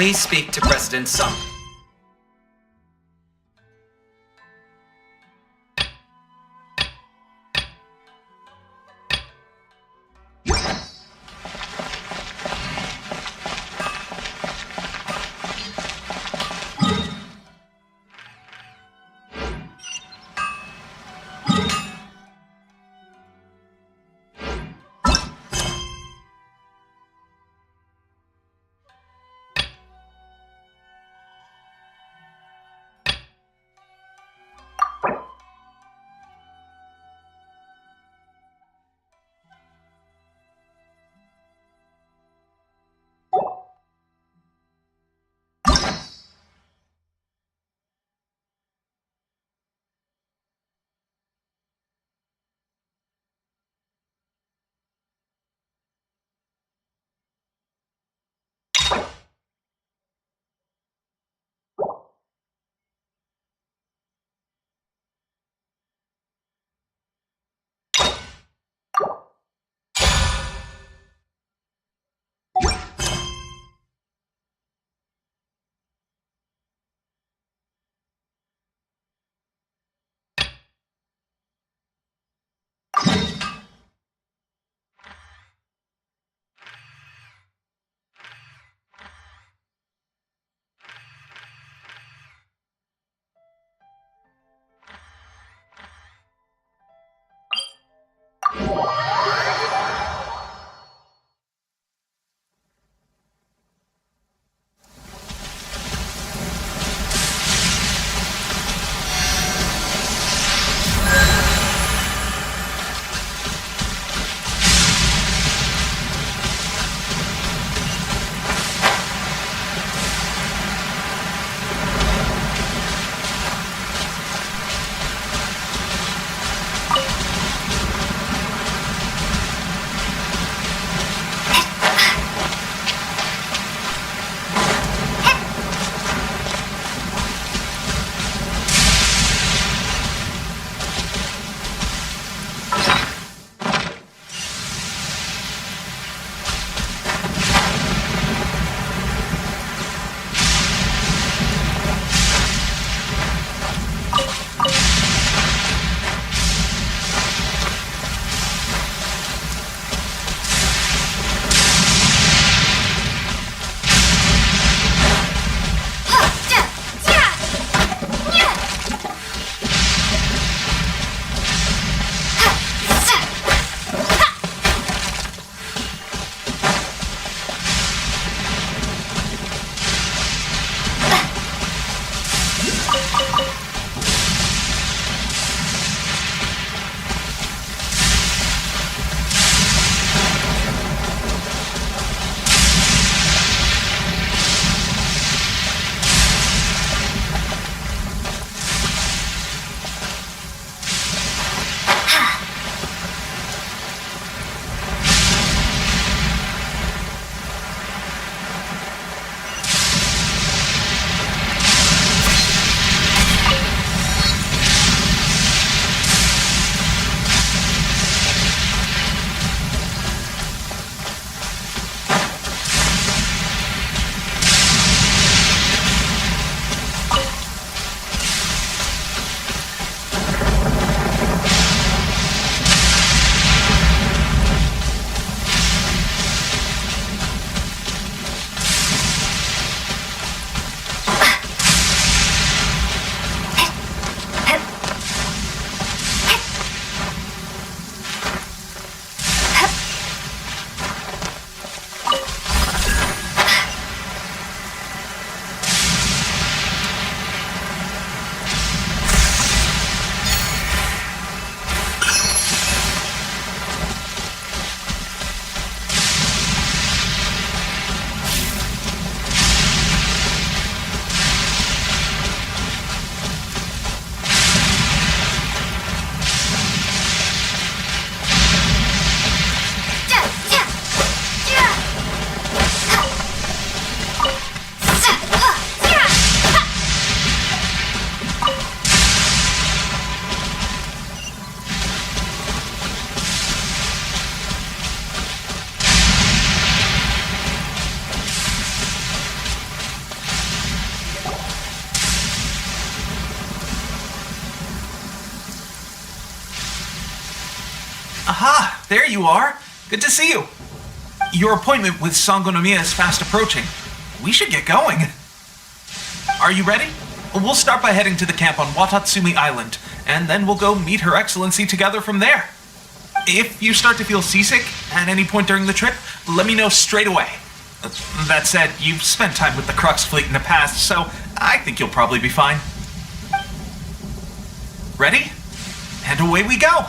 Please speak to President Sung. Aha! There you are! Good to see you! Your appointment with Sangonomiya is fast approaching. We should get going. Are you ready? We'll start by heading to the camp on Watatsumi Island, and then we'll go meet Her Excellency together from there. If you start to feel seasick at any point during the trip, let me know straight away. That said, you've spent time with the Crux fleet in the past, so I think you'll probably be fine. Ready? And away we go!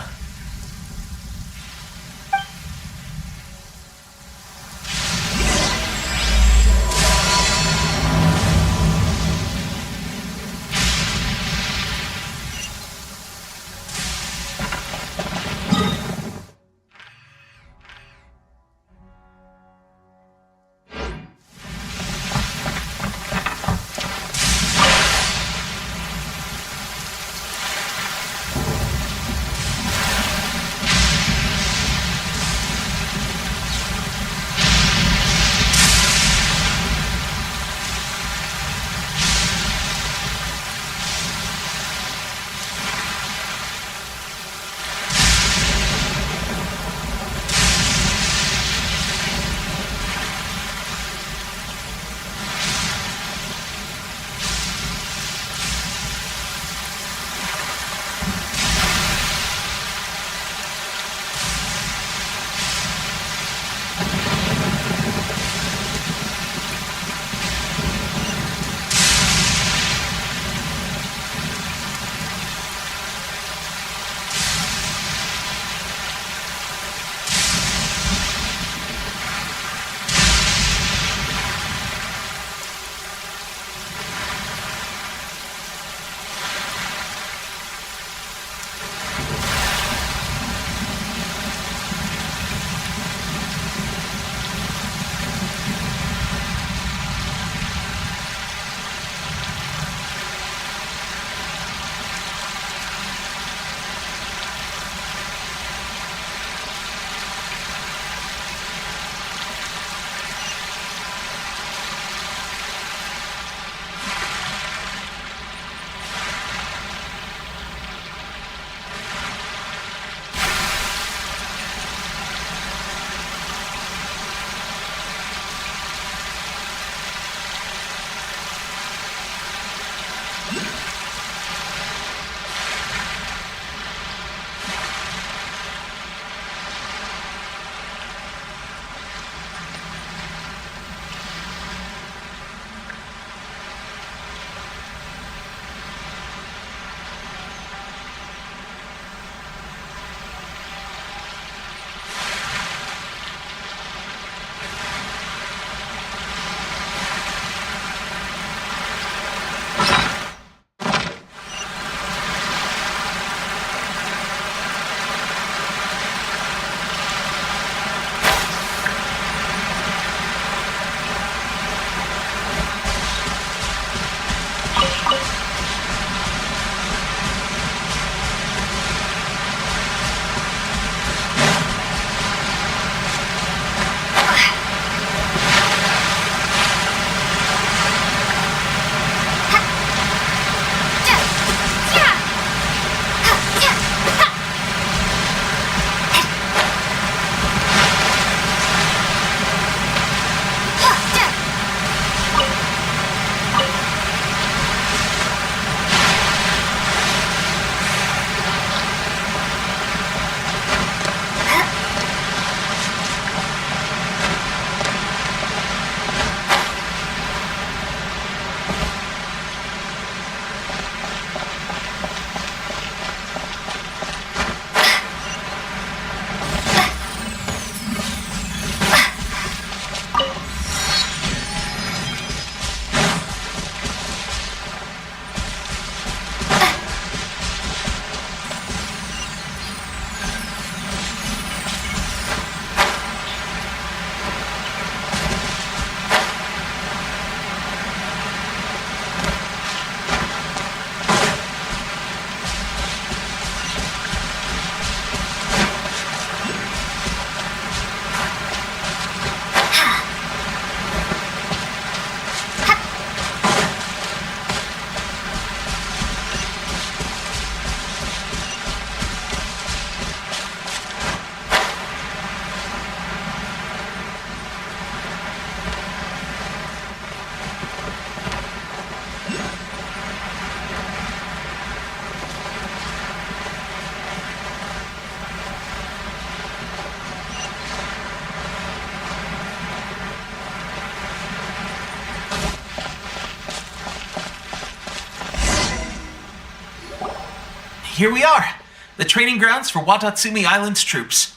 here we are. The training grounds for Watatsumi Island's troops.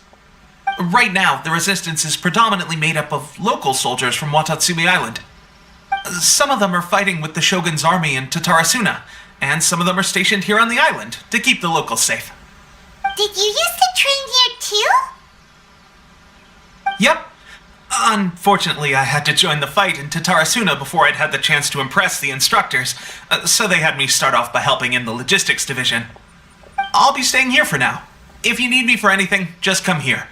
Right now, the resistance is predominantly made up of local soldiers from Watatsumi Island. Some of them are fighting with the Shogun's army in Tatarasuna, and some of them are stationed here on the island to keep the locals safe. Did you used to train here too? Yep. Unfortunately, I had to join the fight in Tatarasuna before I'd had the chance to impress the instructors, so they had me start off by helping in the logistics division. I'll be staying here for now. If you need me for anything, just come here.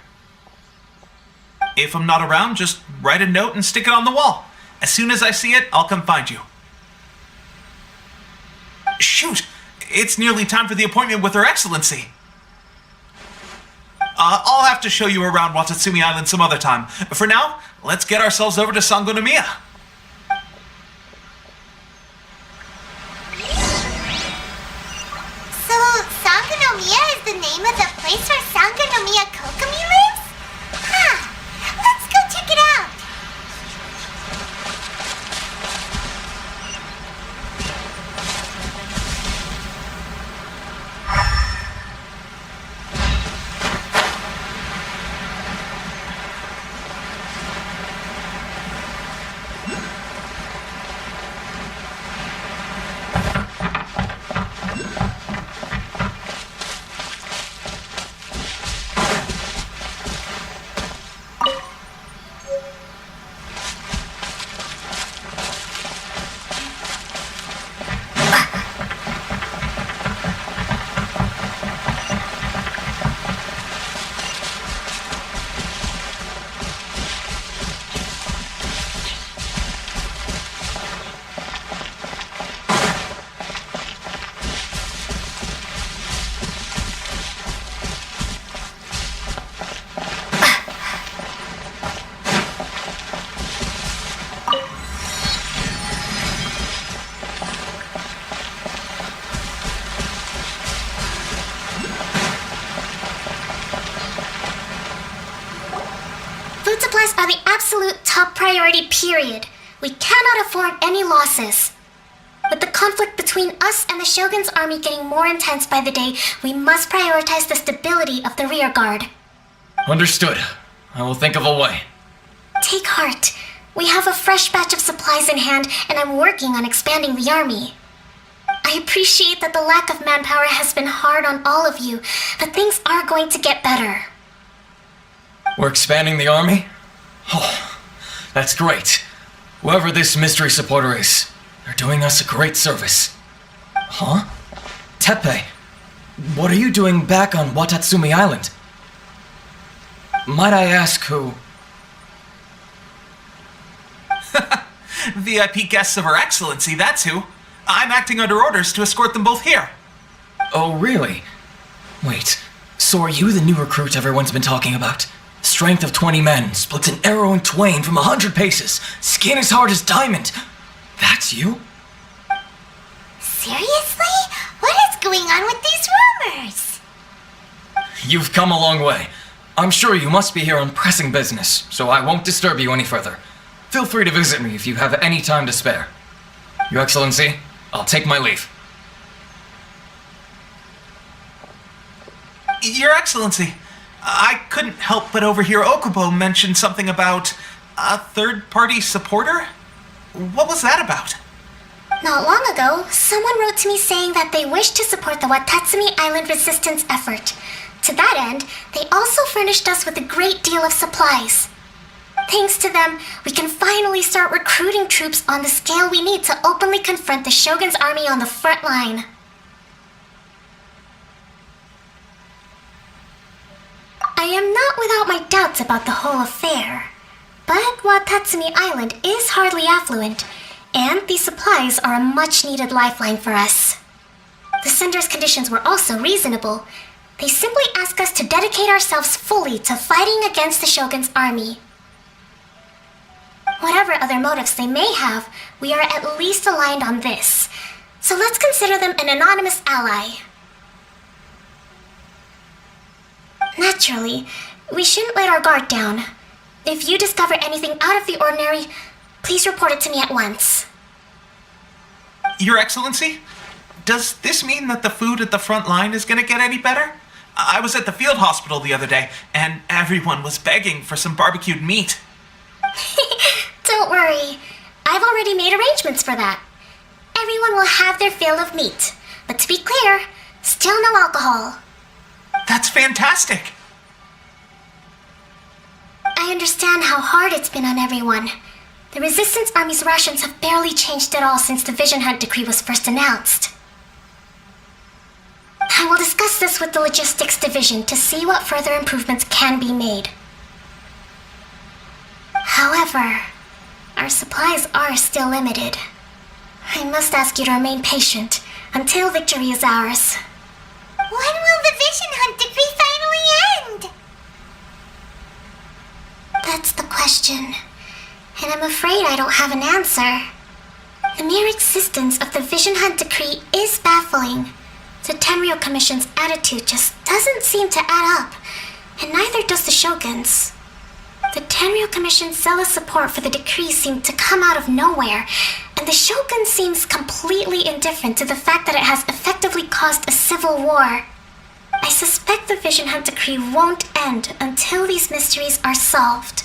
If I'm not around, just write a note and stick it on the wall. As soon as I see it, I'll come find you. Shoot! It's nearly time for the appointment with Her Excellency. I'll have to show you around Watatsumi Island some other time. For now, let's get ourselves over to Sangonomiya. So, Sangonomiya is the name of the place where Sangonomiya Kokomi lives? Huh. Let's go check it out. Food supplies are the absolute top priority, period. We cannot afford any losses. With the conflict between us and the Shogun's army getting more intense by the day, we must prioritize the stability of the rear guard. Understood. I will think of a way. Take heart. We have a fresh batch of supplies in hand, and I'm working on expanding the army. I appreciate that the lack of manpower has been hard on all of you, but things are going to get better. We're expanding the army? Oh, that's great. Whoever this mystery supporter is, they're doing us a great service. Huh? Teppei, what are you doing back on Watatsumi Island? Might I ask who? VIP guests of Her Excellency, that's who. I'm acting under orders to escort them both here. Oh, really? Wait, so are you the new recruit everyone's been talking about? Strength of 20 men, splits an arrow in twain from 100 paces, skin as hard as diamond. That's you? Seriously? What is going on with these rumors? You've come a long way. I'm sure you must be here on pressing business, so I won't disturb you any further. Feel free to visit me if you have any time to spare. Your Excellency, I'll take my leave. Your Excellency, I couldn't help but overhear Okubo mention something about a third-party supporter? What was that about? Not long ago, someone wrote to me saying that they wish to support the Watatsumi Island resistance effort. To that end, they also furnished us with a great deal of supplies. Thanks to them, we can finally start recruiting troops on the scale we need to openly confront the Shogun's army on the front line. I am not without my doubts about the whole affair, but Watatsumi Island is hardly affluent, and these supplies are a much-needed lifeline for us. The sender's conditions were also reasonable. They simply ask us to dedicate ourselves fully to fighting against the Shogun's army. Whatever other motives they may have, we are at least aligned on this. So let's consider them an anonymous ally. Naturally, we shouldn't let our guard down. If you discover anything out of the ordinary, please report it to me at once. Your Excellency, Does this mean that the food at the front line is gonna get any better? I was at the field hospital the other day, and everyone was begging for some barbecued meat. Don't worry. I've already made arrangements for that. Everyone will have their fill of meat. But to be clear, still no alcohol. That's fantastic! I understand how hard it's been on everyone. The Resistance Army's rations have barely changed at all since the Vision Hunt decree was first announced. I will discuss this with the Logistics Division to see what further improvements can be made. However, our supplies are still limited. I must ask you to remain patient until victory is ours. When will the Vision Hunt decree finally end? That's the question, and I'm afraid I don't have an answer. The mere existence of the Vision Hunt decree is baffling. The Tenryou Commission's attitude just doesn't seem to add up, and neither does the Shogun's. The Tenryou Commission's zealous support for the decree seemed to come out of nowhere, and the Shogun seems completely indifferent to the fact that it has effectively caused a civil war. I suspect the Vision Hunt decree won't end until these mysteries are solved.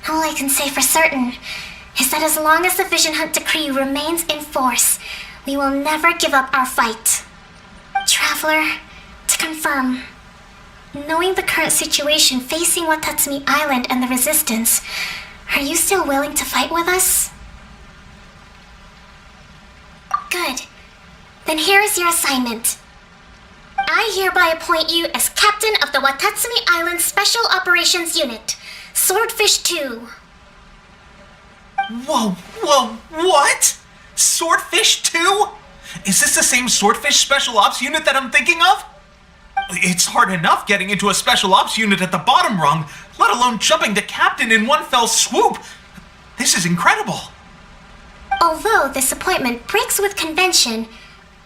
All I can say for certain is that as long as the Vision Hunt decree remains in force, we will never give up our fight. Traveler, to confirm, knowing the current situation facing Watatsumi Island and the Resistance, are you still willing to fight with us? Good. Then here is your assignment. I hereby appoint you as captain of the Watatsumi Island Special Operations Unit, Swordfish 2. Whoa, what? Swordfish 2? Is this the same Swordfish Special Ops unit that I'm thinking of? It's hard enough getting into a Special Ops unit at the bottom rung, let alone jumping to captain in one fell swoop. This is incredible. Although this appointment breaks with convention,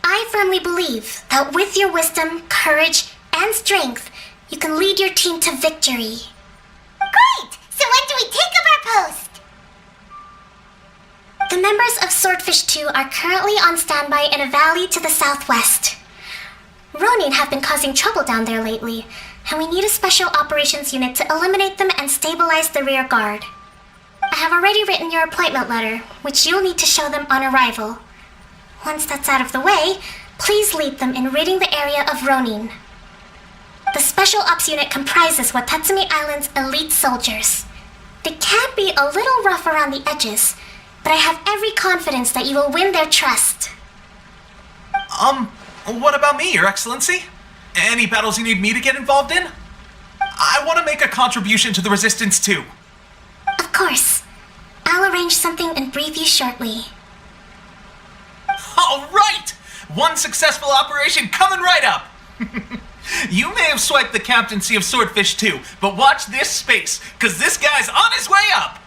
I firmly believe that with your wisdom, courage, and strength, you can lead your team to victory. Great! So when do we take up our post? The members of Swordfish 2 are currently on standby in a valley to the southwest. Ronin have been causing trouble down there lately, and we need a special operations unit to eliminate them and stabilize the rear guard. I have already written your appointment letter, which you'll need to show them on arrival. Once that's out of the way, please lead them in ridding the area of Ronin. The Special Ops unit comprises Watatsumi Island's elite soldiers. They can be a little rough around the edges, but I have every confidence that you will win their trust. What about me, Your Excellency? Any battles you need me to get involved in? I want to make a contribution to the Resistance too. Of course. I'll arrange something and brief you shortly. All right! One successful operation coming right up! You may have swiped the captaincy of Swordfish 2, but watch this space, because this guy's on his way up!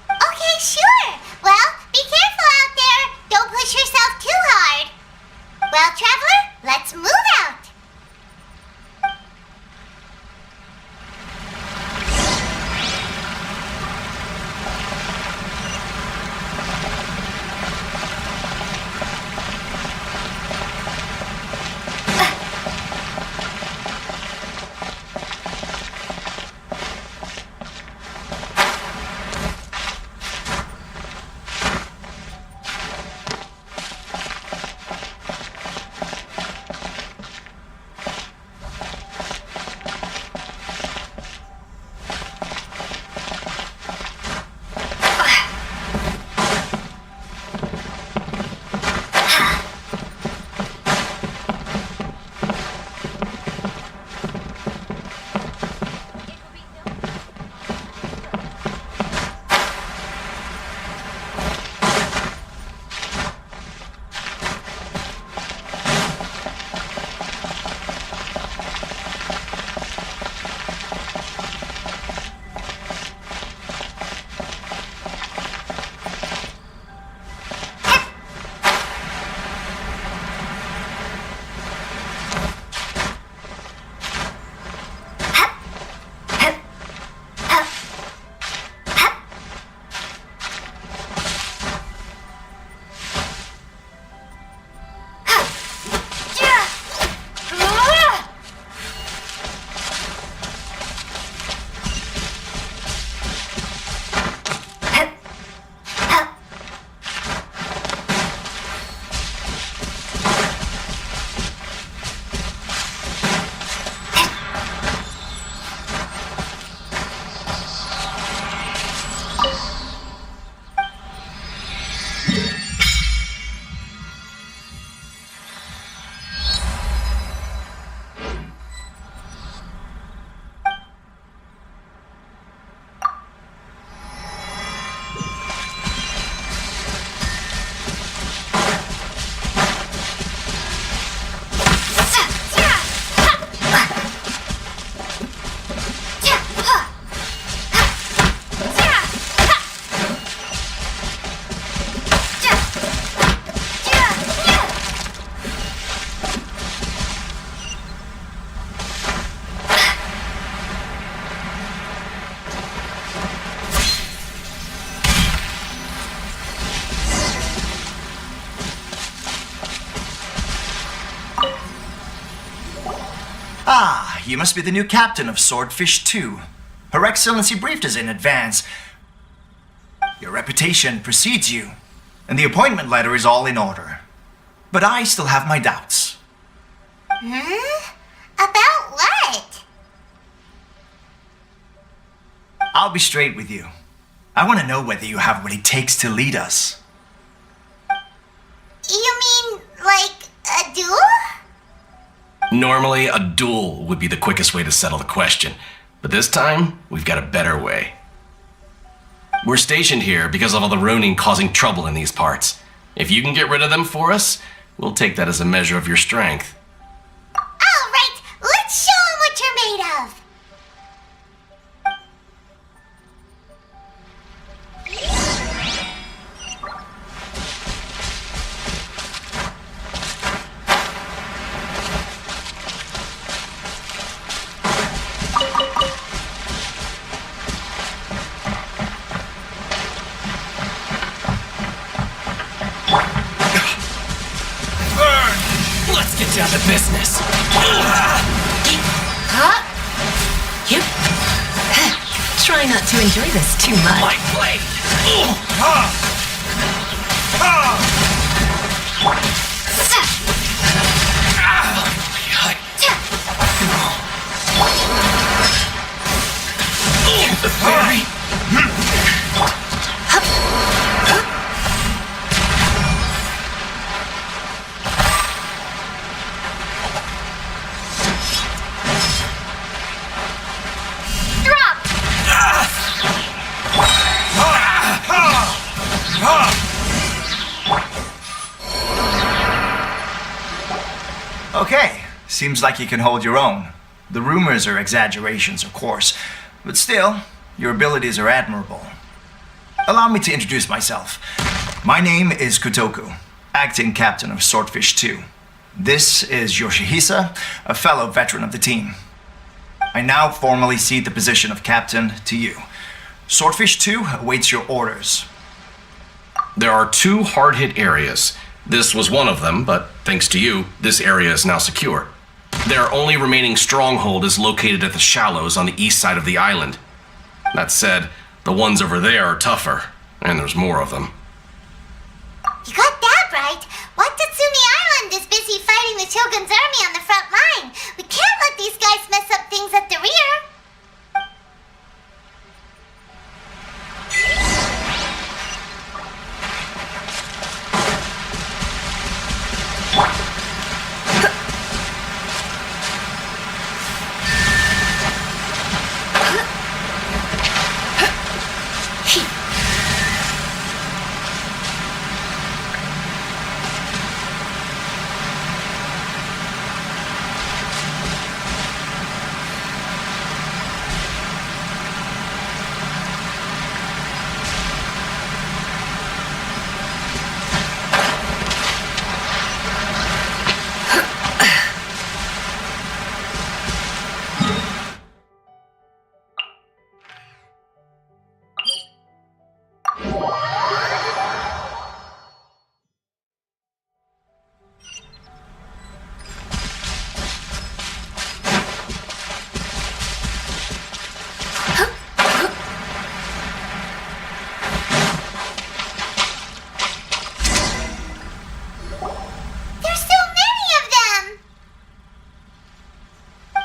Okay, sure. Well, be careful out there. Don't push yourself too hard. Well, Traveler, let's move out. Ah, you must be the new captain of Swordfish 2. Her Excellency briefed us in advance. Your reputation precedes you, and the appointment letter is all in order. But I still have my doubts. About what? I'll be straight with you. I want to know whether you have what it takes to lead us. You mean, like, a duel? Normally, a duel would be the quickest way to settle the question, but this time, we've got a better way. We're stationed here because of all the Ronin causing trouble in these parts. If you can get rid of them for us, we'll take that as a measure of your strength. All right, let's show 'em what you're made of. Let's get down to business. Huh? Yep. Try not to enjoy this too much. My blade! The fairy! Okay, seems like you can hold your own. The rumors are exaggerations, of course, but still, your abilities are admirable. Allow me to introduce myself. My name is Kotoku, acting captain of Swordfish 2. This is Yoshihisa, a fellow veteran of the team. I now formally cede the position of captain to you. Swordfish 2 awaits your orders. There are 2 hard-hit areas. This was one of them, but thanks to you, this area is now secure. Their only remaining stronghold is located at the shallows on the east side of the island. That said, the ones over there are tougher, and there's more of them. You got that right. Watatsumi Island is busy fighting the Shogun's army on the front line. We can't let these guys mess up things at the rear.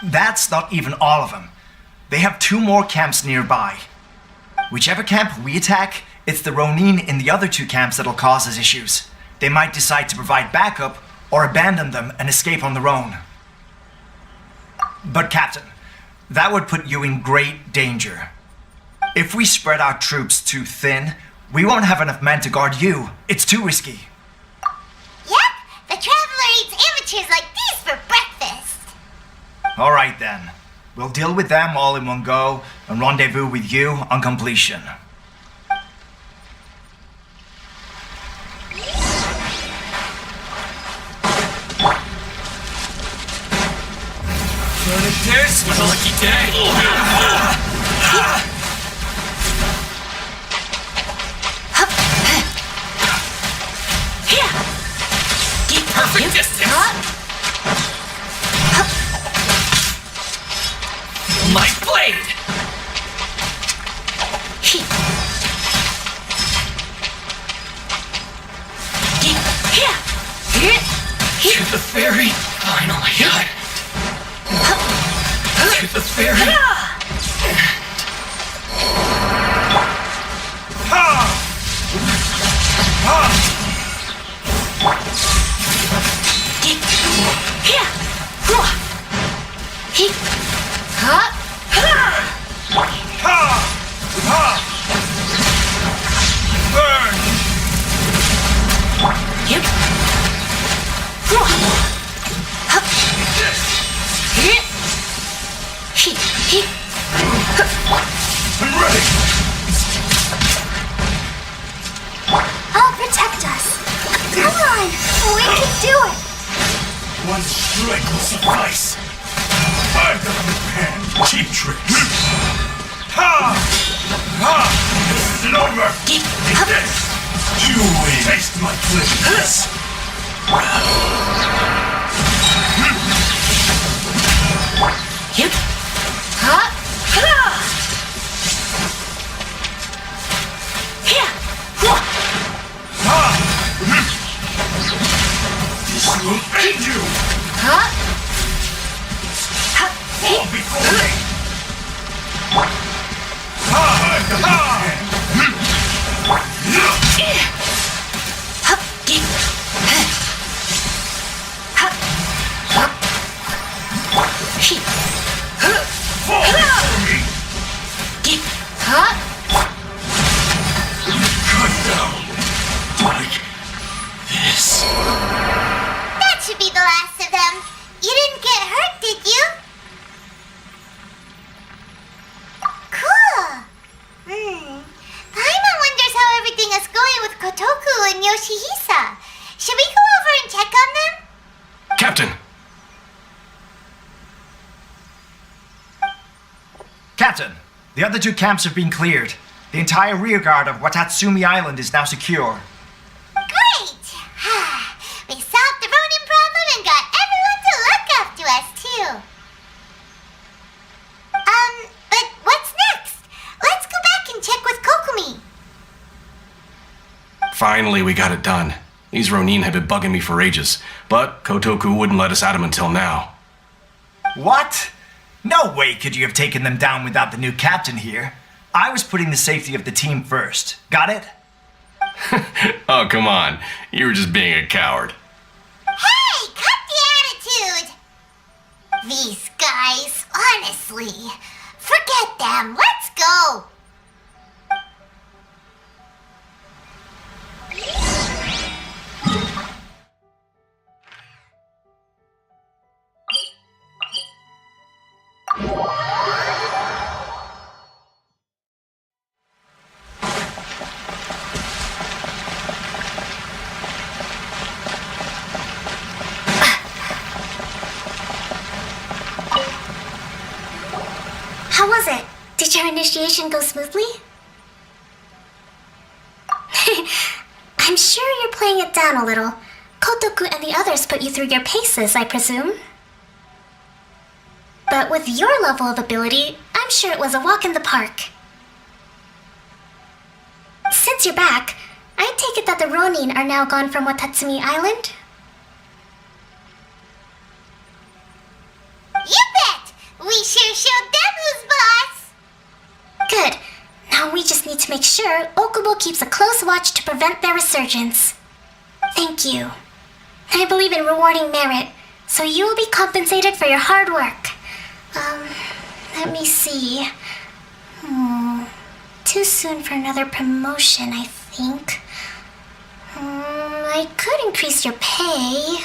That's not even all of them. They have 2 more camps nearby. Whichever camp we attack, it's the Ronin in the other 2 camps that'll cause us issues. They might decide to provide backup or abandon them and escape on their own. But Captain, that would put you in great danger. If we spread our troops too thin, we won't have enough men to guard you. It's too risky. Yep, the Traveler eats amateurs like these for breakfast. All right then. We'll deal with them all in one go and rendezvous with you on completion. This was a lucky day. Perfect distance. ferry. Finally. To the ferry. I'm ready! I'll protect us. Come on, we can do it. One strike will suffice. I've got the pen. Cheap tricks. Ha! Ha! This isn't over. Take this. You win. Taste my flavors. This will end you. Fall before me. I've got the pen. Fall before me. Cut down. Like this. That should be the last of them. You didn't get hurt, did you? Cool. Paimon wonders how everything is going with Kotoku and Yoshihisa. Should we go over and check on them? Captain! Captain, the other two camps have been cleared. The entire rear guard of Watatsumi Island is now secure. Great! We solved the Ronin problem and got everyone to look after us, too. But what's next? Let's go back and check with Kokumi. Finally, we got it done. These Ronin have been bugging me for ages, but Kotoku wouldn't let us at him until now. What? No way could you have taken them down without the new captain here. I was putting the safety of the team first. Got it? Oh, come on. You were just being a coward. Hey, cut the attitude! These guys, honestly. Forget them. Let's go. How was it? Did your initiation go smoothly? I'm sure you're playing it down a little. Kotoku and the others put you through your paces, I presume. But with your level of ability, I'm sure it was a walk in the park. Since you're back, I take it that the Ronin are now gone from Watatsumi Island? You bet! We sure showed them who's boss! Good. Now we just need to make sure Okubo keeps a close watch to prevent their resurgence. Thank you. I believe in rewarding merit, so you will be compensated for your hard work. Let me see. Too soon for another promotion, I think. I could increase your pay.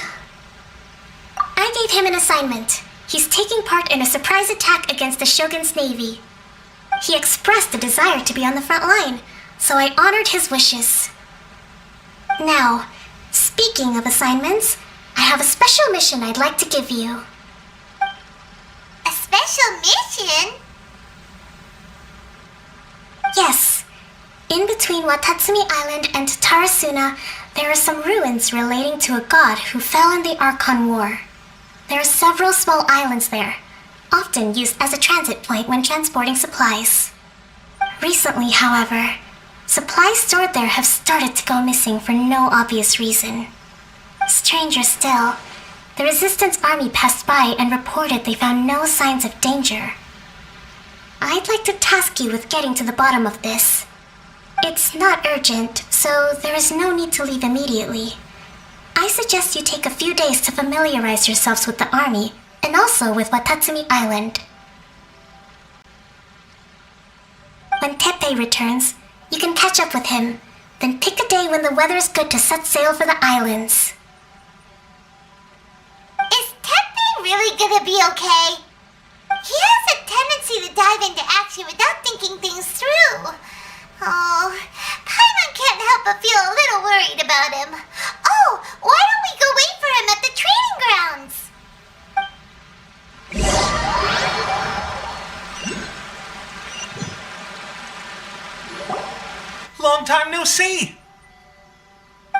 I gave him an assignment. He's taking part in a surprise attack against the Shogun's navy. He expressed a desire to be on the front line, so I honored his wishes. Now, speaking of assignments, I have a special mission I'd like to give you. A special mission? Yes. In between Watatsumi Island and Tarasuna, there are some ruins relating to a god who fell in the Archon War. There are several small islands there, often used as a transit point when transporting supplies. Recently, however, supplies stored there have started to go missing for no obvious reason. Stranger still, The Resistance Army passed by and reported they found no signs of danger. I'd like to task you with getting to the bottom of this. It's not urgent, so there is no need to leave immediately. I suggest you take a few days to familiarize yourselves with the army, and also with Watatsumi Island. When Teppei returns, you can catch up with him, then pick a day when the weather is good to set sail for the islands. Is Teppei really gonna be okay? He has a tendency to dive into action without thinking things through. Oh, Paimon can't help but feel a little worried about him. Oh, why don't we go wait for him at the training grounds? Long time no see!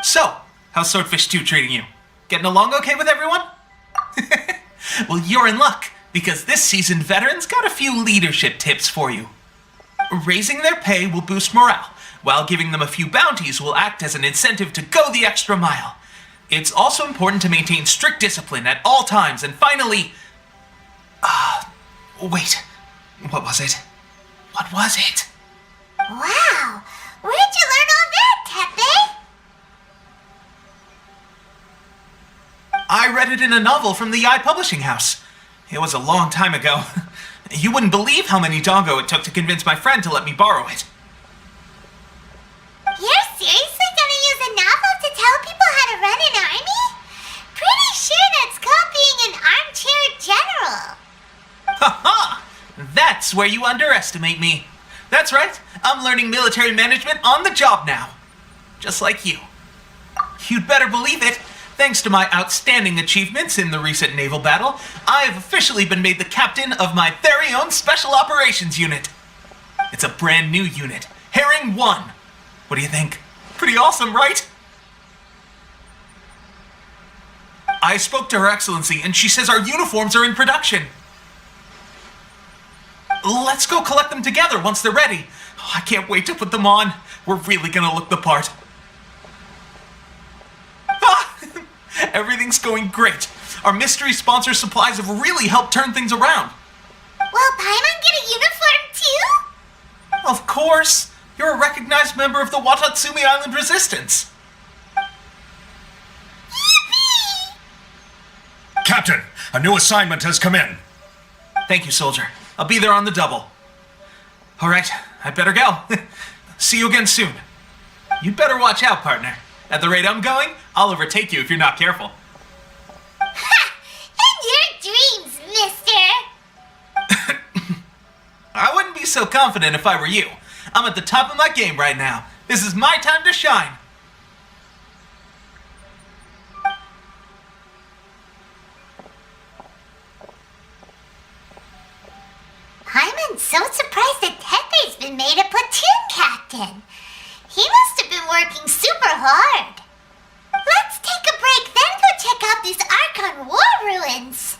So, how's Swordfish 2 treating you? Getting along okay with everyone? Well, you're in luck, because this seasoned veteran's got a few leadership tips for you. Raising their pay will boost morale, while giving them a few bounties will act as an incentive to go the extra mile. It's also important to maintain strict discipline at all times, and finally... wait. What was it? What was it? Wow, where'd you learn all that, Teppei? I read it in a novel from the Yae Publishing House. It was a long time ago. You wouldn't believe how many doggo it took to convince my friend to let me borrow it. You're seriously gonna use a novel to tell people how to run an army? Pretty sure that's called being an armchair general. Ha ha! That's where you underestimate me. That's right, I'm learning military management on the job now. Just like you. You'd better believe it. Thanks to my outstanding achievements in the recent naval battle, I have officially been made the captain of my very own Special Operations Unit. It's a brand new unit, Herring 1. What do you think? Pretty awesome, right? I spoke to Her Excellency, and she says our uniforms are in production. Let's go collect them together once they're ready. Oh, I can't wait to put them on. We're really gonna look the part. Everything's going great. Our mystery sponsor supplies have really helped turn things around. Will Paimon get a uniform too? Of course. You're a recognized member of the Watatsumi Island Resistance. Yippee! Captain, a new assignment has come in. Thank you, soldier. I'll be there on the double. All right, I better go. See you again soon. You'd better watch out, partner. At the rate I'm going, I'll overtake you if you're not careful. Ha! In your dreams, mister! I wouldn't be so confident if I were you. I'm at the top of my game right now. This is my time to shine. Paimon's so surprised that Teppei's been made a platoon captain. He must have been working super hard. Let's take a break, then go check out these Archon War ruins.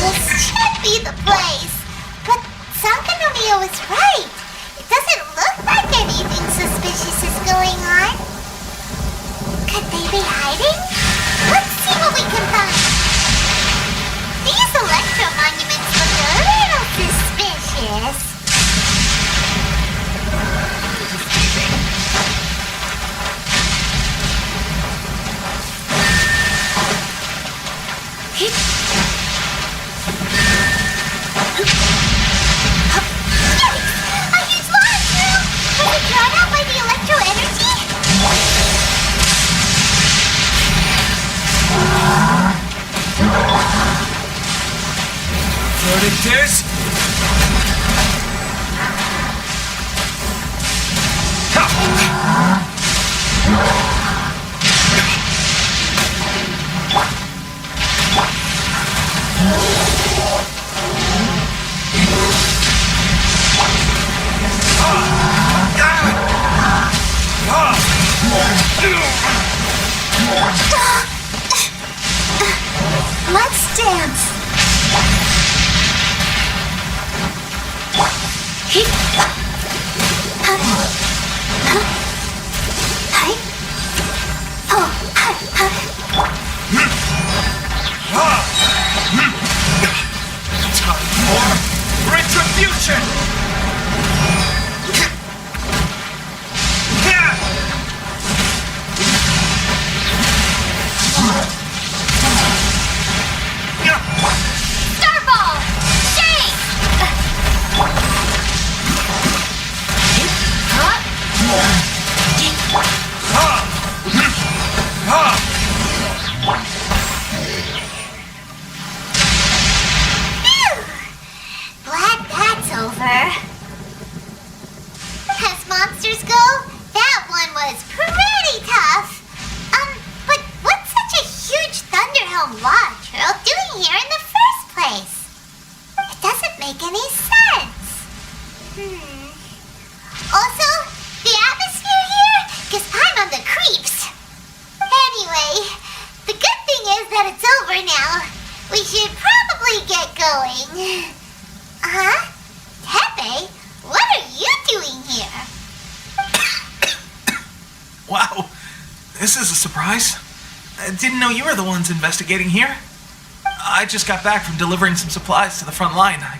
This should be the place. But Sankanomiya was right. It doesn't look like anything suspicious is going on. Could they be hiding? Let's see what we can find. These electro monuments look a little suspicious. A huge line, too! Was it drawn out by the electro energy? Verdict is... Let's dance. Retribution! Starball! Shake! Glad that's over. As monsters go, that one was pretty tough. But what's such a huge Thunderhelm Lodge Turtle doing here in the first place? It doesn't make any sense. Also, the atmosphere here gives I'm on the creeps. Anyway, the good thing is that it's over now. We should probably get going. Huh? Tepe, what are you doing here? Wow, this is a surprise. I didn't know you were the ones investigating here. I just got back from delivering some supplies to the front line. I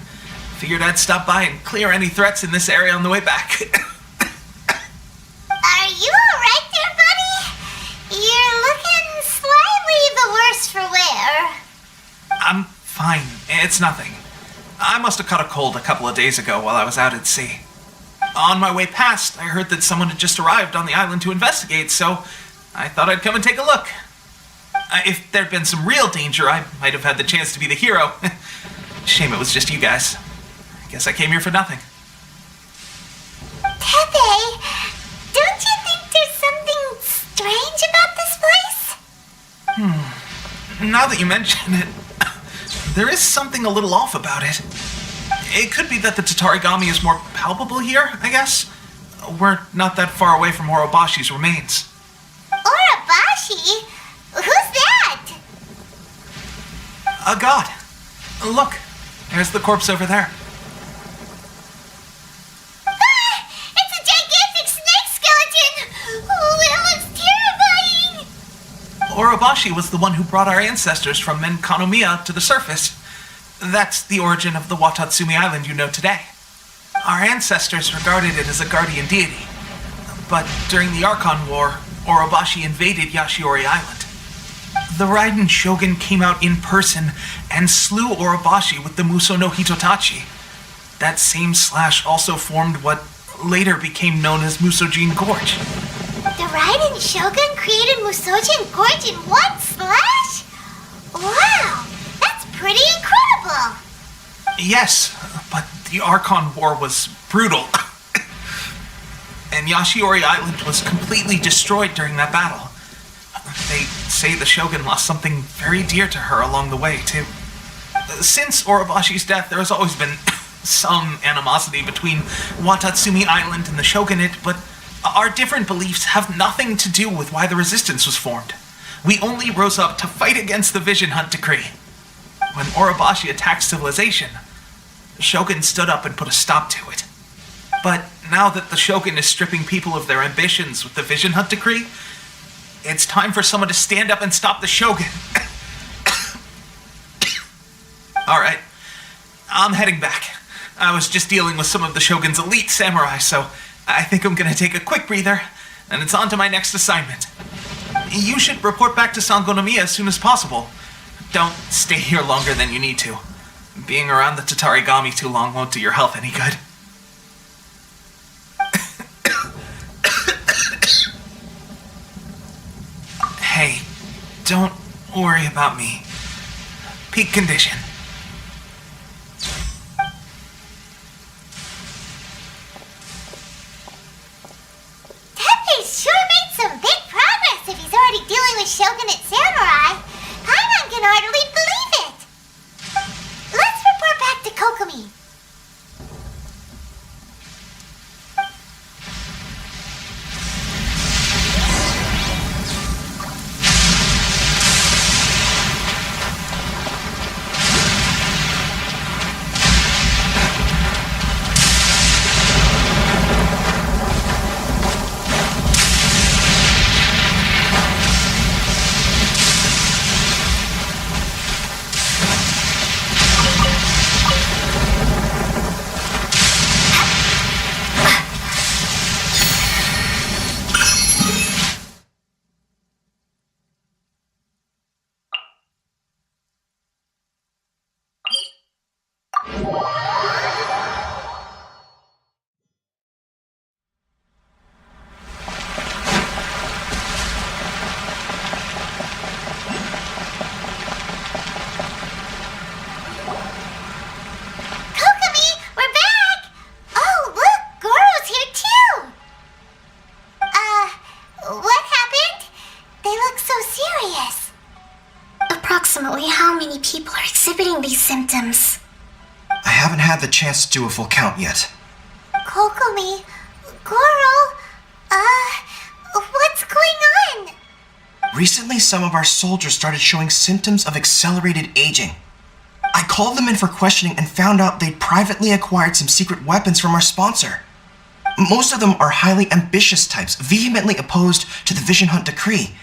figured I'd stop by and clear any threats in this area on the way back. Are you alright there, buddy? You're looking slightly the worse for wear. I'm fine. It's nothing. I must have caught a cold a couple of days ago while I was out at sea. On my way past, I heard that someone had just arrived on the island to investigate, so I thought I'd come and take a look. If there'd been some real danger, I might have had the chance to be the hero. Shame it was just you guys. I guess I came here for nothing. Tepe, don't you think there's something strange about this place? Now that you mention it, there is something a little off about it. It could be that the Tatarigami is more palpable here, I guess. We're not that far away from Orobashi's remains. Orobashi? Who's that? A god. Look, there's the corpse over there. Ah! It's a gigantic snake skeleton! Oh, that looks terrifying! Orobashi was the one who brought our ancestors from Menkanomiya to the surface. That's the origin of the Watatsumi Island you know today. Our ancestors regarded it as a guardian deity. But during the Archon War, Orobashi invaded Yashiori Island. The Raiden Shogun came out in person and slew Orobashi with the Muso no Hitotachi. That same slash also formed what later became known as Musojin Gorge. The Raiden Shogun created Musojin Gorge in one slash? Wow, that's pretty incredible! Yes, but the Archon War was brutal. And Yashiori Island was completely destroyed during that battle. They say the Shogun lost something very dear to her along the way, too. Since Orobashi's death, there has always been some animosity between Watatsumi Island and the Shogunate, but our different beliefs have nothing to do with why the resistance was formed. We only rose up to fight against the Vision Hunt decree. when Orobashi attacked civilization, the Shogun stood up and put a stop to it. But now that the Shogun is stripping people of their ambitions with the Vision Hunt Decree, it's time for someone to stand up and stop the Shogun. Alright, I'm heading back. I was just dealing with some of the Shogun's elite samurai, so I think I'm gonna take a quick breather, and it's on to my next assignment. You should report back to Sangonomiya as soon as possible. Don't stay here longer than you need to. Being around the Tatarigami too long won't do your health any good. Hey, don't worry about me. Peak condition. Teppei's sure made some big progress if he's already dealing with Shogunate samurai. Paimon can hardly believe it. Let's report back to Kokomi. Approximately how many people are exhibiting these symptoms? I haven't had the chance to do a full count yet. Kokomi, Goro, what's going on? Recently, some of our soldiers started showing symptoms of accelerated aging. I called them in for questioning and found out they'd privately acquired some secret weapons from our sponsor. Most of them are highly ambitious types, vehemently opposed to the Vision Hunt Decree.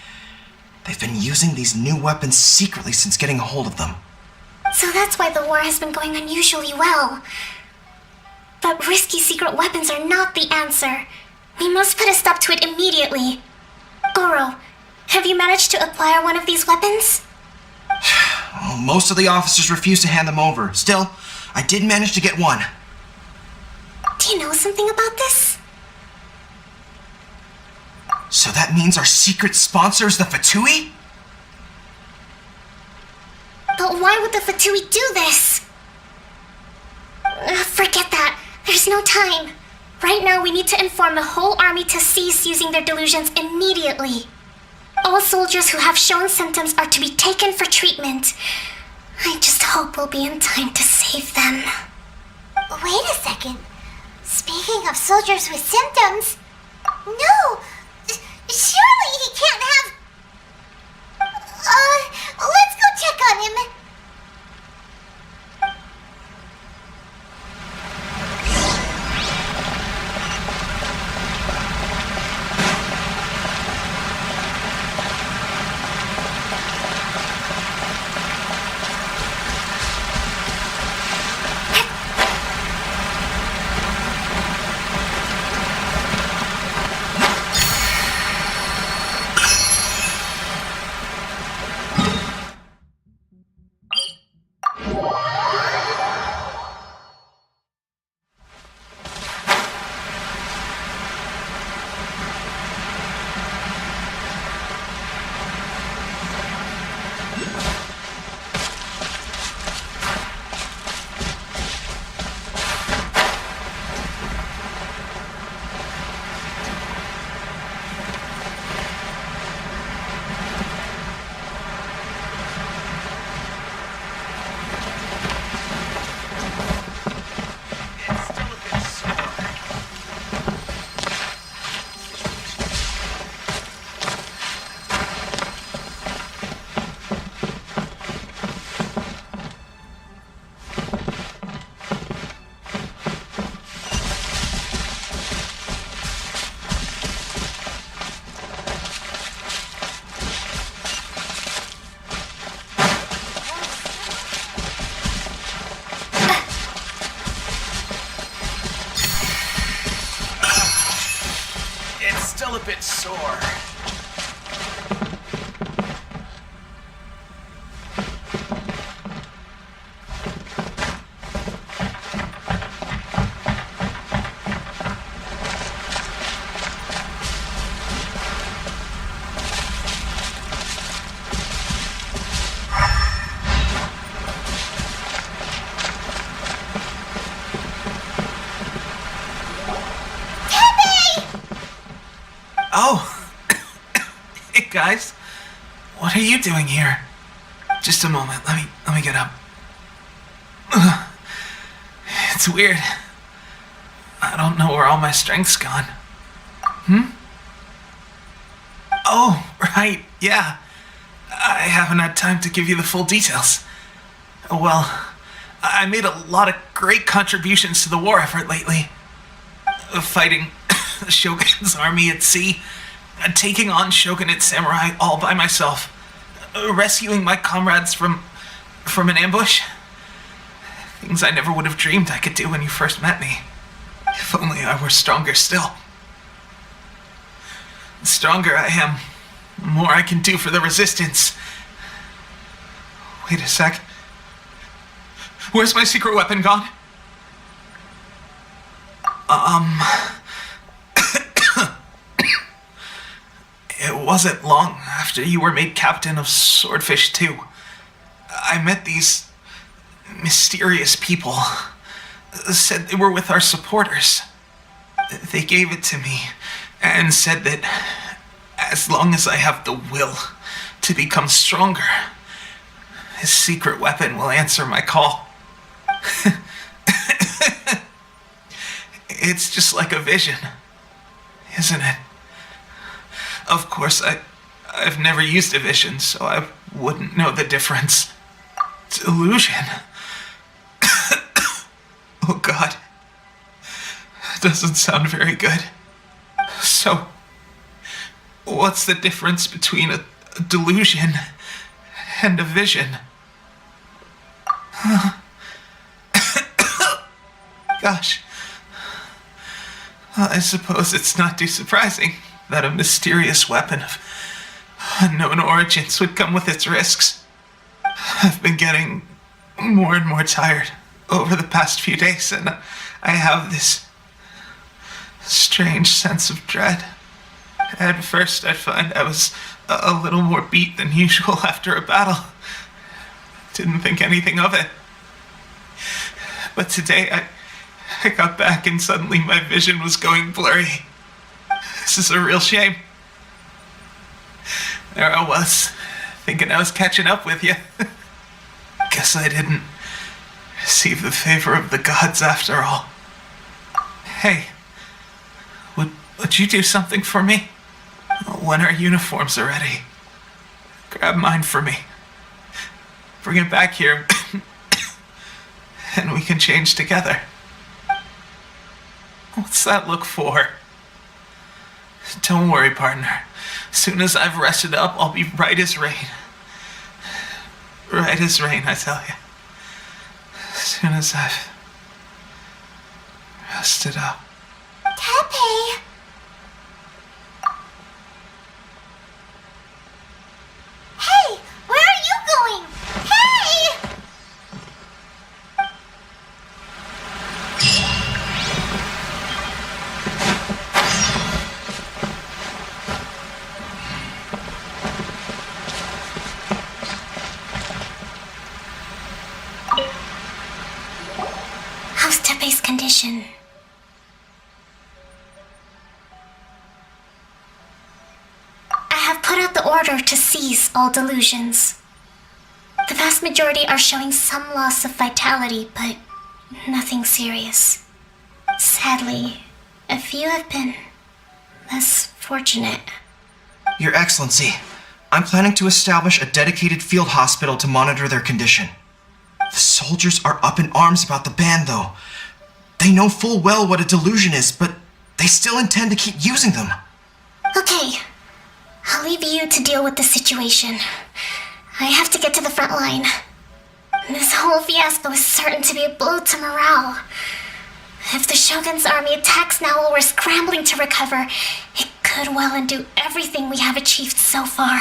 They've been using these new weapons secretly since getting a hold of them. So that's why the war has been going unusually well. But risky secret weapons are not the answer. We must put a stop to it immediately. Goro, have you managed to acquire one of these weapons? Well, most of the officers refuse to hand them over. Still, I did manage to get one. Do you know something about this? So that means our secret sponsor is the Fatui? But why would the Fatui do this? Forget that. There's no time. Right now, we need to inform the whole army to cease using their delusions immediately. All soldiers who have shown symptoms are to be taken for treatment. I just hope we'll be in time to save them. Wait a second. Speaking of soldiers with symptoms... No! Surely he can't have... let's go check on him. It's still a bit sore. Oh, hey guys, what are you doing here? Just a moment. Let me get up. Ugh. It's weird. I don't know where all my strength's gone. Oh, right, yeah. I haven't had time to give you the full details. Well, I made a lot of great contributions to the war effort lately. Fighting the Shogun's army at sea, taking on Shogunate samurai all by myself, rescuing my comrades from an ambush. Things I never would have dreamed I could do when you first met me. If only I were stronger still. The stronger I am, the more I can do for the resistance. Wait a sec. Where's my secret weapon gone? It wasn't long after you were made captain of Swordfish 2. I met these mysterious people. Said they were with our supporters. They gave it to me and said that as long as I have the will to become stronger, his secret weapon will answer my call. It's just like a vision, isn't it? Of course, I've never used a vision, so I wouldn't know the difference. Delusion. Oh God. Doesn't sound very good. So, what's the difference between a delusion and a vision? Gosh. I suppose it's not too surprising that a mysterious weapon of unknown origins would come with its risks. I've been getting more and more tired over the past few days, and I have this strange sense of dread. At first, I'd find I was a little more beat than usual after a battle. Didn't think anything of it. But today, I got back and suddenly my vision was going blurry. This is a real shame. There I was, thinking I was catching up with you. Guess I didn't receive the favor of the gods after all. Hey, would you do something for me? When our uniforms are ready, grab mine for me. Bring it back here, and we can change together. What's that look for? Don't worry, partner. As soon as I've rested up, I'll be right as rain. Right as rain, I tell you. As soon as I've rested up. Teppei! Hey! Where are you going? Hey! How's Teppei's condition? I have put out the order to cease all delusions. The vast majority are showing some loss of vitality, but nothing serious. Sadly, a few have been less fortunate. Your Excellency, I'm planning to establish a dedicated field hospital to monitor their condition. The soldiers are up in arms about the ban, though. They know full well what a delusion is, but they still intend to keep using them. Okay, I'll leave you to deal with the situation. I have to get to the front line. This whole fiasco is certain to be a blow to morale. If the Shogun's army attacks now while we're scrambling to recover, it could well undo everything we have achieved so far.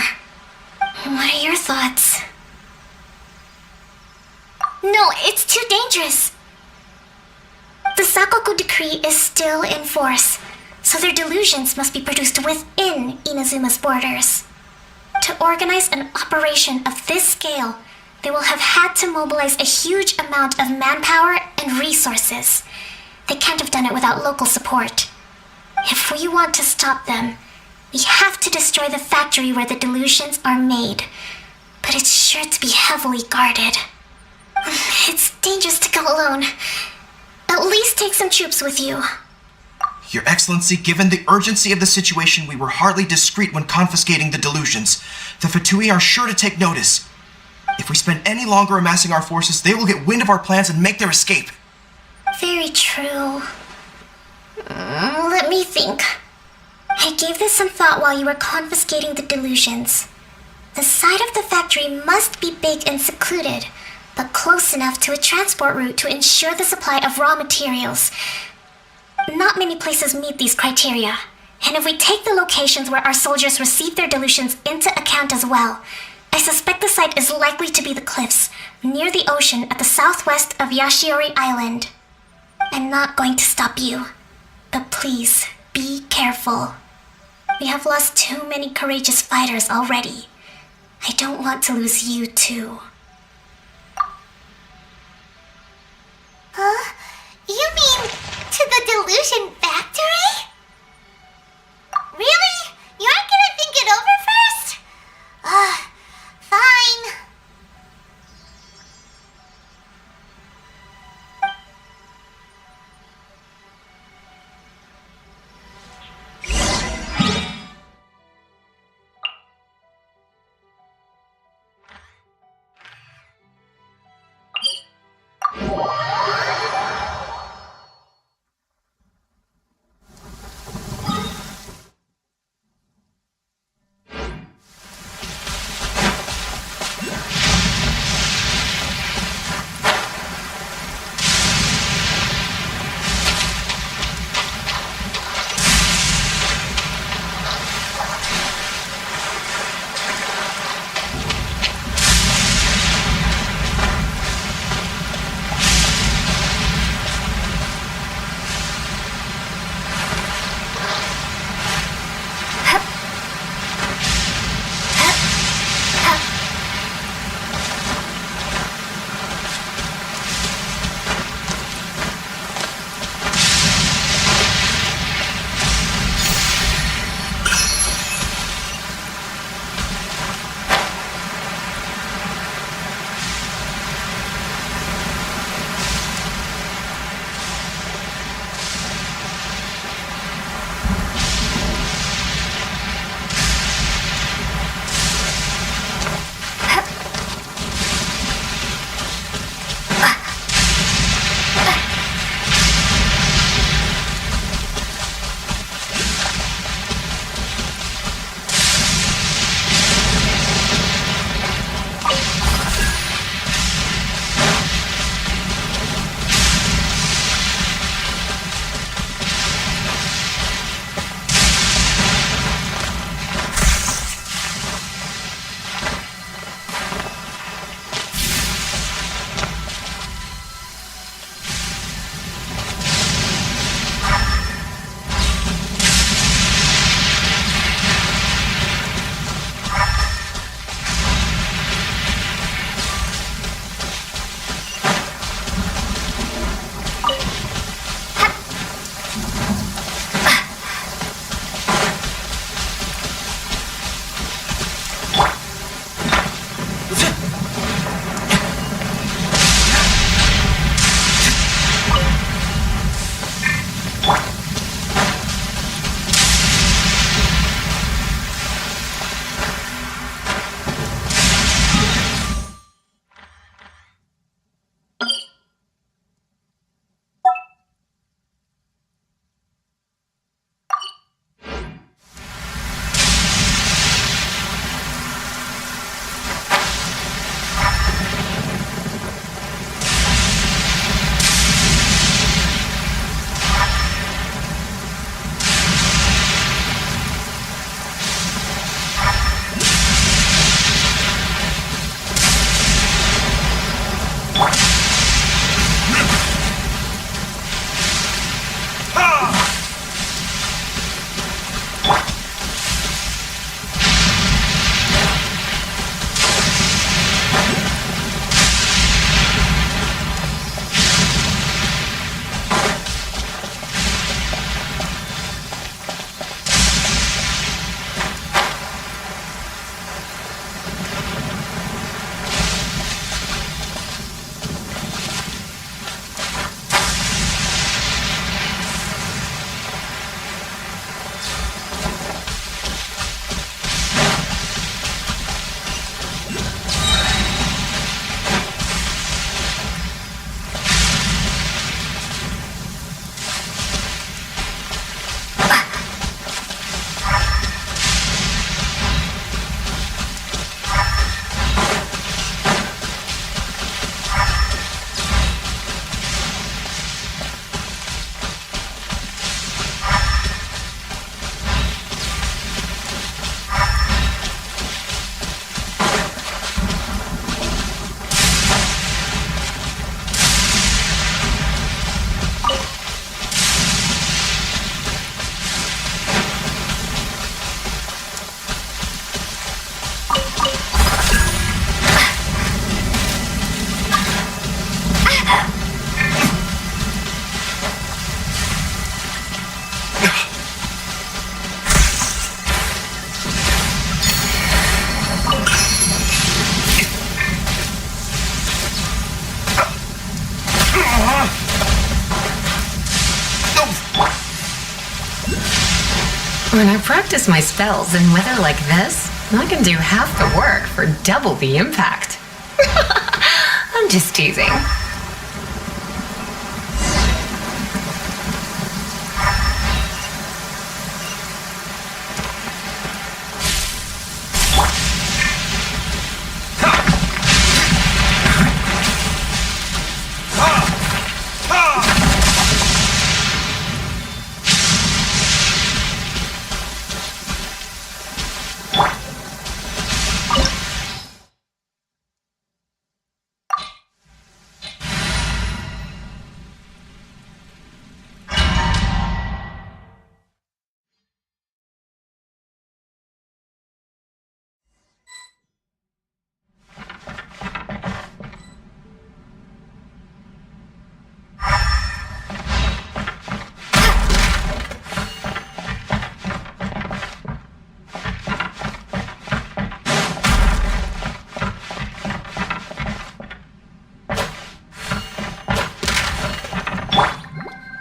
What are your thoughts? No, it's too dangerous. The Sakoku decree is still in force, so their delusions must be produced within Inazuma's borders. To organize an operation of this scale, they will have had to mobilize a huge amount of manpower and resources. They can't have done it without local support. If we want to stop them, we have to destroy the factory where the delusions are made. But it's sure to be heavily guarded. It's dangerous to go alone. At least take some troops with you. Your Excellency, given the urgency of the situation, we were hardly discreet when confiscating the delusions. The Fatui are sure to take notice. If we spend any longer amassing our forces, they will get wind of our plans and make their escape. Very true. Let me think. I gave this some thought while you were confiscating the delusions. The side of the factory must be big and secluded, but close enough to a transport route to ensure the supply of raw materials. Not many places meet these criteria, and if we take the locations where our soldiers receive their delusions into account as well, I suspect the site is likely to be the cliffs near the ocean at the southwest of Yashiori Island. I'm not going to stop you, but please be careful. We have lost too many courageous fighters already. I don't want to lose you too. Huh? You mean to the delusion factory? Really? You aren't gonna think it over first? Fine. When I practice my spells in weather like this, I can do half the work for double the impact. I'm just teasing.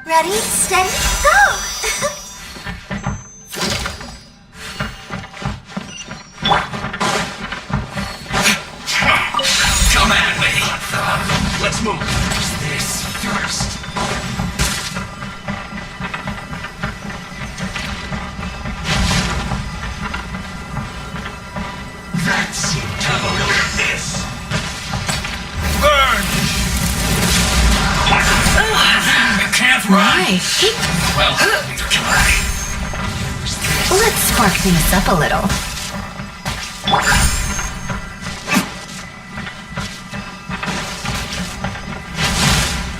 Ready, steady, go! Come at me! Let's move. This first. That's it. Have a look at this. Burn! You can't run! Right. Well, neither can I. Let's spark things up a little.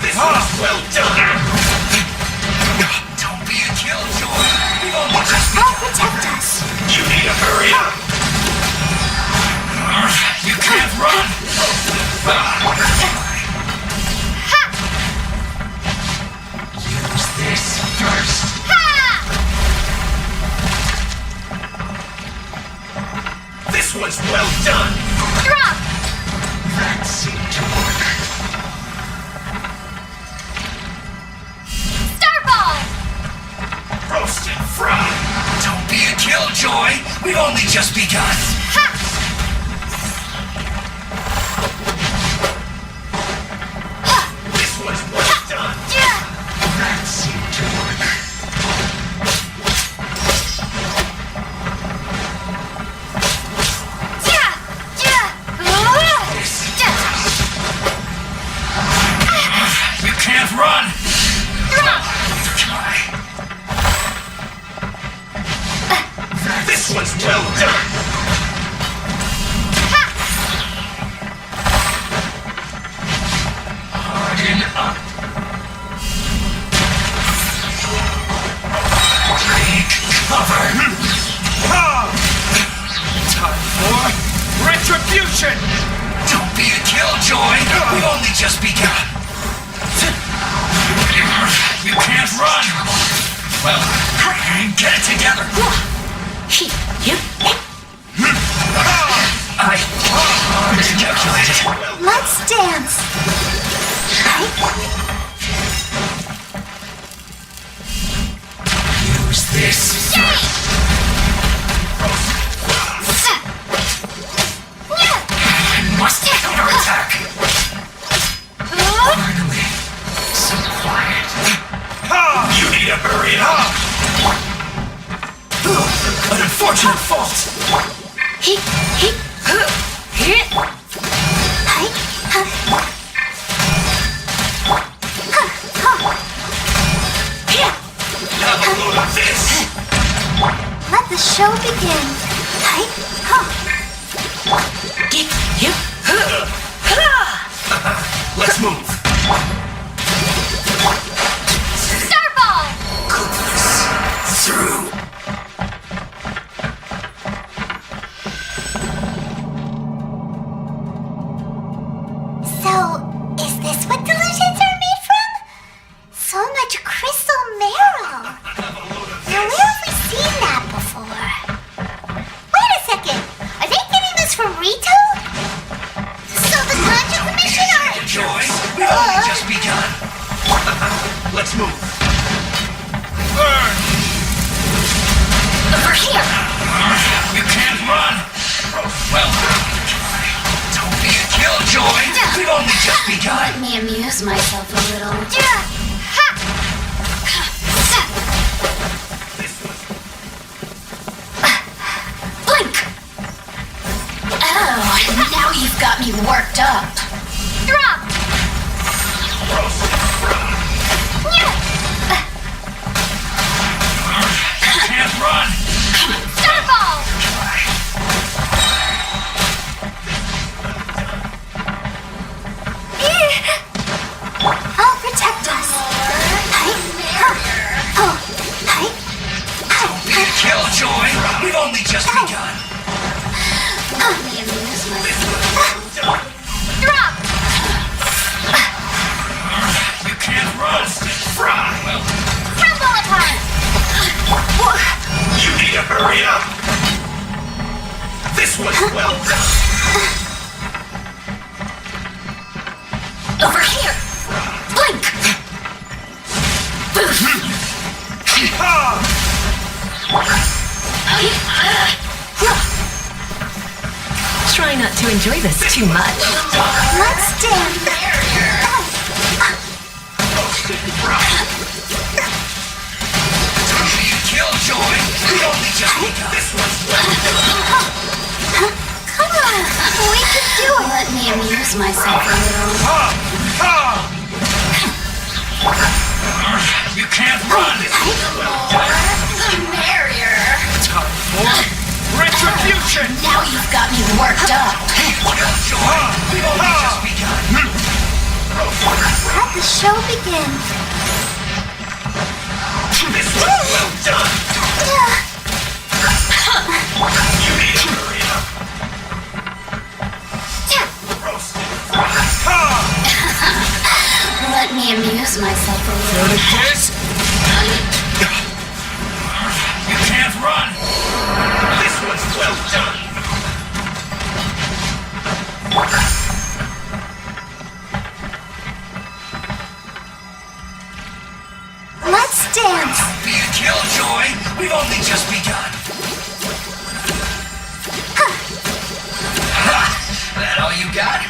This was well done! Don't be a killjoy! We've only just Help protect us! You need to hurry up! You can't run! Use this first. This was well done! Drop! That seemed to work. Starball! Roast and fry! Don't be a killjoy! We've only just begun! This was well done! That seemed to work. You can't run! Neither can I. This was well done! Harden up. Take cover. Time for retribution! Don't be a killjoy! We've only just begun! You can't run! Well, get it together! I miscalculated. Let's dance! Use this first. I must counterattack. Finally, some quiet. You need to hurry up. An unfortunate fault. Have a load of this. Let the show begin. Let's move. Starball! Goodness. Through. So, is this what delusions are made from? So much crystal marrow. Now, where have we seen that before? Wait a second. Are they getting this from Rito? So the Dungeon Commission are... Joy, we've only just begun. Let's move. Burn. We've only just begun. Let me amuse myself a little. Blink! Oh, now you've got me worked up. Drop! Can't run. Starball! I'll protect us. Killjoy, we've only just begun. Drop! You can't run. Fry. Crumble apart! You need to hurry up. This was well done. Over here! Blink! Try not to enjoy this too much. Let's dance! Killjoy, we only just begun. This was well done. Come on! We can do it! Let me amuse myself a little. You can't run. The merrier! Time for retribution. Now you've got me worked up. Killjoy, we've only just begun. Let the show begin. This was well done. You need to hurry up. Let me amuse myself a little. You can't run. This was well done. Let's dance! Be a killjoy. We've only just begun. That all you got?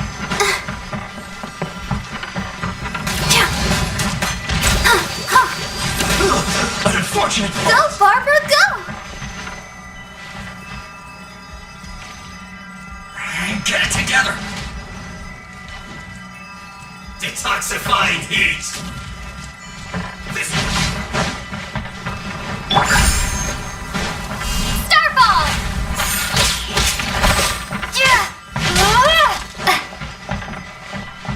An unfortunate Go, Barbara, go! Get it together. Detoxifying heat. This. Starball!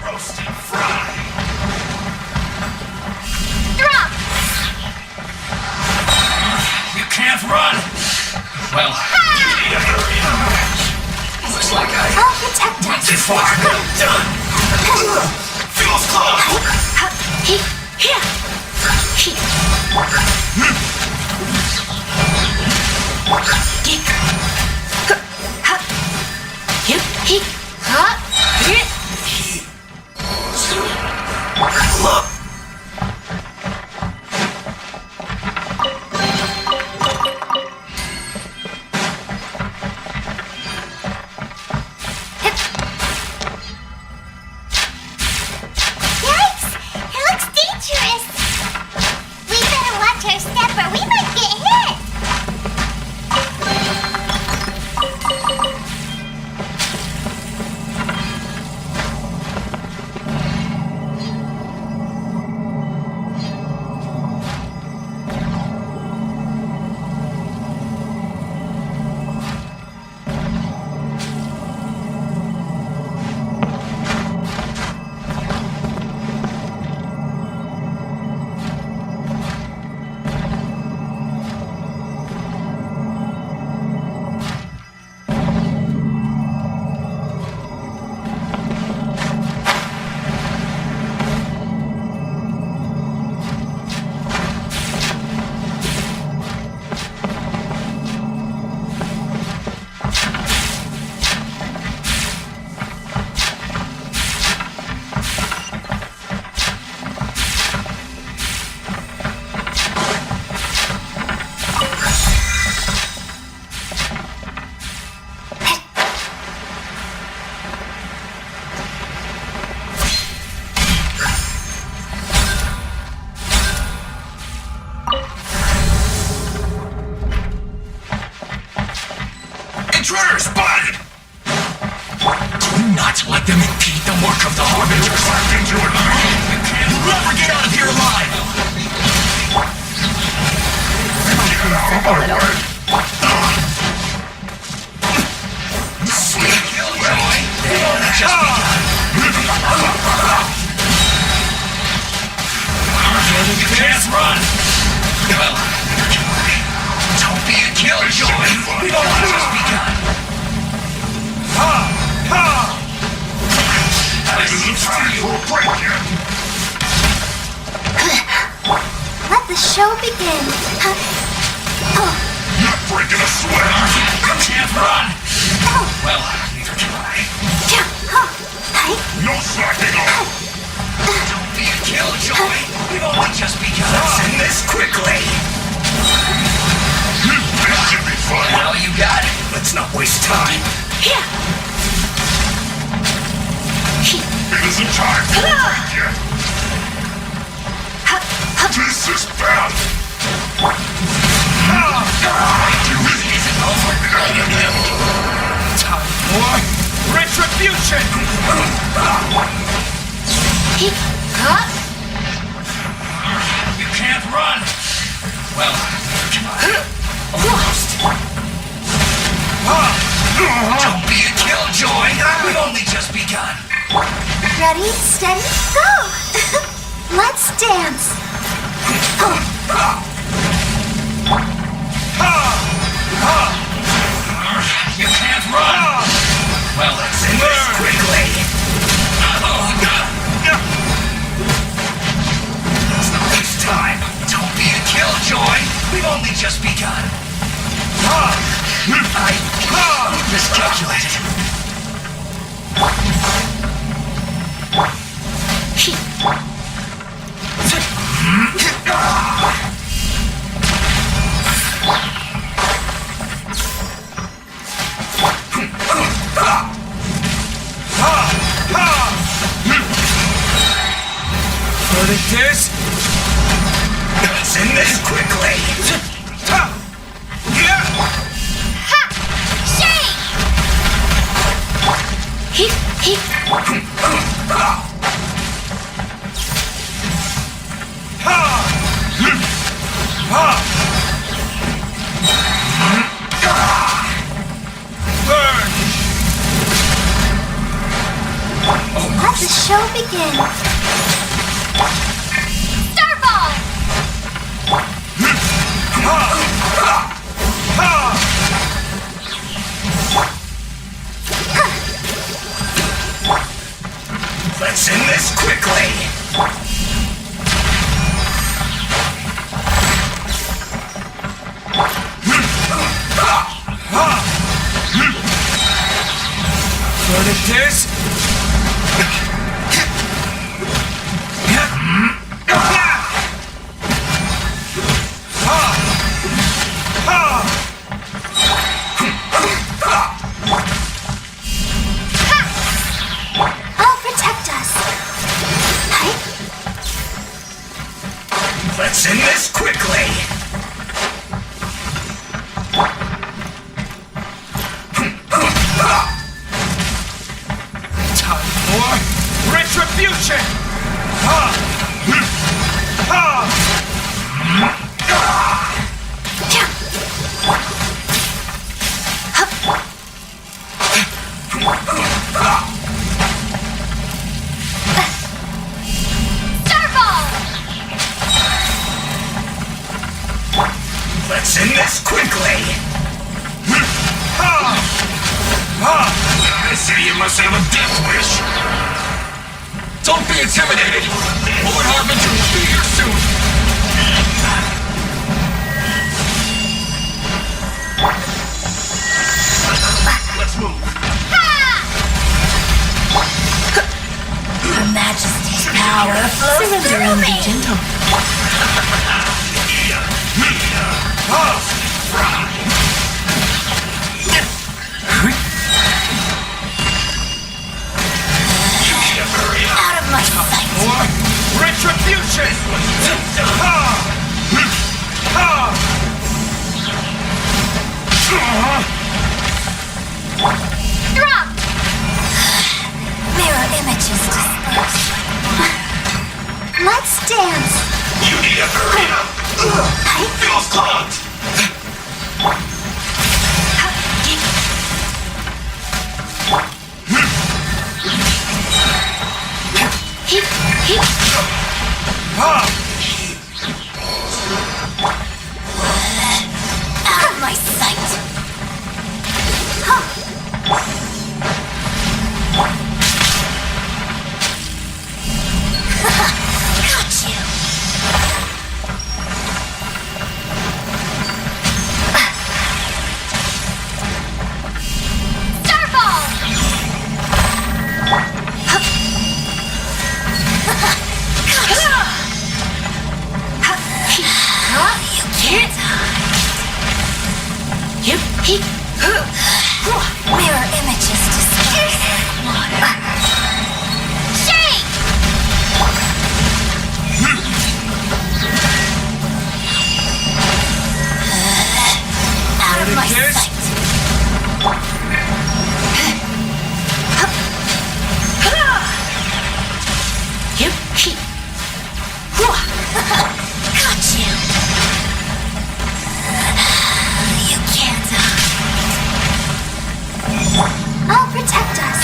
Roasted fry. Drop! You can't run. Well, you need to hurry up. Looks like I'll protect us. this was well done. Feels close. Yikes! It looks dangerous. We better watch our step or we might get hit. let them impede the work of the Harbingers. You'll never get out of here alive! Up a little. Just begun. You can't run! Well, don't be a killjoy! We've only just begun! I didn't try you will break you! Let the show begin. Not breaking a sweat! You can't run! Well, neither can I. No slacking off! Don't be a killjoy! We've only just begun! Let's end this quickly! This should be fun! Now you got it! Let's not waste time! It isn't time for a break yet! This is bad! This isn't over! Time for retribution! You can't run! Well, come on. Almost. Don't be a killjoy! We've only just begun! Ready, steady, go! Let's dance. You can't run! Well, let's end this quickly! Let's not waste time! Don't be a killjoy! We've only just begun! I miscalculated. Verdict is... Let's end this quickly! Let the show begin. Starball! Let's end this quickly! Verdict is... I'll protect us. Let's end this quickly! Time for retribution! Starball! Let's end this quickly! I say you must have a death wish! Don't be intimidated! Lord Harbinger will be here soon! Let's move! Her Majesty's power flows through me. Gentle. Out of my sight. Retribution! Drop! images disperse. Let's dance. You need a burrito. Feels clogged. Out of my sight. Got you. Starball. You can't hide. Mirror images disperse like water. Shake! Out of my sight. Got you. You can't hide. I'll protect us.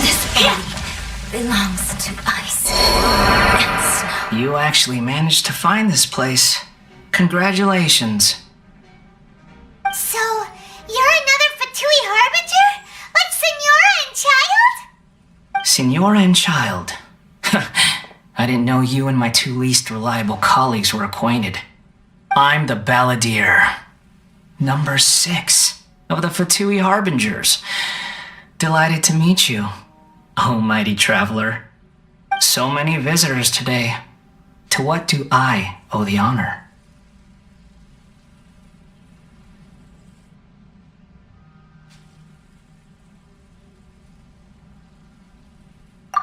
This body belongs to ice and snow. You actually managed to find this place. Congratulations. So, you're another Fatui Harbinger? Like Senora and Child? Senora and Child. I didn't know you and my two least reliable colleagues were acquainted. I'm the Balladeer. Number 6 of the Fatui Harbingers. Delighted to meet you, oh mighty traveler. So many visitors today. To what do I owe the honor?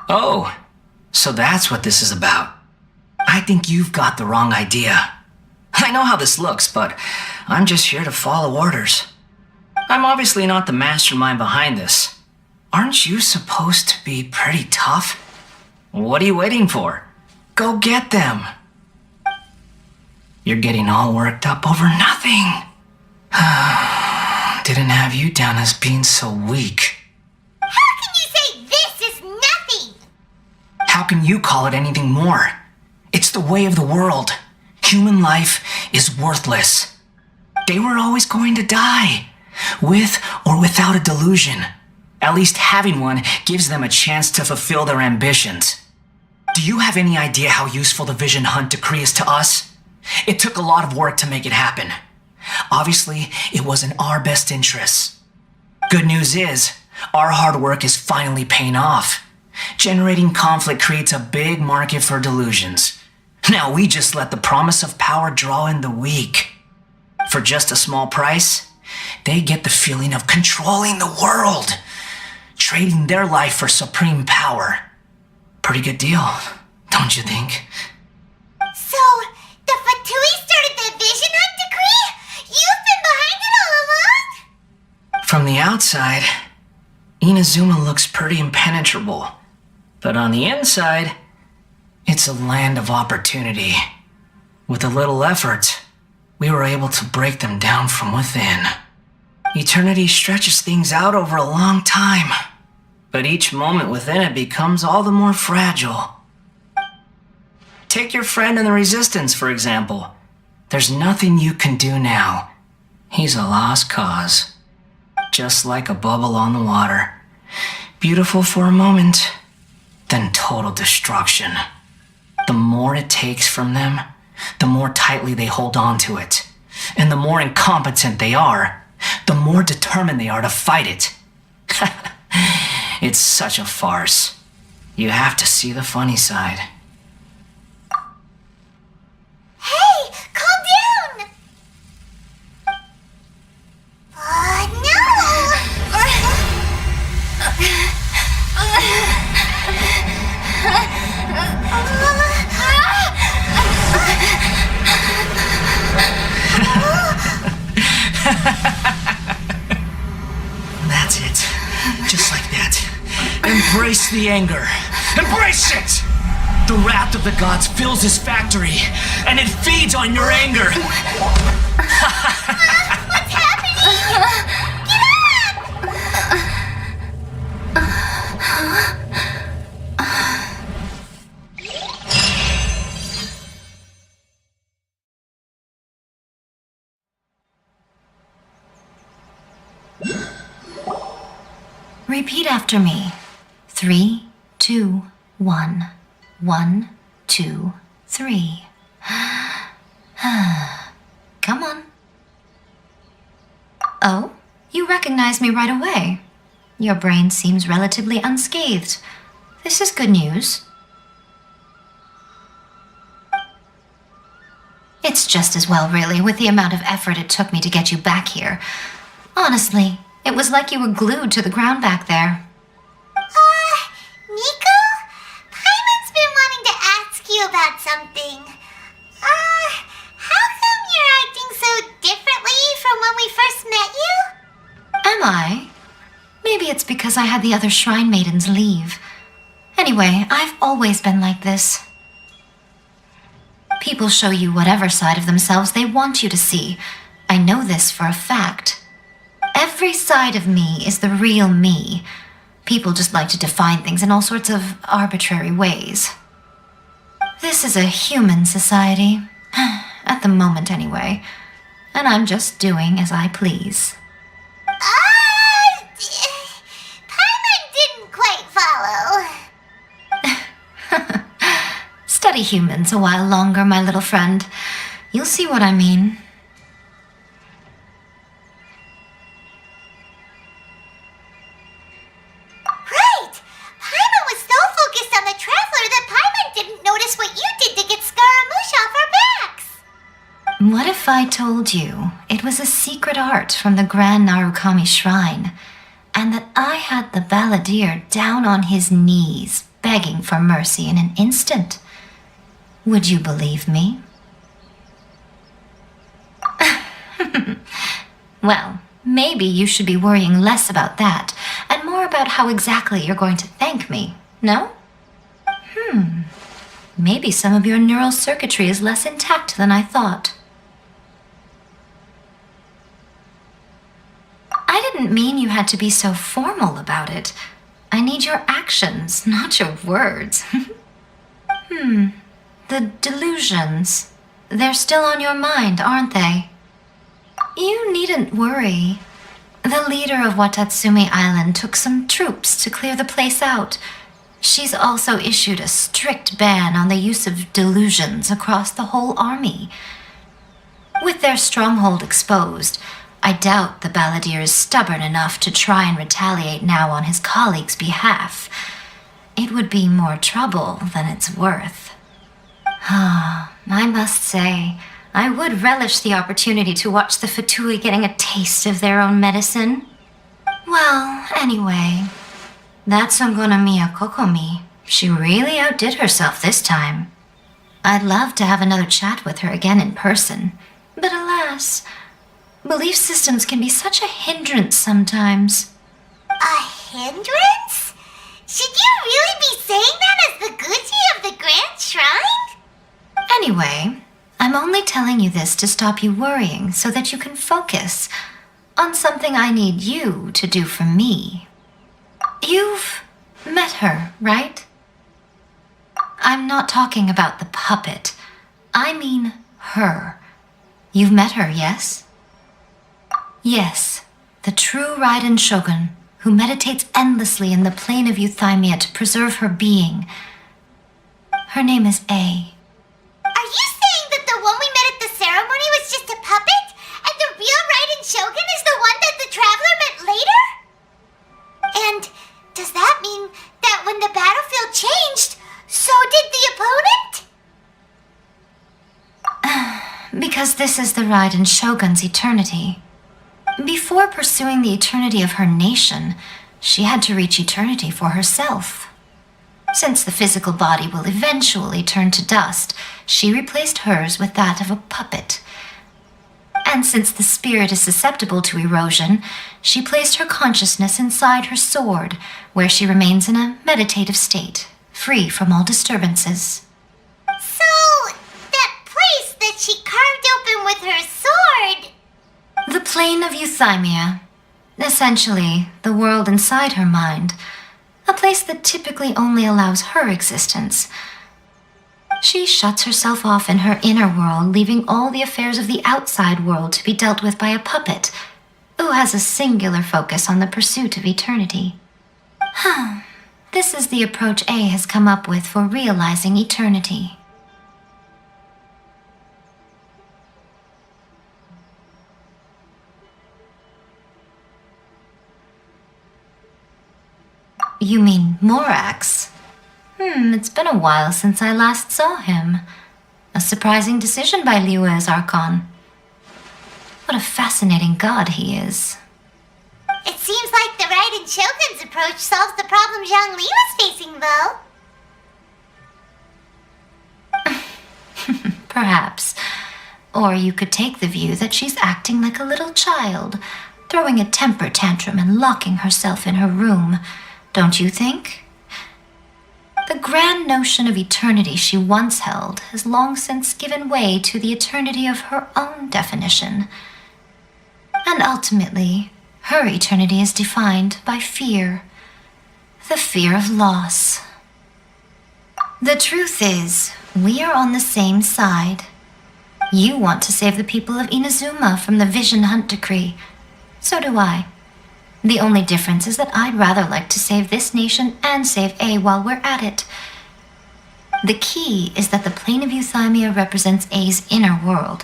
Oh, so that's what this is about. I think you've got the wrong idea. I know how this looks, but I'm just here to follow orders. I'm obviously not the mastermind behind this. Aren't you supposed to be pretty tough? What are you waiting for? Go get them. You're getting all worked up over nothing. Didn't have you down as being so weak. How can you say this is nothing? How can you call it anything more? It's the way of the world. Human life is worthless. They were always going to die, with or without a delusion. At least having one gives them a chance to fulfill their ambitions. Do you have any idea how useful the Vision Hunt decree is to us? It took a lot of work to make it happen. Obviously, it was in our best interests. Good news is, our hard work is finally paying off. Generating conflict creates a big market for delusions. Now we just let the promise of power draw in the weak. For just a small price, they get the feeling of controlling the world, trading their life for supreme power. Pretty good deal, don't you think? So, the Fatui started the Vision Hunt decree? You've been behind it all along? From the outside, Inazuma looks pretty impenetrable. But on the inside, it's a land of opportunity. With a little effort, we were able to break them down from within. Eternity stretches things out over a long time, but each moment within it becomes all the more fragile. Take your friend in the Resistance, for example. There's nothing you can do now. He's a lost cause. Just like a bubble on the water. Beautiful for a moment, then total destruction. The more it takes from them, the more tightly they hold on to it. And the more incompetent they are, the more determined they are to fight it. It's such a farce. You have to see the funny side. Hey, calm down! No! Embrace the anger. Embrace it! The wrath of the gods fills his factory, and it feeds on your anger. What's happening? Get up! Repeat after me. 3, 2, 1. 1, 2, 3. Come on. Oh, you recognize me right away. Your brain seems relatively unscathed. This is good news. It's just as well, really, with the amount of effort it took me to get you back here. Honestly, it was like you were glued to the ground back there. Nico? Paimon's been wanting to ask you about something. How come you're acting so differently from when we first met you? Am I? Maybe it's because I had the other shrine maidens leave. Anyway, I've always been like this. People show you whatever side of themselves they want you to see. I know this for a fact. Every side of me is the real me. People just like to define things in all sorts of arbitrary ways. This is a human society. At the moment, anyway. And I'm just doing as I please. Paimon didn't quite follow. Study humans a while longer, my little friend. You'll see what I mean. Right! Paimon was so focused on the Traveler that Paimon didn't notice what you did to get Scaramouche off our backs. What if I told you it was a secret art from the Grand Narukami Shrine, and that I had the balladeer down on his knees, begging for mercy in an instant? Would you believe me? Well, maybe you should be worrying less about that, and more about how exactly you're going to thank me, no? Maybe some of your neural circuitry is less intact than I thought. I didn't mean you had to be so formal about it. I need your actions, not your words. The delusions. They're still on your mind, aren't they? You needn't worry. The leader of Watatsumi Island took some troops to clear the place out. She's also issued a strict ban on the use of delusions across the whole army. With their stronghold exposed, I doubt the balladeer is stubborn enough to try and retaliate now on his colleague's behalf. It would be more trouble than it's worth. I must say, I would relish the opportunity to watch the Fatui getting a taste of their own medicine. Well, anyway, that's Songonomiya Kokomi. She really outdid herself this time. I'd love to have another chat with her again in person, but alas, belief systems can be such a hindrance sometimes. A hindrance? Should you really be saying that as the Gucci of the Grand Shrine? Anyway, I'm only telling you this to stop you worrying so that you can focus on something I need you to do for me. You've met her, right? I'm not talking about the puppet. I mean her. You've met her, yes? Yes, the true Raiden Shogun, who meditates endlessly in the plane of Euthymia to preserve her being. Her name is A. Are you saying that the one we met at the ceremony was just a puppet? And the real Raiden Shogun is the one that the Traveler met later? And does that mean that when the battlefield changed, so did the opponent? Because this is the Raiden Shogun's eternity. Before pursuing the eternity of her nation, she had to reach eternity for herself. Since the physical body will eventually turn to dust, she replaced hers with that of a puppet. And since the spirit is susceptible to erosion, she placed her consciousness inside her sword, where she remains in a meditative state, free from all disturbances. So, that place that she carved open with her sword... The plane of euthymia. Essentially, the world inside her mind. A place that typically only allows her existence. She shuts herself off in her inner world, leaving all the affairs of the outside world to be dealt with by a puppet, who has a singular focus on the pursuit of eternity. This is the approach A has come up with for realizing eternity. You mean Morax? It's been a while since I last saw him. A surprising decision by Liyue's Archon. What a fascinating god he is. It seems like the Raiden Shogun's approach solves the problem Zhang Li was facing, though. Perhaps. Or you could take the view that she's acting like a little child, throwing a temper tantrum and locking herself in her room. Don't you think? The grand notion of eternity she once held has long since given way to the eternity of her own definition. And ultimately, her eternity is defined by fear. The fear of loss. The truth is, we are on the same side. You want to save the people of Inazuma from the Vision Hunt decree. So do I. The only difference is that I'd rather like to save this nation and save A while we're at it. The key is that the plane of euthymia represents A's inner world.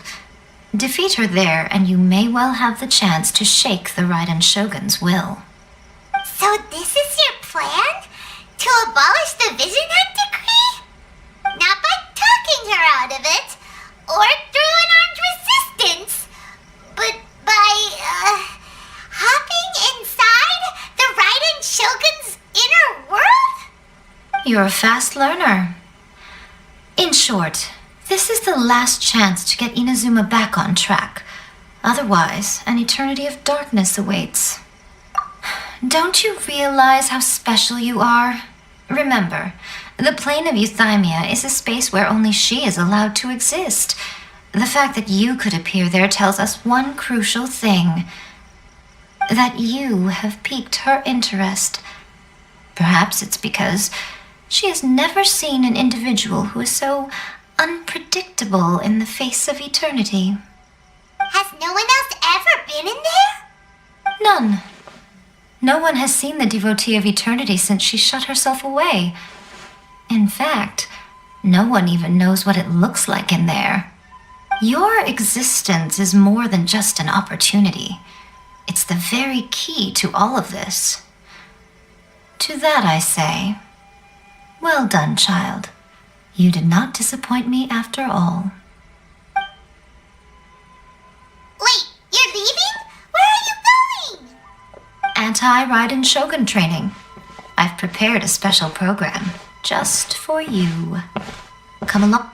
Defeat her there, and you may well have the chance to shake the Raiden Shogun's will. So this is your plan? To abolish the Vision Hunt decree? Not by talking her out of it, or through an armed resistance, but by, hopping inside the Raiden Shogun's inner world? You're a fast learner. In short, this is the last chance to get Inazuma back on track. Otherwise, an eternity of darkness awaits. Don't you realize how special you are? Remember, the plane of euthymia is a space where only she is allowed to exist. The fact that you could appear there tells us one crucial thing. That you have piqued her interest. Perhaps it's because she has never seen an individual who is so unpredictable in the face of eternity. Has no one else ever been in there? None. No one has seen the devotee of eternity since she shut herself away. In fact, no one even knows what it looks like in there. Your existence is more than just an opportunity. It's the very key to all of this. To that I say, well done, child. You did not disappoint me after all. Wait, you're leaving? Where are you going? Anti-Raiden Shogun training. I've prepared a special program just for you. Come along.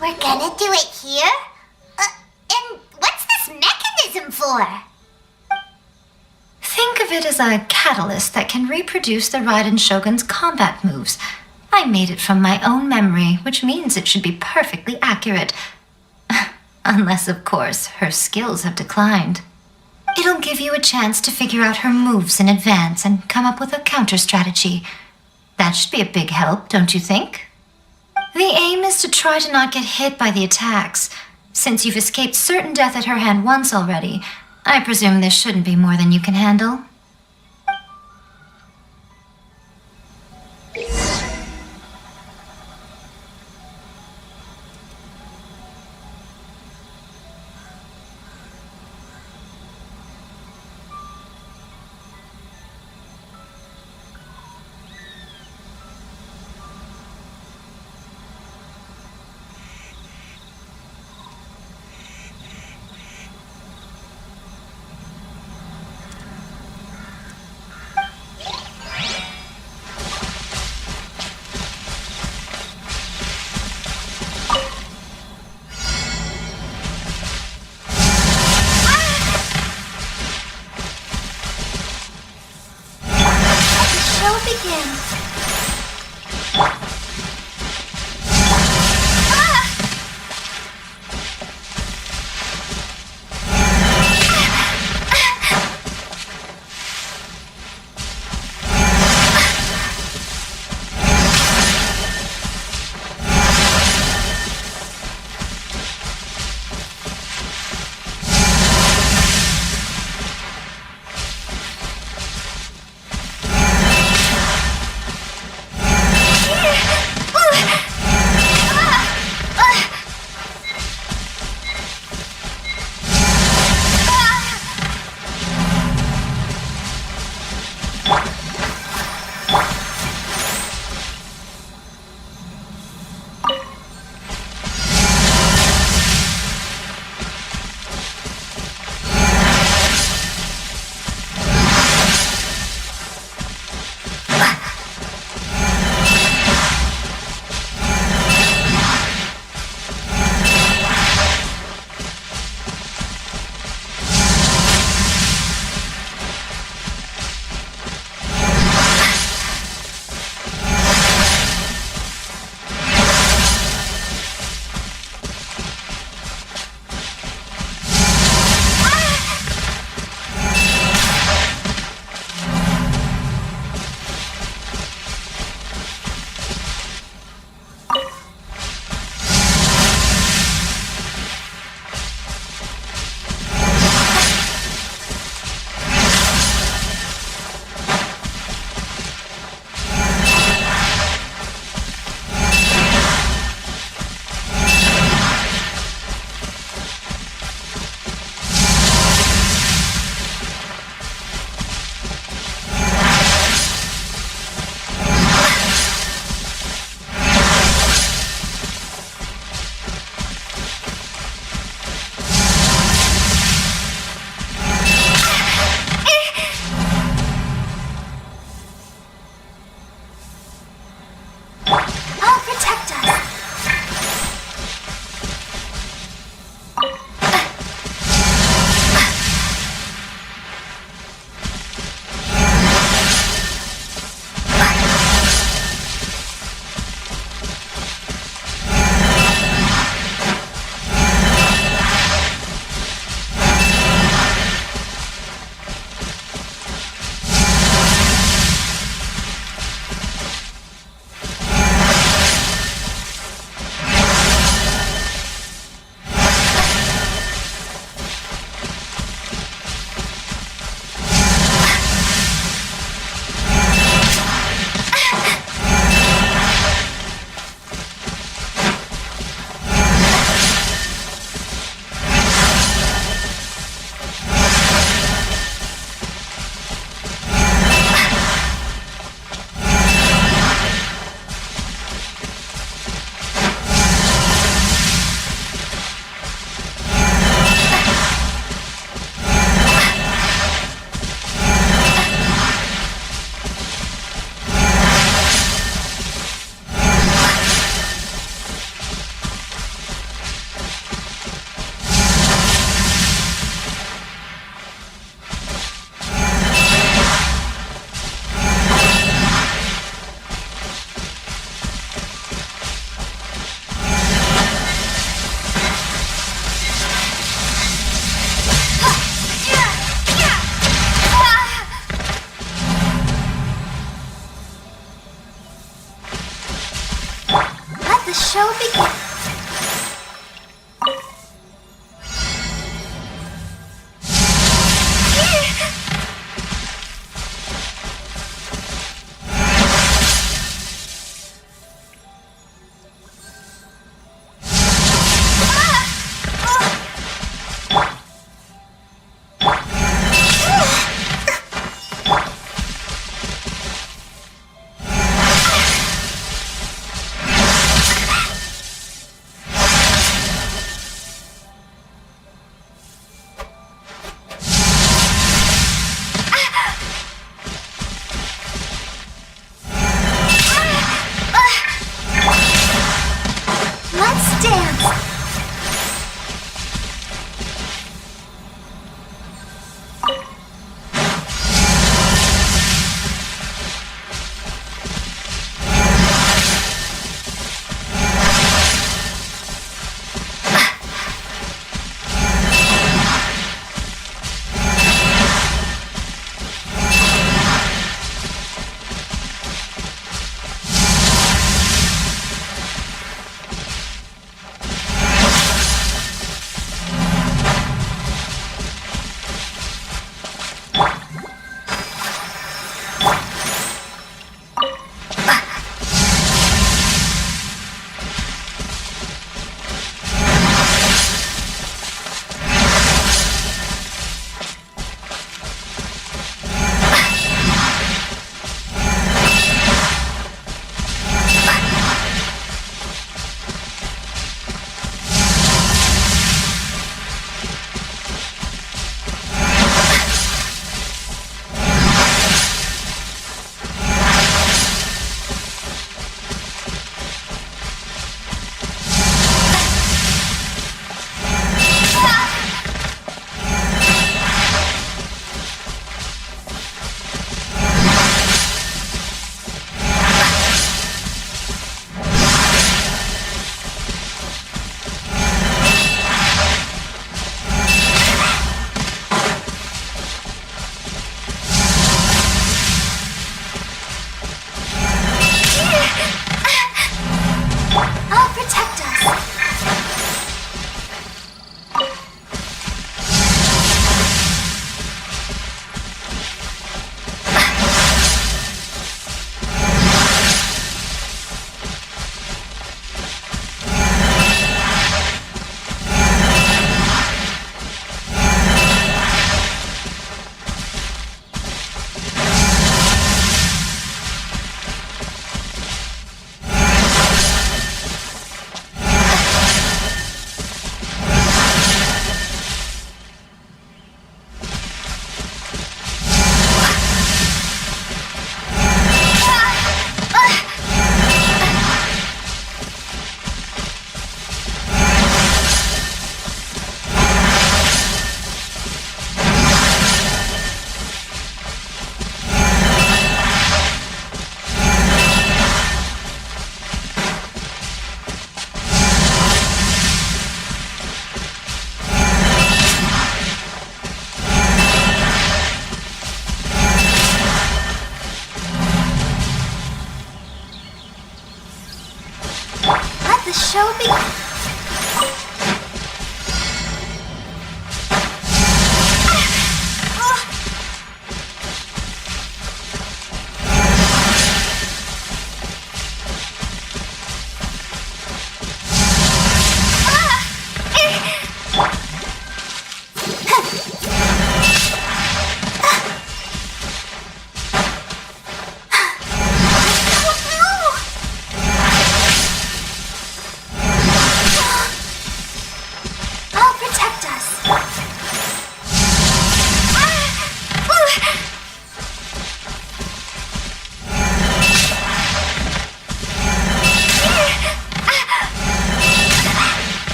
We're gonna do it here? And what's this mechanism for? Think of it as a catalyst that can reproduce the Raiden Shogun's combat moves. I made it from my own memory, which means it should be perfectly accurate. Unless, of course, her skills have declined. It'll give you a chance to figure out her moves in advance and come up with a counter strategy. That should be a big help, don't you think? The aim is to try to not get hit by the attacks. Since you've escaped certain death at her hand once already, I presume this shouldn't be more than you can handle. dance!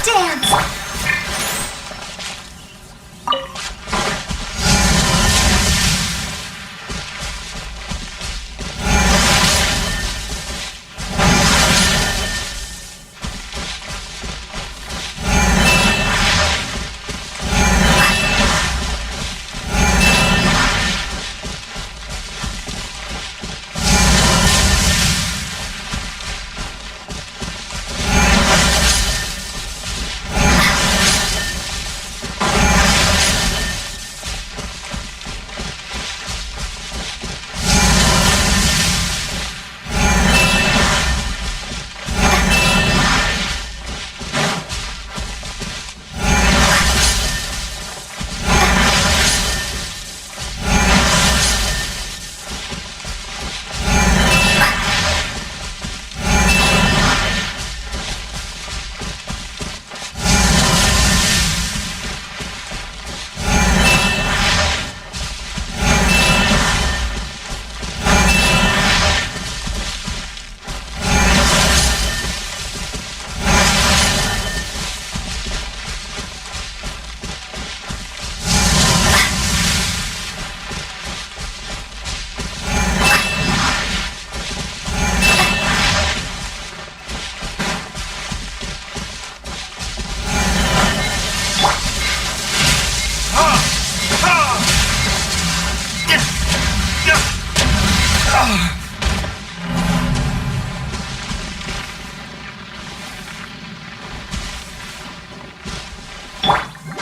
dance!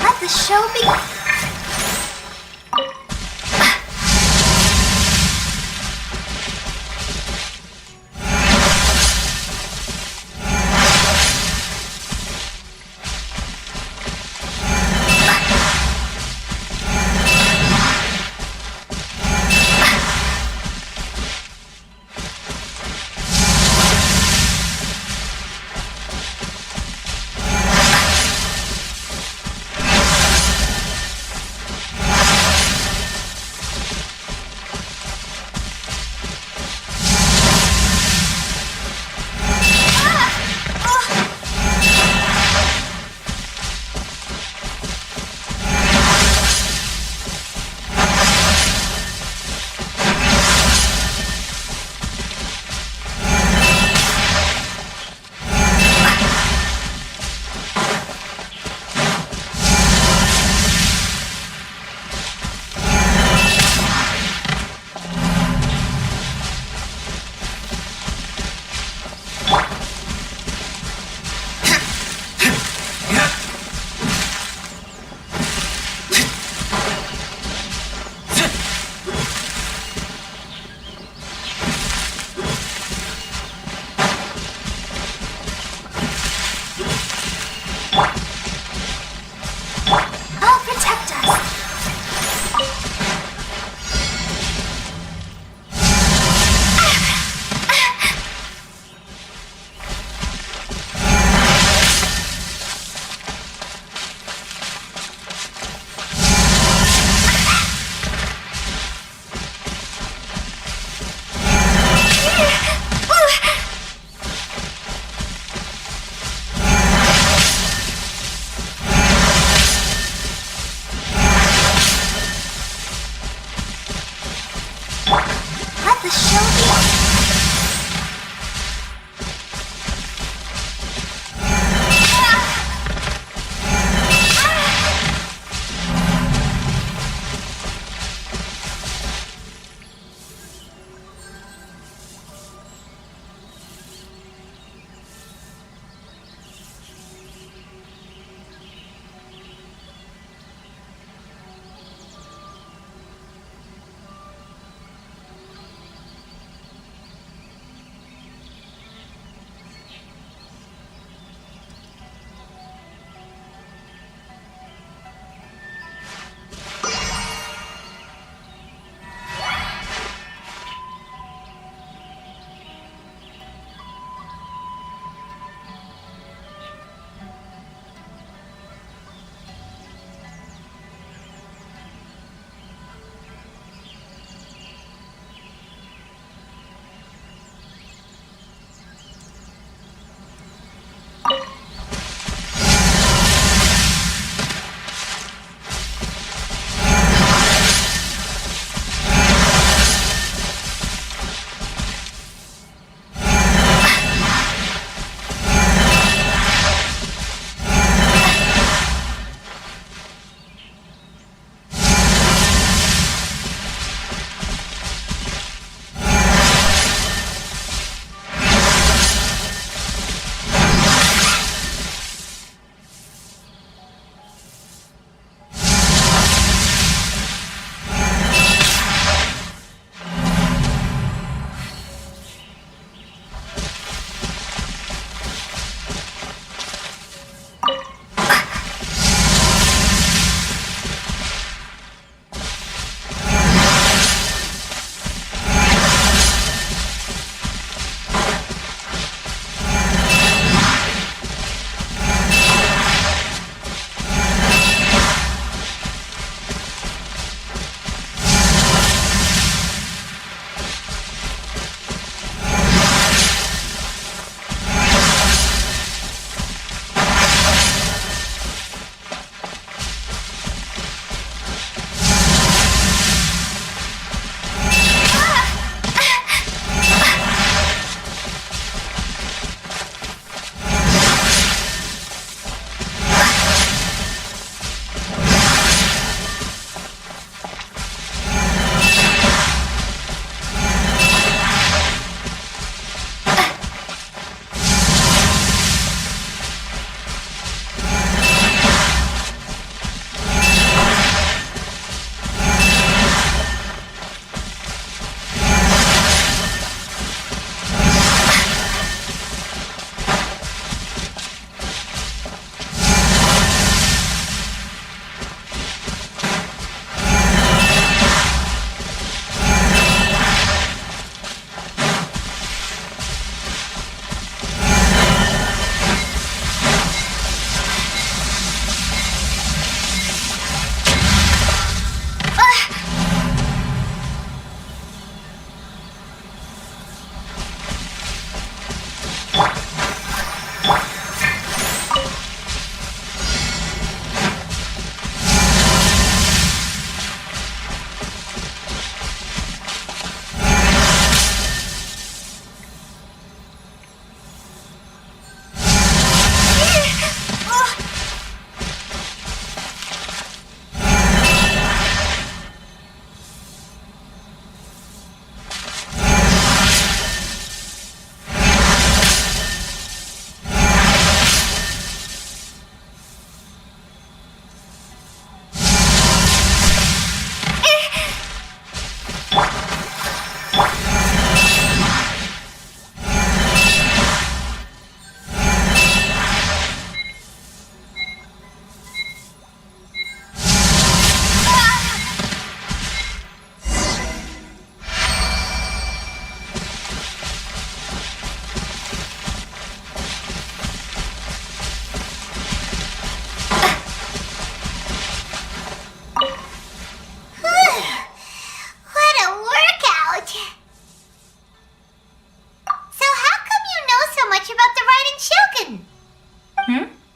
Let the show begin.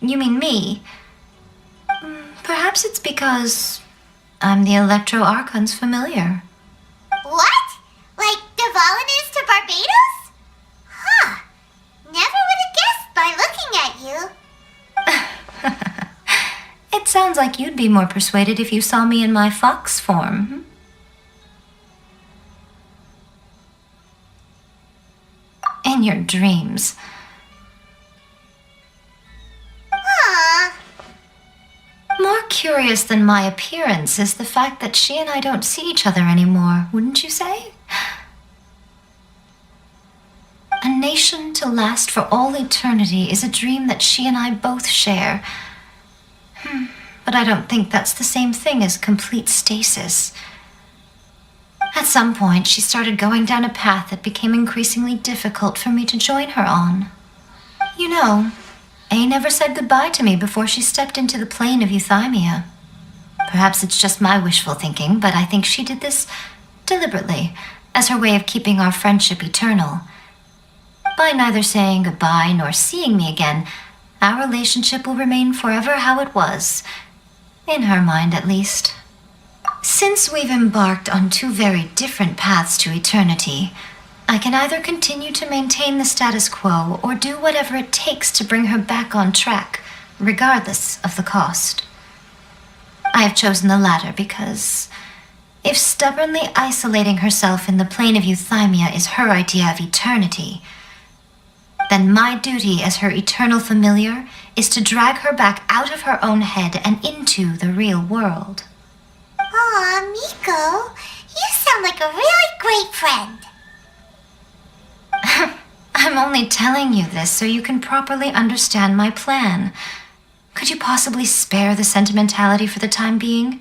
You mean me? Perhaps it's because I'm the Electro Archon's familiar. What? Like Devalin is to Barbados? Huh. Never would have guessed by looking at you. It sounds like you'd be more persuaded if you saw me in my fox form. In your dreams. More curious than my appearance is the fact that she and I don't see each other anymore, wouldn't you say? A nation to last for all eternity is a dream that she and I both share. But I don't think that's the same thing as complete stasis. At some point, she started going down a path that became increasingly difficult for me to join her on. You know, A never said goodbye to me before she stepped into the plane of euthymia. Perhaps it's just my wishful thinking, but I think she did this deliberately, as her way of keeping our friendship eternal. By neither saying goodbye nor seeing me again, our relationship will remain forever how it was. In her mind, at least. Since we've embarked on two very different paths to eternity, I can either continue to maintain the status quo or do whatever it takes to bring her back on track, regardless of the cost. I have chosen the latter because if stubbornly isolating herself in the plane of euthymia is her idea of eternity, then my duty as her eternal familiar is to drag her back out of her own head and into the real world. Aw, Miko, you sound like a really great friend. I'm only telling you this so you can properly understand my plan. Could you possibly spare the sentimentality for the time being?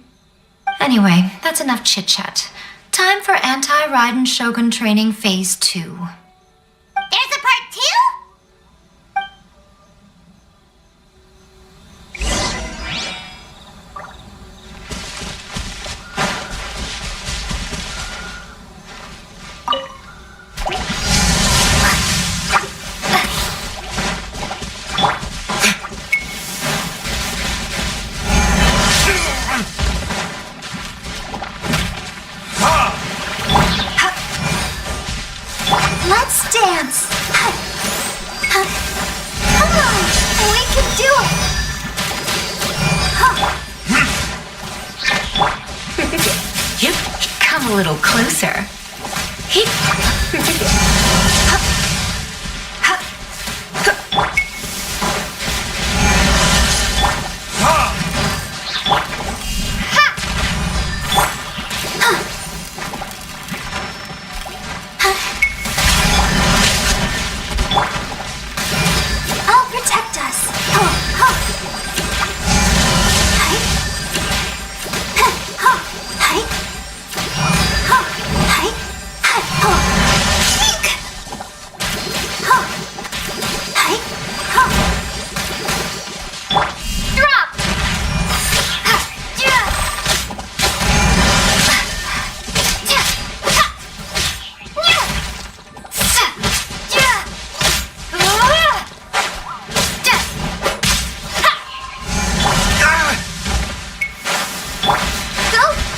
Anyway, that's enough chit-chat. Time for Anti-Raiden Shogun Training Phase 2. There's a part 2? Let's dance. Come on, we can do it. You come a little closer. I'll protect us.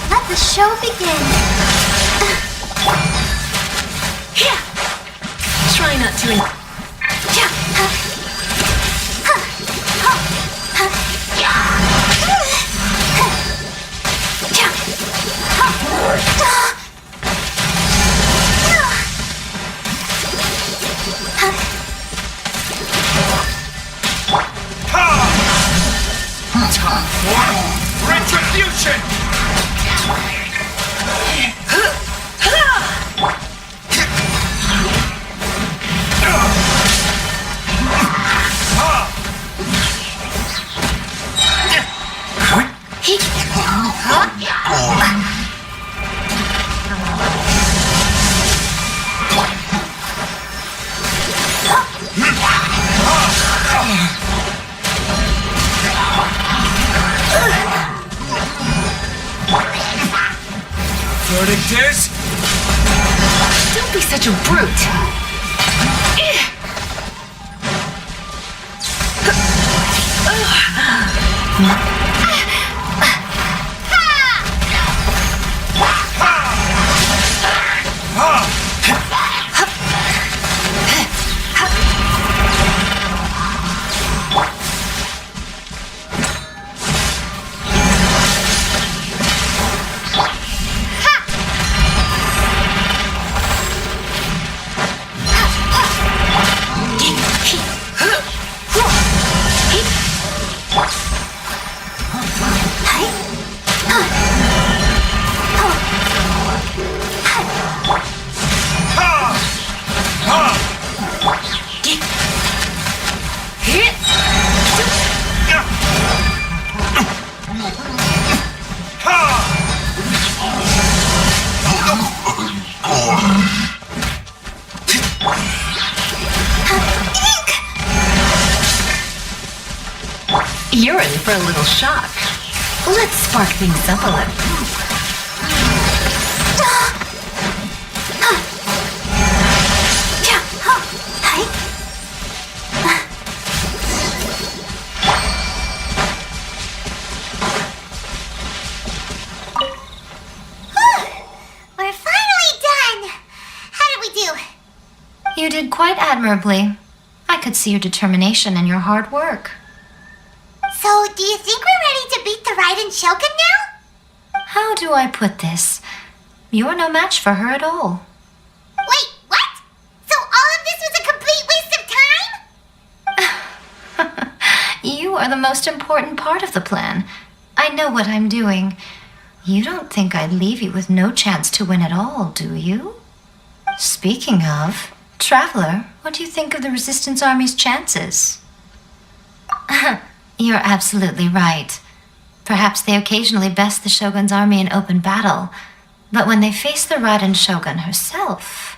Let the show begin. Try not to... Retribution! Verdict is... Don't be such a brute. You're in for a little shock. Let's spark things up a little. We're finally done. How did we do? You did quite admirably. I could see your determination and your hard work. So, do you think we're ready to beat the Raiden Shogun now? How do I put this? You're no match for her at all. Wait, what? So all of this was a complete waste of time? You are the most important part of the plan. I know what I'm doing. You don't think I'd leave you with no chance to win at all, do you? Speaking of, Traveler, what do you think of the Resistance Army's chances? You're absolutely right. Perhaps they occasionally best the Shogun's army in open battle, but when they face the Raiden Shogun herself,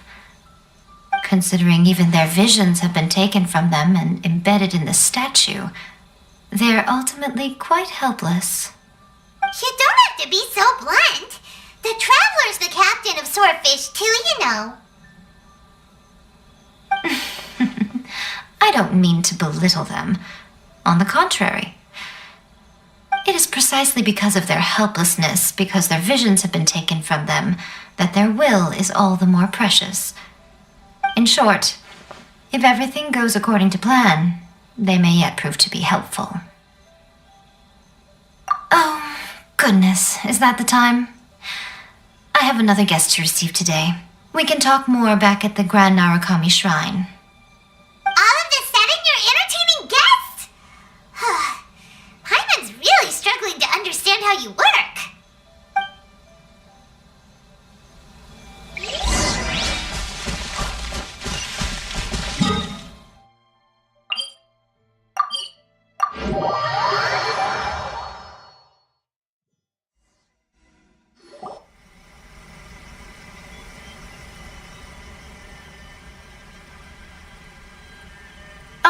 considering even their visions have been taken from them and embedded in the statue, they're ultimately quite helpless. You don't have to be so blunt. The Traveler's the captain of Swordfish too, you know. I don't mean to belittle them. On the contrary. It is precisely because of their helplessness, because their visions have been taken from them, that their will is all the more precious. In short, if everything goes according to plan, they may yet prove to be helpful. Oh, goodness, is that the time? I have another guest to receive today. We can talk more back at the Grand Narukami Shrine. All of a sudden, you're entertaining guests? Paimon's really struggling to understand how you work.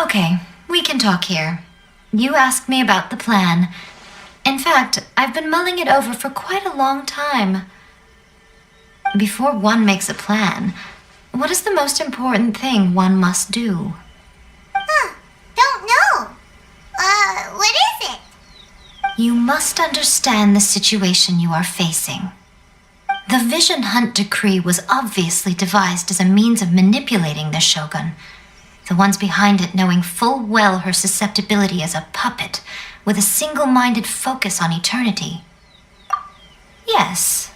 Okay, we can talk here. You asked me about the plan. In fact, I've been mulling it over for quite a long time. Before one makes a plan, what is the most important thing one must do? Don't know. What is it? You must understand the situation you are facing. The Vision Hunt Decree was obviously devised as a means of manipulating the Shogun, the ones behind it knowing full well her susceptibility as a puppet with a single-minded focus on eternity. Yes,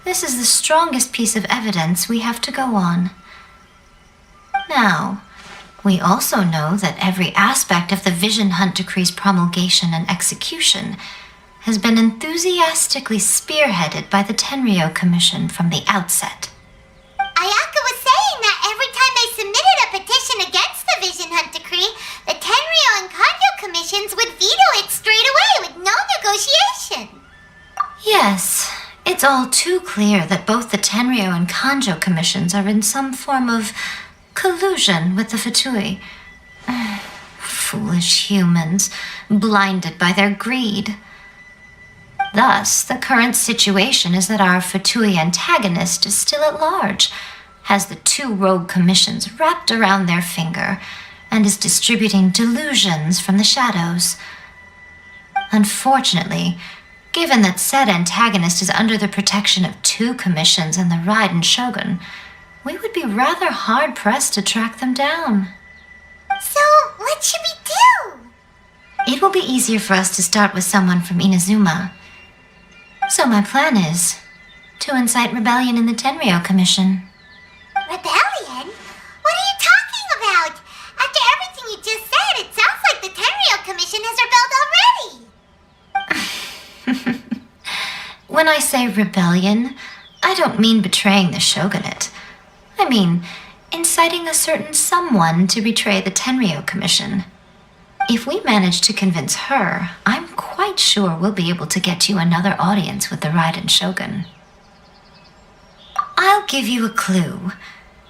this is the strongest piece of evidence we have to go on. Now, we also know that every aspect of the Vision Hunt Decree's promulgation and execution has been enthusiastically spearheaded by the Tenryo Commission from the outset. Ayaka was saying that every time they submitted a petition against the Vision Hunt Decree, the Tenryo and Kanjo commissions would veto it straight away with no negotiation. Yes, it's all too clear that both the Tenryo and Kanjo commissions are in some form of collusion with the Fatui. Foolish humans, blinded by their greed. Thus, the current situation is that our Fatui antagonist is still at large, has the two rogue commissions wrapped around their finger, and is distributing delusions from the shadows. Unfortunately, given that said antagonist is under the protection of 2 commissions and the Raiden Shogun, we would be rather hard-pressed to track them down. So, what should we do? It will be easier for us to start with someone from Inazuma. So my plan is to incite rebellion in the Tenryou Commission. Rebellion? What are you talking about? After everything you just said, it sounds like the Tenryou Commission has rebelled already. When I say rebellion, I don't mean betraying the shogunate. I mean inciting a certain someone to betray the Tenryou Commission. If we manage to convince her, I'm quite sure we'll be able to get you another audience with the Raiden Shogun. I'll give you a clue.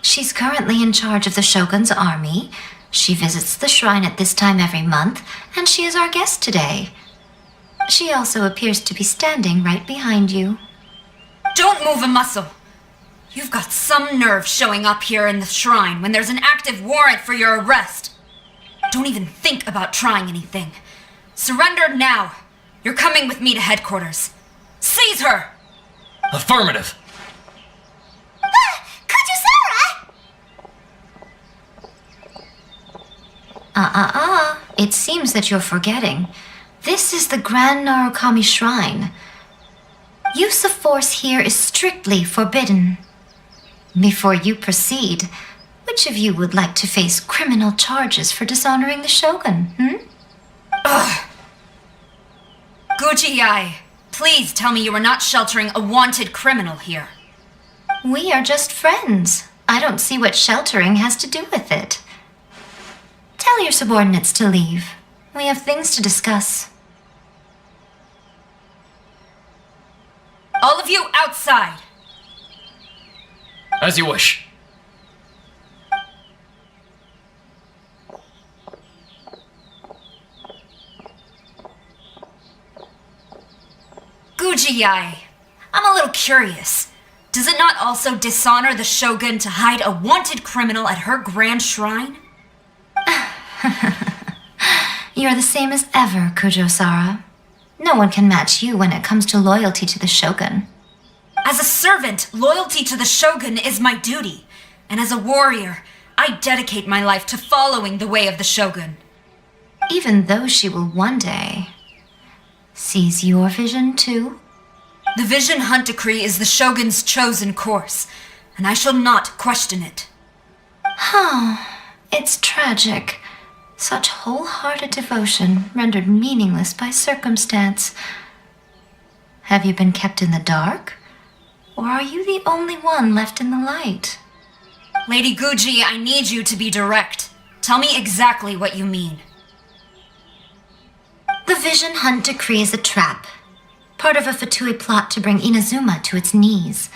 She's currently in charge of the Shogun's army. She visits the shrine at this time every month, and she is our guest today. She also appears to be standing right behind you. Don't move a muscle. You've got some nerve showing up here in the shrine when there's an active warrant for your arrest. Don't even think about trying anything. Surrender now. You're coming with me to headquarters. Seize her! Affirmative. Kujusara! It seems that you're forgetting. This is the Grand Narukami Shrine. Use of force here is strictly forbidden. Before you proceed, which of you would like to face criminal charges for dishonoring the Shogun, Ugh! Guji-ai, please tell me you are not sheltering a wanted criminal here. We are just friends. I don't see what sheltering has to do with it. Tell your subordinates to leave. We have things to discuss. All of you outside! As you wish. Guji-ai, I'm a little curious. Does it not also dishonor the Shogun to hide a wanted criminal at her grand shrine? You're the same as ever, Kujo-sara. No one can match you when it comes to loyalty to the Shogun. As a servant, loyalty to the Shogun is my duty. And as a warrior, I dedicate my life to following the way of the Shogun. Even though she will one day seize your vision too? The Vision Hunt Decree is the Shogun's chosen course, and I shall not question it. It's tragic. Such wholehearted devotion rendered meaningless by circumstance. Have you been kept in the dark? Or are you the only one left in the light? Lady Guji, I need you to be direct. Tell me exactly what you mean. The Vision Hunt Decree is a trap. Part of a Fatui plot to bring Inazuma to its knees.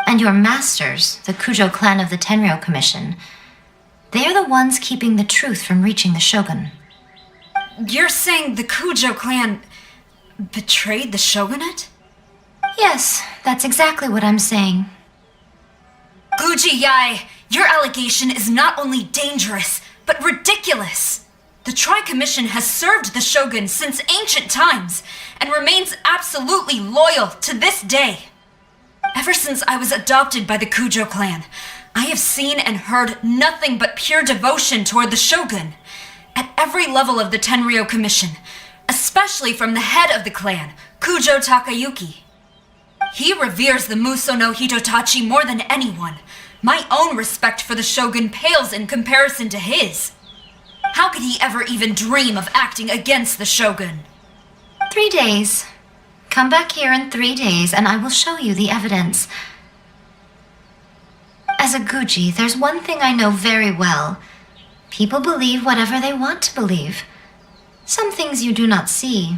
And your masters, the Kujo clan of the Tenryou Commission, they're the ones keeping the truth from reaching the Shogun. You're saying the Kujo clan betrayed the Shogunate? Yes, that's exactly what I'm saying. Guji-ai, your allegation is not only dangerous, but ridiculous. The Tri-Commission has served the Shogun since ancient times, and remains absolutely loyal to this day. Ever since I was adopted by the Kujo clan, I have seen and heard nothing but pure devotion toward the Shogun, at every level of the Tenryou Commission, especially from the head of the clan, Kujo Takayuki. He reveres the Muso no Hitotachi more than anyone. My own respect for the Shogun pales in comparison to his. How could he ever even dream of acting against the Shogun? 3 days. Come back here in 3 days and I will show you the evidence. As a Guji, there's one thing I know very well. People believe whatever they want to believe. Some things you do not see,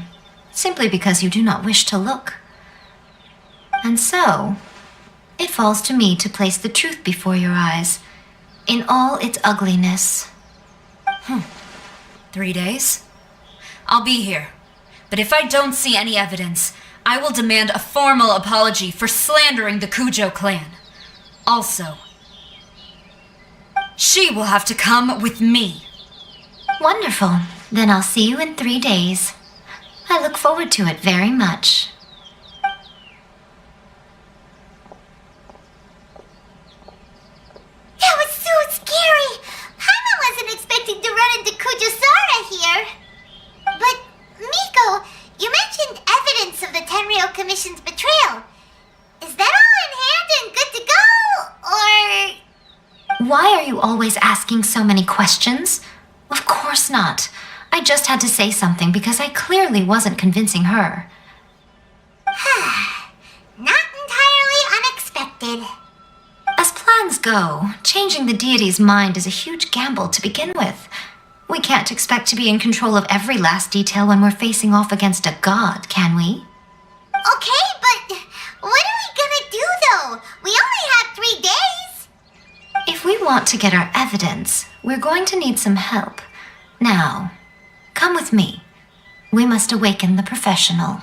simply because you do not wish to look. And so, it falls to me to place the truth before your eyes, in all its ugliness. 3 days? I'll be here. But if I don't see any evidence, I will demand a formal apology for slandering the Kujo clan. Also, she will have to come with me. Wonderful. Then I'll see you in 3 days. I look forward to it very much. That was so scary! Paimon wasn't expecting to run into Kujusara here. But, Miko, you mentioned evidence of the Tenryou Commission's betrayal. Is that all in hand and good to go? Or... Why are you always asking so many questions? Of course not. I just had to say something because I clearly wasn't convincing her. Not entirely unexpected. As plans go, changing the deity's mind is a huge gamble to begin with. We can't expect to be in control of every last detail when we're facing off against a god, can we? Okay, but what are we gonna do though? We only have 3 days. If we want to get our evidence, we're going to need some help. Now, come with me. We must awaken the professional.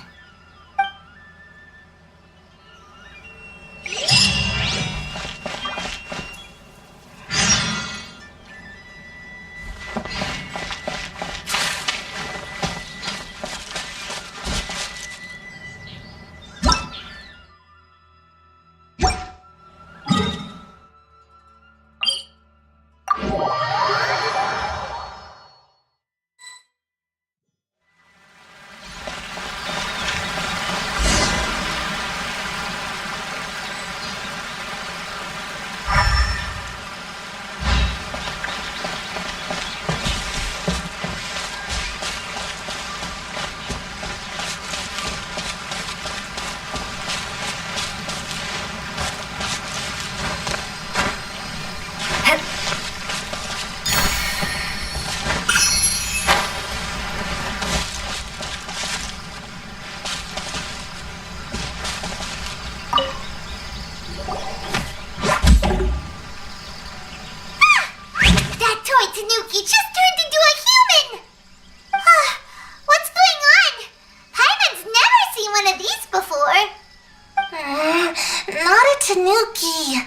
Tanuki,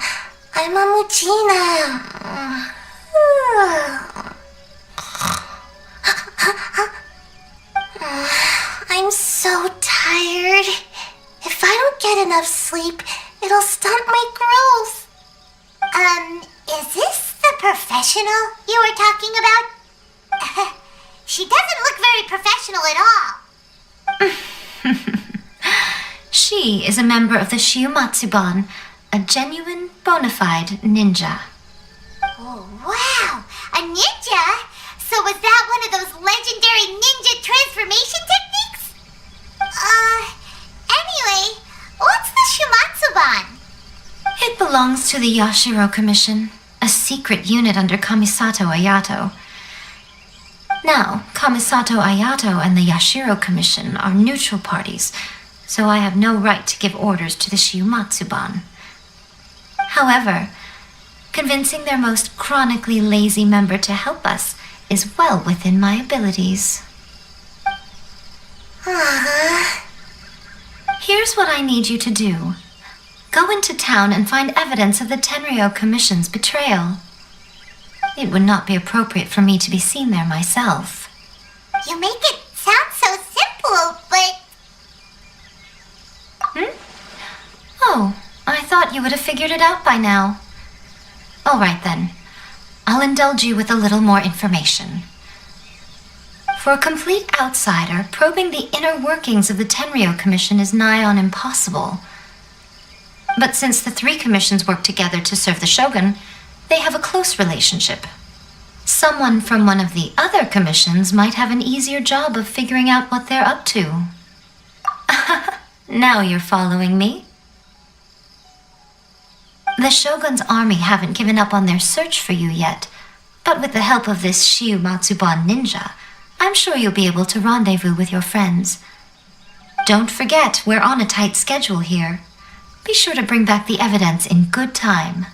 I'm a Muchina. I'm so tired. If I don't get enough sleep, it'll stunt my growth. Is this the professional you were talking about? She doesn't look very professional at all. She is a member of the Shiumatsuban, a genuine, bona fide ninja. Oh, wow! A ninja? So was that one of those legendary ninja transformation techniques? Anyway, what's the Shiumatsuban? It belongs to the Yashiro Commission, a secret unit under Kamisato Ayato. Now, Kamisato Ayato and the Yashiro Commission are neutral parties, so I have no right to give orders to the Shiumatsuban. However, convincing their most chronically lazy member to help us is well within my abilities. Here's what I need you to do. Go into town and find evidence of the Tenryou Commission's betrayal. It would not be appropriate for me to be seen there myself. You make it sound so simple, but... Oh, I thought you would have figured it out by now. All right then. I'll indulge you with a little more information. For a complete outsider, probing the inner workings of the Tenryou Commission is nigh on impossible. But since the 3 commissions work together to serve the Shogun, they have a close relationship. Someone from one of the other commissions might have an easier job of figuring out what they're up to. Now you're following me. The Shogun's army haven't given up on their search for you yet, but with the help of this Shiumatsuban ninja, I'm sure you'll be able to rendezvous with your friends. Don't forget, we're on a tight schedule here. Be sure to bring back the evidence in good time.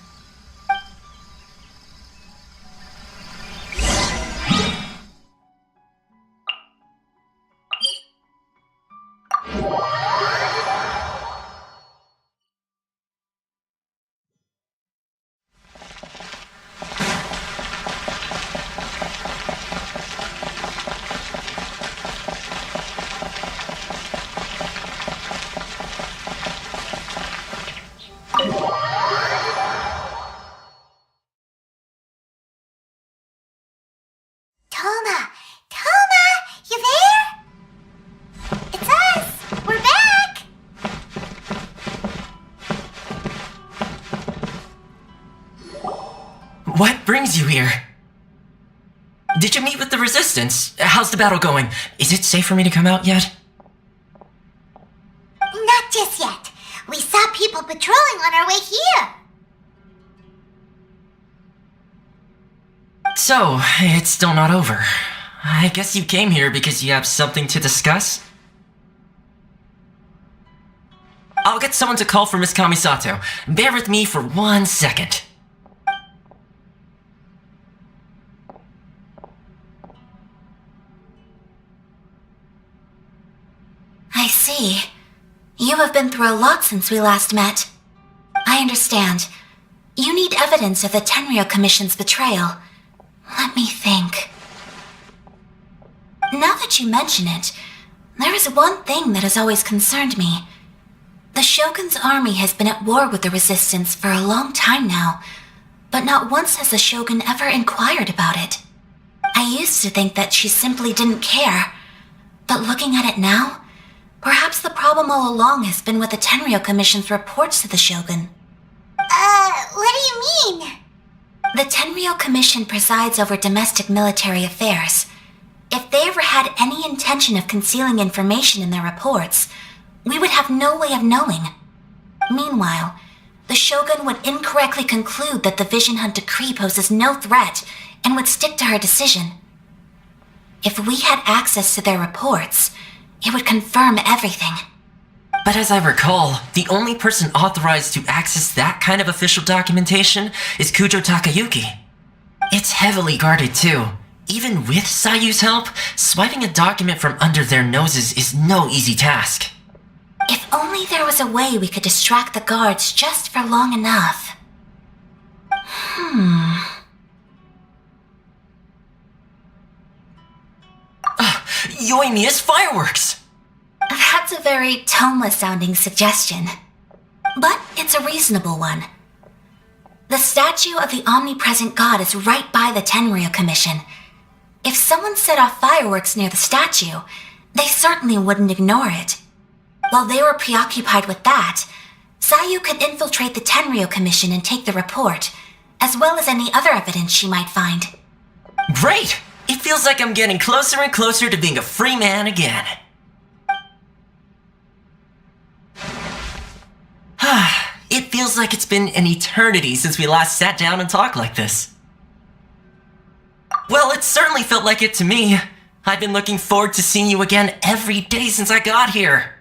What brings you here? Did you meet with the Resistance? How's the battle going? Is it safe for me to come out yet? Not just yet. We saw people patrolling on our way here. So, it's still not over. I guess you came here because you have something to discuss? I'll get someone to call for Miss Kamisato. Bear with me for 1 second. I see. You have been through a lot since we last met. I understand. You need evidence of the Tenryou Commission's betrayal. Let me think. Now that you mention it, there is one thing that has always concerned me. The Shogun's army has been at war with the Resistance for a long time now, but not once has the Shogun ever inquired about it. I used to think that she simply didn't care, but looking at it now, perhaps the problem all along has been with the Tenryou Commission's reports to the Shogun. What do you mean? The Tenryou Commission presides over domestic military affairs. If they ever had any intention of concealing information in their reports, we would have no way of knowing. Meanwhile, the Shogun would incorrectly conclude that the Vision Hunt decree poses no threat and would stick to her decision. If we had access to their reports, it would confirm everything. But as I recall, the only person authorized to access that kind of official documentation is Kujo Takayuki. It's heavily guarded too. Even with Sayu's help, swiping a document from under their noses is no easy task. If only there was a way we could distract the guards just for long enough. Yoimiya's fireworks! That's a very toneless-sounding suggestion. But it's a reasonable one. The statue of the omnipresent god is right by the Tenryou Commission. If someone set off fireworks near the statue, they certainly wouldn't ignore it. While they were preoccupied with that, Sayu could infiltrate the Tenryou Commission and take the report, as well as any other evidence she might find. Great! It feels like I'm getting closer and closer to being a free man again. It feels like it's been an eternity since we last sat down and talked like this. Well, it certainly felt like it to me. I've been looking forward to seeing you again every day since I got here.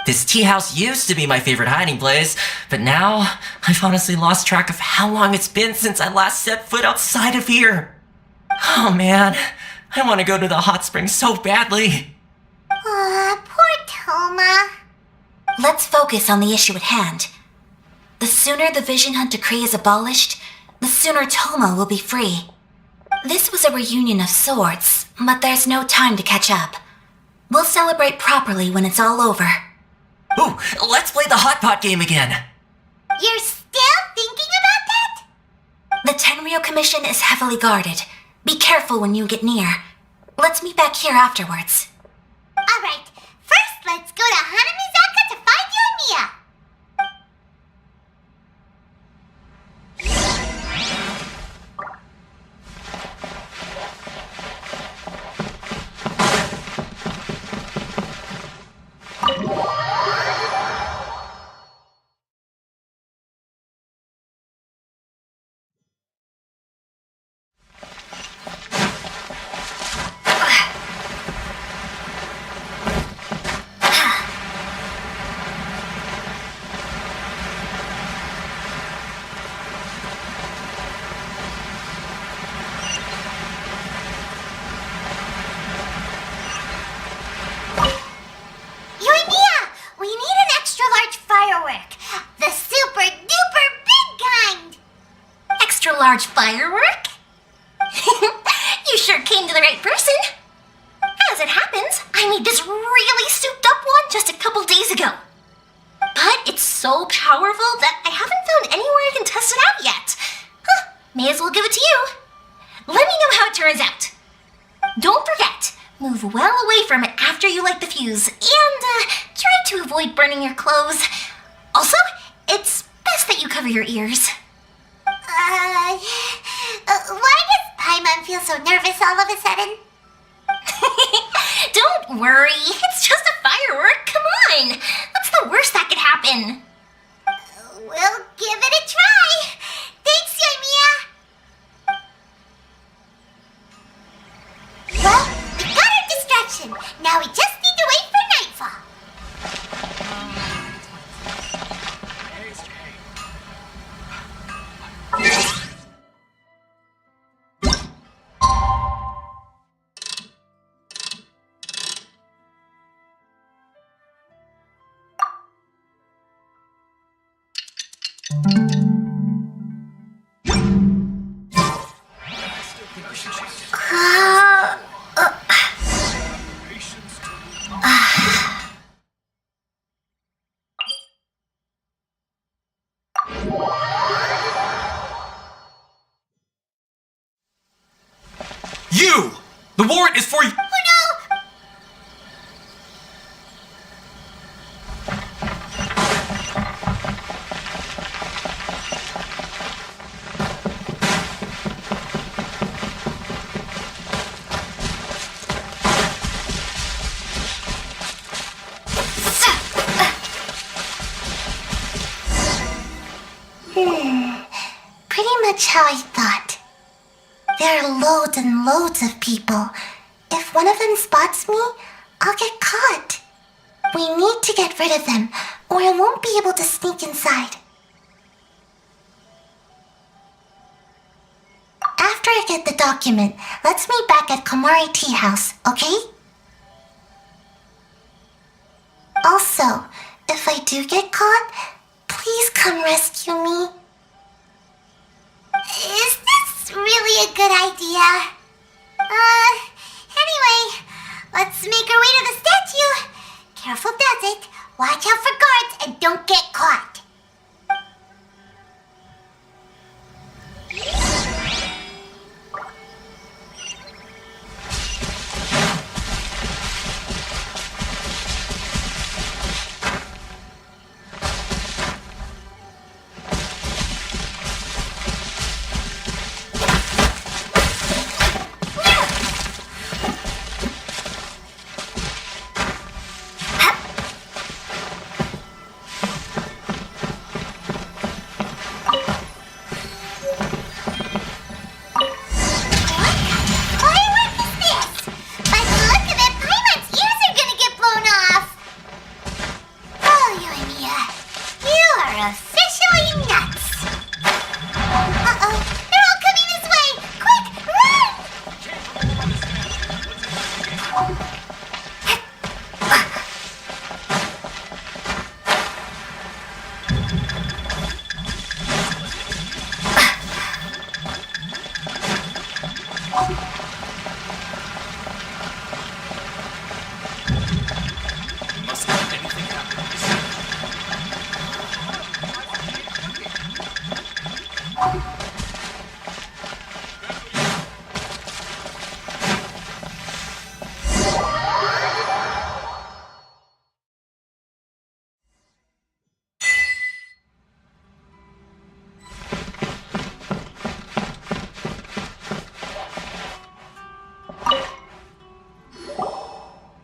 This tea house used to be my favorite hiding place, but now I've honestly lost track of how long it's been since I last set foot outside of here. Oh man, I want to go to the hot springs so badly. Poor Toma. Let's focus on the issue at hand. The sooner the Vision Hunt decree is abolished, the sooner Toma will be free. This was a reunion of sorts, but there's no time to catch up. We'll celebrate properly when it's all over. Ooh, let's play the hot pot game again. You're still thinking about that? The Tenryou Commission is heavily guarded. Be careful when you get near. Let's meet back here afterwards. Alright, first let's go to Hanamizaka to find Yoimiya. Large firework? You sure came to the right person. As it happens, I made this really souped up one just a couple days ago. But it's so powerful that I haven't found anywhere I can test it out yet. May as well give it to you. Let me know how it turns out. Don't forget, move well away from it after you light the fuse, and try to avoid burning your clothes. Also, it's best that you cover your ears. Why does Paimon feel so nervous all of a sudden? Don't worry, it's just a firework. Come on. What's the worst that could happen? We'll give it a try. Thanks, Yoimiya. Well, we got our distraction. Now we just need to wait for nightfall. You! The warrant is for you. Oh no! Pretty much how I thought. There are loads and loads of people. If one of them spots me, I'll get caught. We need to get rid of them, or I won't be able to sneak inside. After I get the document, let's meet back at Komari Tea House, okay? Also, if I do get caught, please come rescue me. Is this really a good idea? Anyway, let's make our way to the statue. Careful does it. Watch out for guards and don't get caught.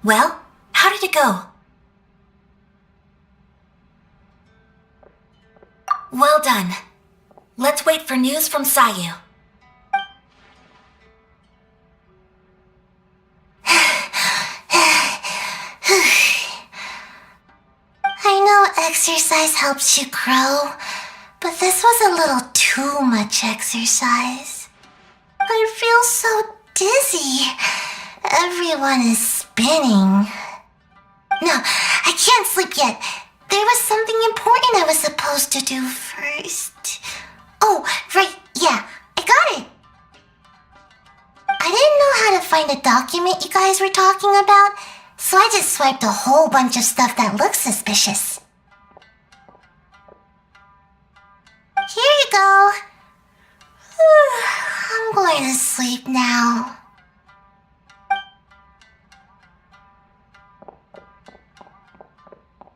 Well, how did it go? Well done. Let's wait for news from Sayu. I know exercise helps you grow, but this was a little too much exercise. I feel so dizzy. Everyone is spinning. No, I can't sleep yet. There was something important I was supposed to do first. Oh, right, yeah, I got it. I didn't know how to find a document you guys were talking about, so I just swiped a whole bunch of stuff that looks suspicious. Here you go. I'm going to sleep now.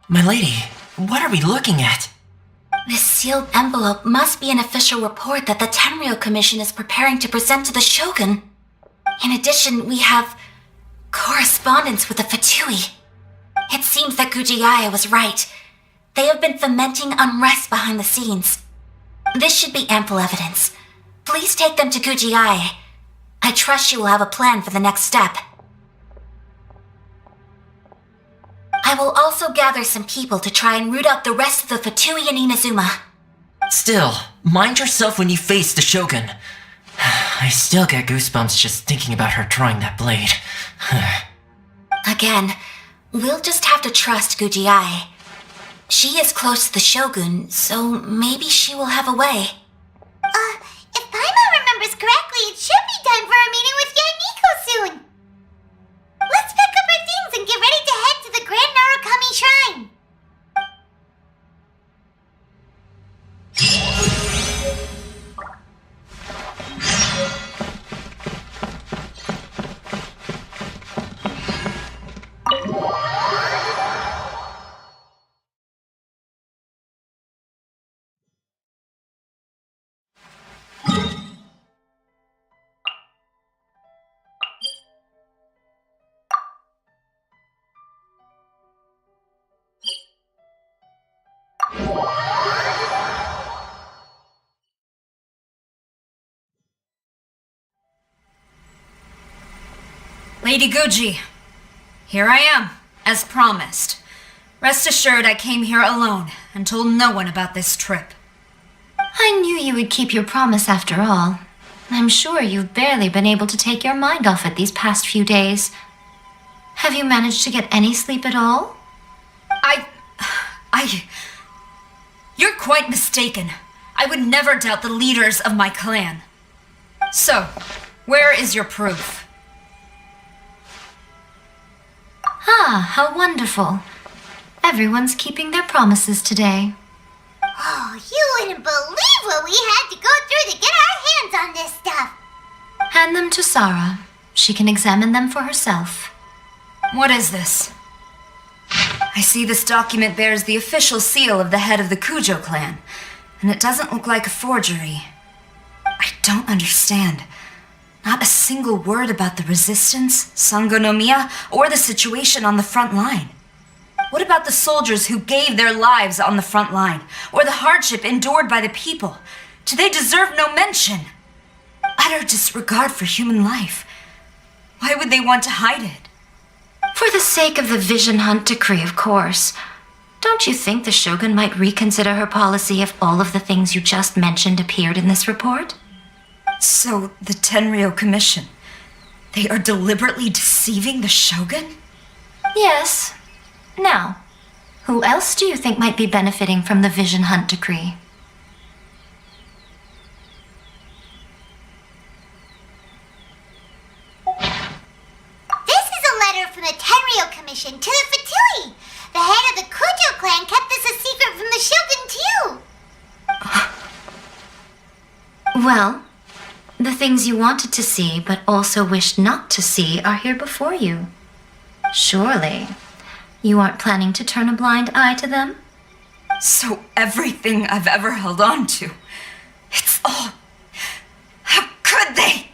My lady, what are we looking at? This sealed envelope must be an official report that the Tenryou Commission is preparing to present to the Shogun. In addition, we have correspondence with the Fatui. It seems that Gujiyaya was right. They have been fomenting unrest behind the scenes. This should be ample evidence. Please take them to Gujiyaya. I trust you will have a plan for the next step. I will also gather some people to try and root out the rest of the Fatui in Inazuma. Still, mind yourself when you face the Shogun. I still get goosebumps just thinking about her drawing that blade. Again, we'll just have to trust Gujiyai. She is close to the Shogun, so maybe she will have a way. If Paimon remembers correctly, it should be time for a meeting with Yaniko soon. Let's pick up our things and get ready to head to the Grand Narukami Shrine. Lady Guji, here I am, as promised. Rest assured I came here alone and told no one about this trip. I knew you would keep your promise after all. I'm sure you've barely been able to take your mind off it these past few days. Have you managed to get any sleep at all? You're quite mistaken. I would never doubt the leaders of my clan. So, where is your proof? Ah, how wonderful. Everyone's keeping their promises today. Oh, you wouldn't believe what we had to go through to get our hands on this stuff. Hand them to Sarah. She can examine them for herself. What is this? I see this document bears the official seal of the head of the Kujo clan, and it doesn't look like a forgery. I don't understand. Not a single word about the resistance, Sangonomiya, or the situation on the front line. What about the soldiers who gave their lives on the front line, or the hardship endured by the people? Do they deserve no mention? Utter disregard for human life. Why would they want to hide it? For the sake of the Vision Hunt decree, of course. Don't you think the Shogun might reconsider her policy if all of the things you just mentioned appeared in this report? So, the Tenryou Commission, they are deliberately deceiving the Shogun? Yes. Now, who else do you think might be benefiting from the Vision Hunt decree? This is a letter from the Tenryou Commission to the Fatui. The head of the Kujo clan kept this a secret from the Shogun too. Well, the things you wanted to see but also wished not to see are here before you. Surely, you aren't planning to turn a blind eye to them? So everything I've ever held on to, it's all... How could they?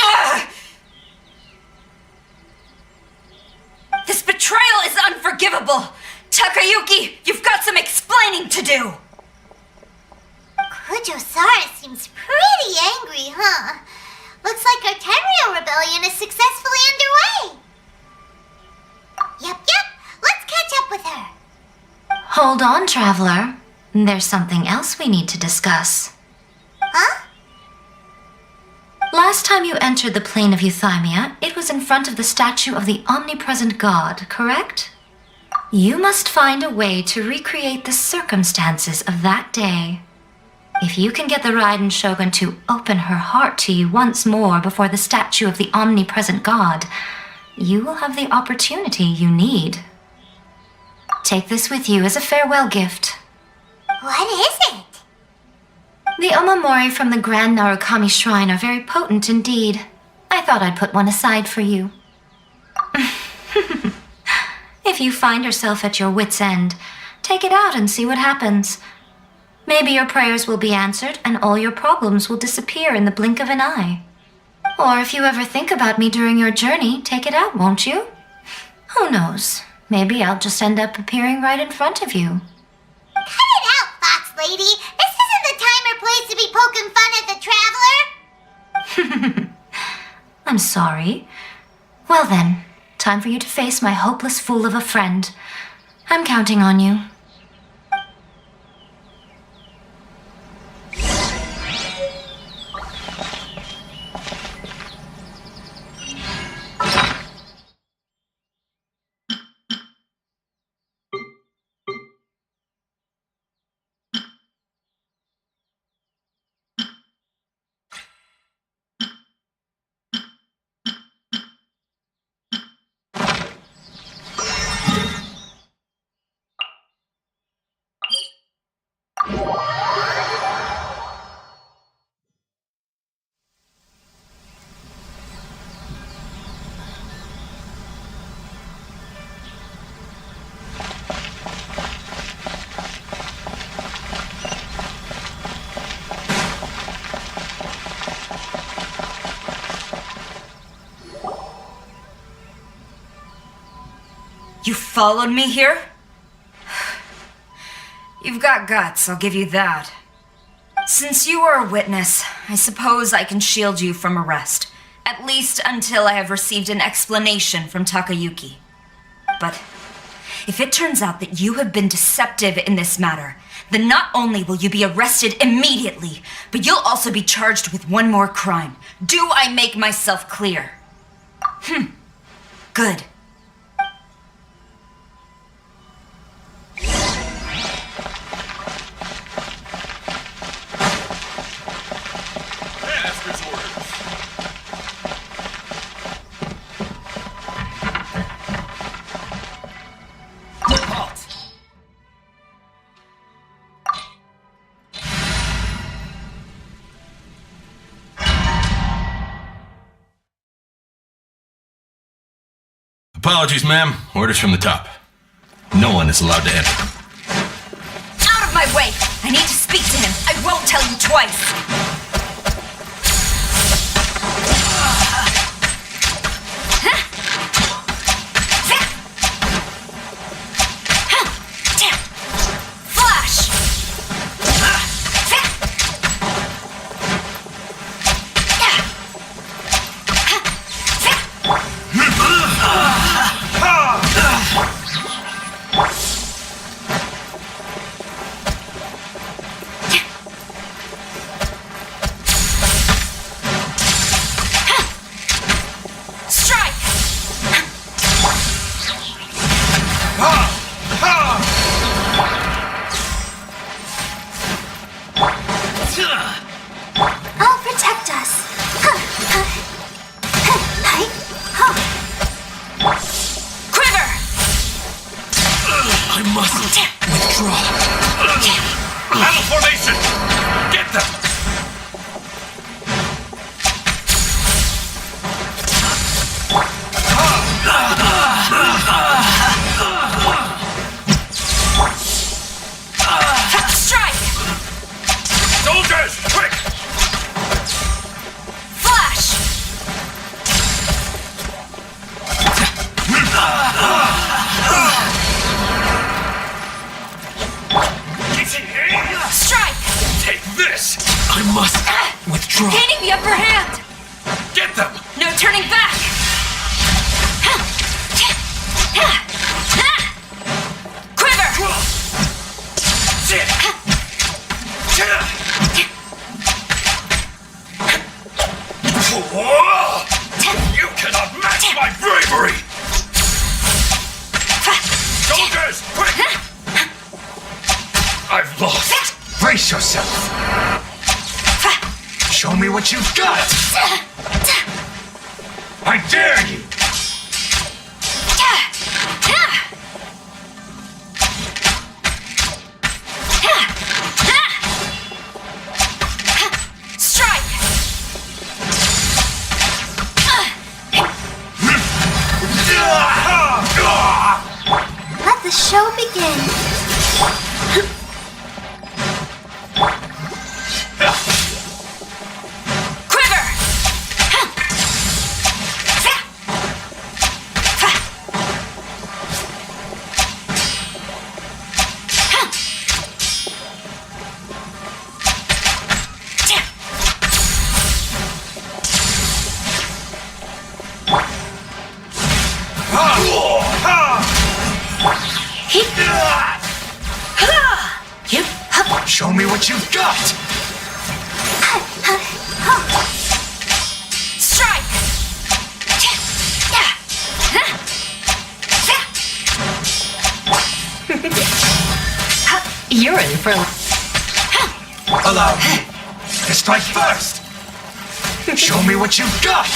Ugh! This betrayal is unforgivable! Takayuki, you've got some explaining to do! Kujo-Sara seems pretty angry, huh? Looks like our Tenryou rebellion is successfully underway. Yep, let's catch up with her. Hold on, traveler. There's something else we need to discuss. Huh? Last time you entered the plane of Euthymia, it was in front of the statue of the omnipresent god, correct? You must find a way to recreate the circumstances of that day. If you can get the Raiden Shogun to open her heart to you once more before the statue of the omnipresent god, you will have the opportunity you need. Take this with you as a farewell gift. What is it? The omamori from the Grand Narukami Shrine are very potent indeed. I thought I'd put one aside for you. If you find yourself at your wit's end, take it out and see what happens. Maybe your prayers will be answered and all your problems will disappear in the blink of an eye. Or if you ever think about me during your journey, take it out, won't you? Who knows? Maybe I'll just end up appearing right in front of you. Cut it out, Fox Lady. This isn't the time or place to be poking fun at the Traveler. I'm sorry. Well then, time for you to face my hopeless fool of a friend. I'm counting on you. You followed me here? You've got guts, I'll give you that. Since you are a witness, I suppose I can shield you from arrest. At least until I have received an explanation from Takayuki. But if it turns out that you have been deceptive in this matter, then not only will you be arrested immediately, but you'll also be charged with one more crime. Do I make myself clear? Good. Apologies, ma'am. Orders from the top. No one is allowed to enter. Out of my way! I need to speak to him. I won't tell you twice. Gaining the upper hand! Get them! No turning back! Quiver! You cannot match my bravery! Soldiers, quick! I've lost. Brace yourself. Show me what you've got! I dare you! Strike! Let the show begin. Show me what you've got! Strike! You're in for Allow me to strike first! Show me what you've got!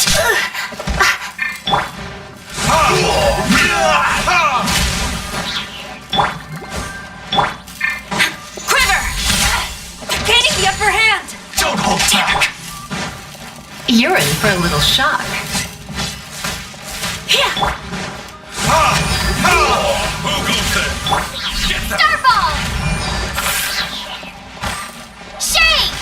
Quiver! Gaining the upper hand! Don't hold back! You're in for a little shock. Who goes there? Starball! Shake!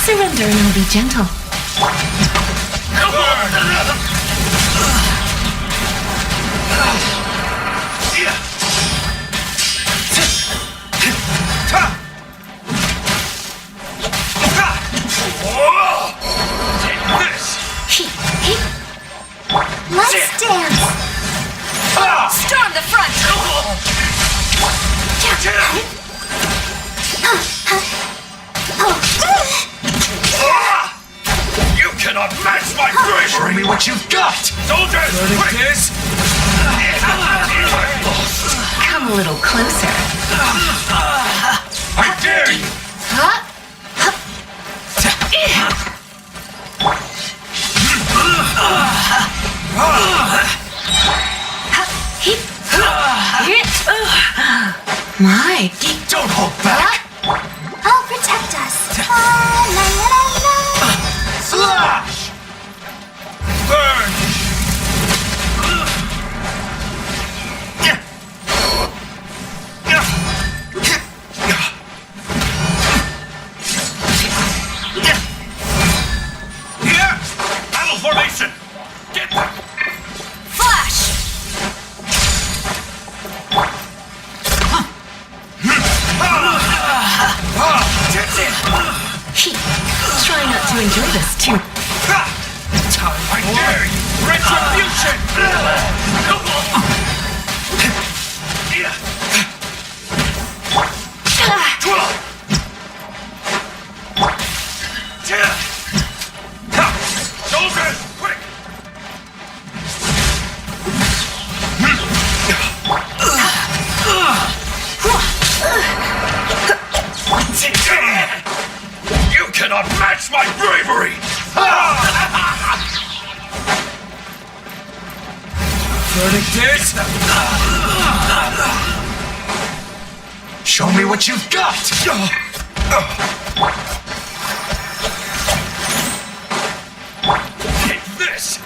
Surrender and I'll be gentle. Let's dance. Storm the front! You cannot match my bravery! Show me what you've got! Soldiers! Quick! Come a little closer. I dare you! My, Don't hold back! I'll protect us. La, la, la, la. Slash! Burn! Here! Battle formation! Get them! Flash! try not to enjoy this too. I dare you! Retribution! Soldiers, quick! You cannot match my bravery! Verdict is... Show me what you've got! Take this!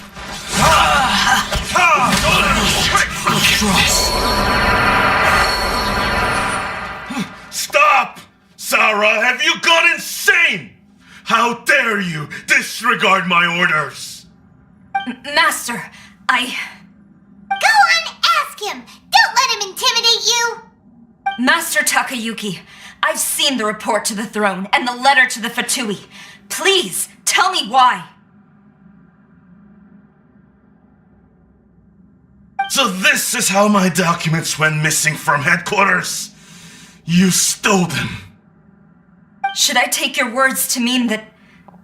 Stop! Sarah, have you gone insane? How dare you disregard my orders? Master, I... Go on, ask him! Don't let him intimidate you! Master Takayuki, I've seen the report to the throne and the letter to the Fatui. Please, tell me why. So this is how my documents went missing from headquarters? You stole them. Should I take your words to mean that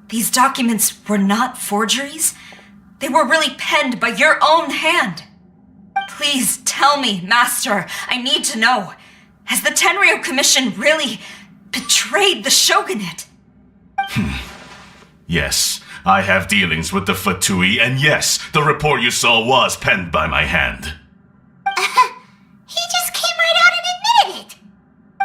these documents were not forgeries? They were really penned by your own hand. Please tell me, Master. I need to know. Has the Tenryo Commission really betrayed the shogunate? Yes, I have dealings with the Fatui, and yes, the report you saw was penned by my hand. He just came right out and admitted it!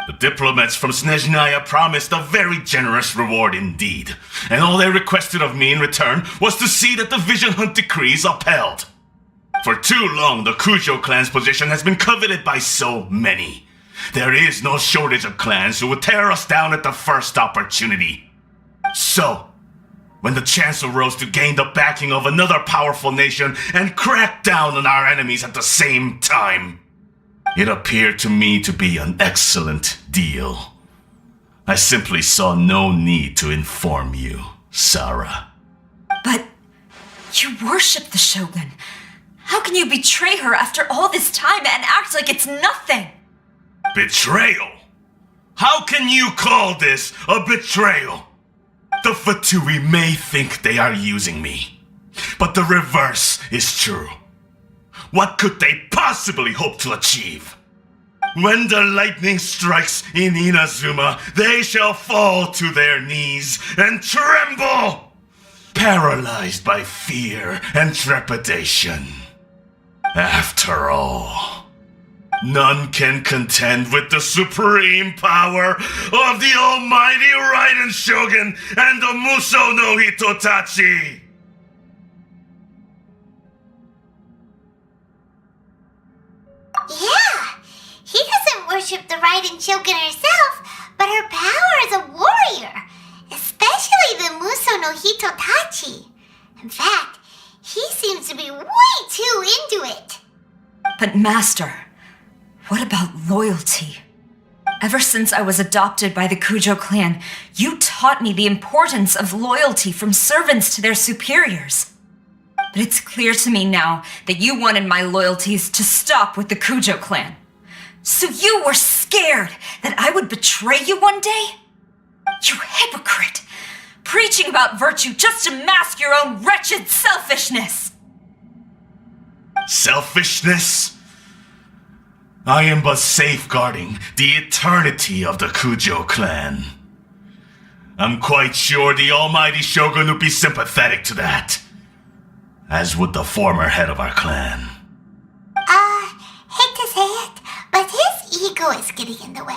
The diplomats from Snezhnaya promised a very generous reward indeed, and all they requested of me in return was to see that the Vision Hunt decrees upheld. For too long, the Kujo clan's position has been coveted by so many. There is no shortage of clans who would tear us down at the first opportunity. So, when the chance arose to gain the backing of another powerful nation and crack down on our enemies at the same time, it appeared to me to be an excellent deal. I simply saw no need to inform you, Sarah. But you worship the shogun. How can you betray her after all this time and act like it's nothing? Betrayal? How can you call this a betrayal? The Fatui may think they are using me, but the reverse is true. What could they possibly hope to achieve? When the lightning strikes in Inazuma, they shall fall to their knees and tremble, paralyzed by fear and trepidation. After all, none can contend with the supreme power of the almighty Raiden Shogun and the Muso no Hitotachi! Yeah, he doesn't worship the Raiden Shogun herself, but her power as a warrior, especially the Muso no Hitotachi. In fact, he seems to be way too into it. But Master, what about loyalty? Ever since I was adopted by the Kujo clan, you taught me the importance of loyalty from servants to their superiors. But it's clear to me now that you wanted my loyalties to stop with the Kujo clan. So you were scared that I would betray you one day? You hypocrite! Preaching about virtue just to mask your own wretched selfishness! Selfishness? I am but safeguarding the eternity of the Kujo clan. I'm quite sure the almighty Shogun would be sympathetic to that, as would the former head of our clan. Hate to say it, but his ego is getting in the way.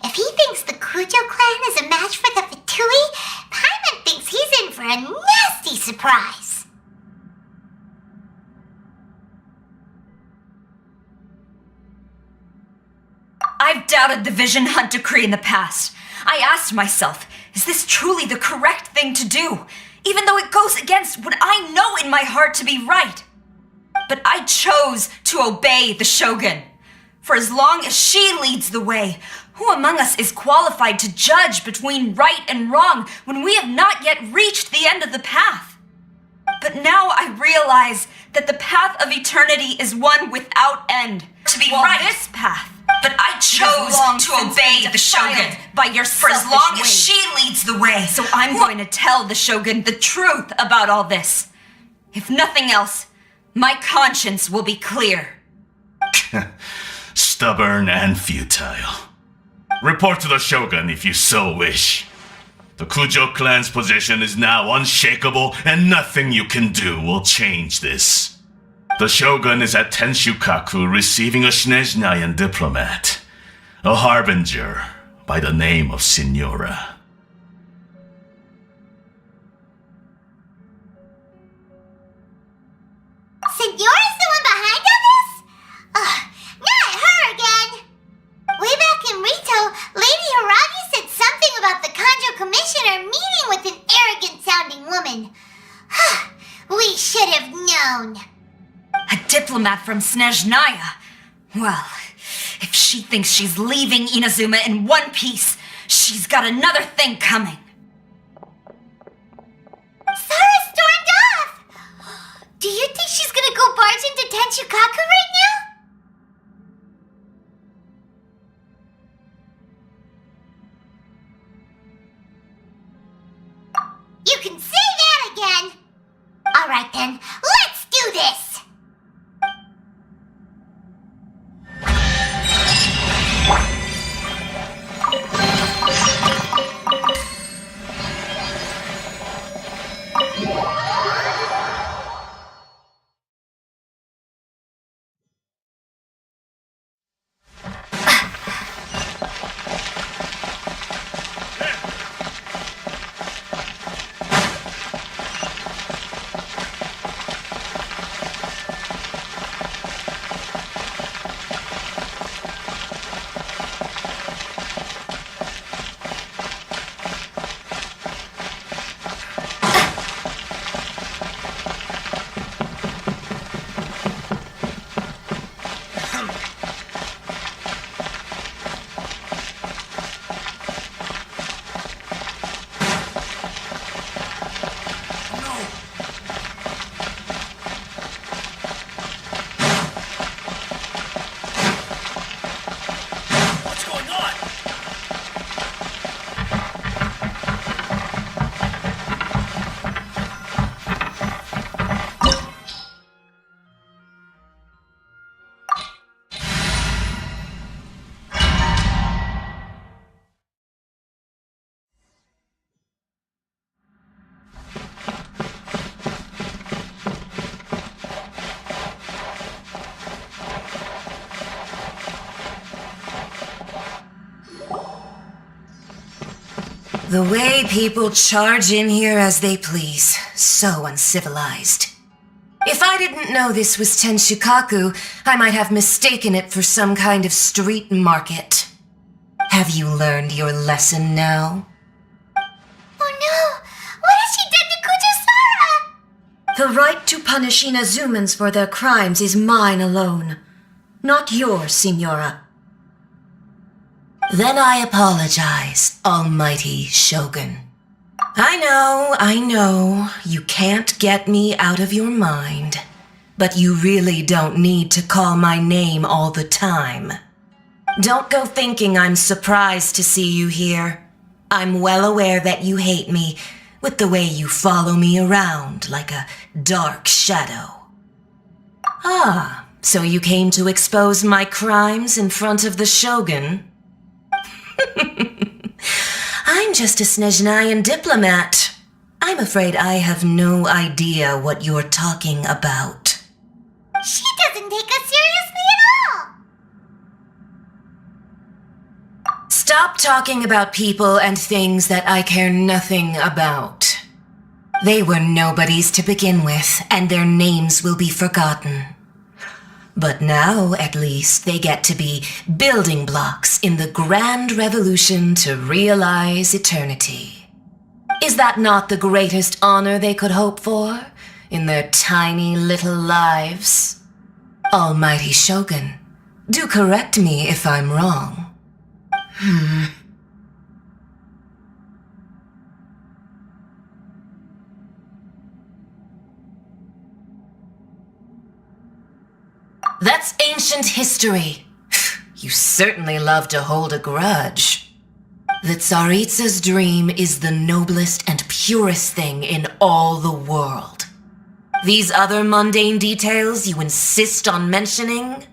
If he thinks the Kujo clan is a match for the Fatui, Paimon thinks he's in for a nasty surprise. I've doubted the Vision Hunt decree in the past. I asked myself, is this truly the correct thing to do? Even though it goes against what I know in my heart to be right. But I chose to obey the Shogun. For as long as she leads the way, who among us is qualified to judge between right and wrong when we have not yet reached the end of the path? But now I realize that the path of eternity is one without end. To be right, this path. But I chose to obey the Shogun by your for as long as she leads the way. So I'm going to tell the Shogun the truth about all this. If nothing else, my conscience will be clear. Stubborn and futile. Report to the Shogun if you so wish. The Kujo clan's position is now unshakable, and nothing you can do will change this. The Shogun is at Tenshukaku receiving a Snezhnayan diplomat, a harbinger by the name of Signora. Signora's the one behind all this? Not her again! Way back in Rito, Lady Haragi said something about the Kanjo Commissioner meeting with an arrogant-sounding woman. We should have known. A diplomat from Snezhnaya? Well, if she thinks she's leaving Inazuma in one piece, she's got another thing coming. Sara stormed off! Do you think she's gonna go barge into Tenshukaku right now? You can say that again! Alright then, let's do this! The way people charge in here as they please. So uncivilized. If I didn't know this was Tenshukaku, I might have mistaken it for some kind of street market. Have you learned your lesson now? Oh no! What has she done to Kujusara? The right to punish Inazumans for their crimes is mine alone, not yours, Signora. Then I apologize, Almighty Shogun. I know, you can't get me out of your mind, but you really don't need to call my name all the time. Don't go thinking I'm surprised to see you here. I'm well aware that you hate me, with the way you follow me around like a dark shadow. Ah, so you came to expose my crimes in front of the Shogun? I'm just a Snezhnayan diplomat. I'm afraid I have no idea what you're talking about. She doesn't take us seriously at all! Stop talking about people and things that I care nothing about. They were nobodies to begin with, and their names will be forgotten. But now, at least, they get to be building blocks in the grand revolution to realize eternity. Is that not the greatest honor they could hope for in their tiny little lives? Almighty Shogun, do correct me if I'm wrong. That's ancient history. You certainly love to hold a grudge. The Tsaritsa's dream is the noblest and purest thing in all the world. These other mundane details you insist on mentioning,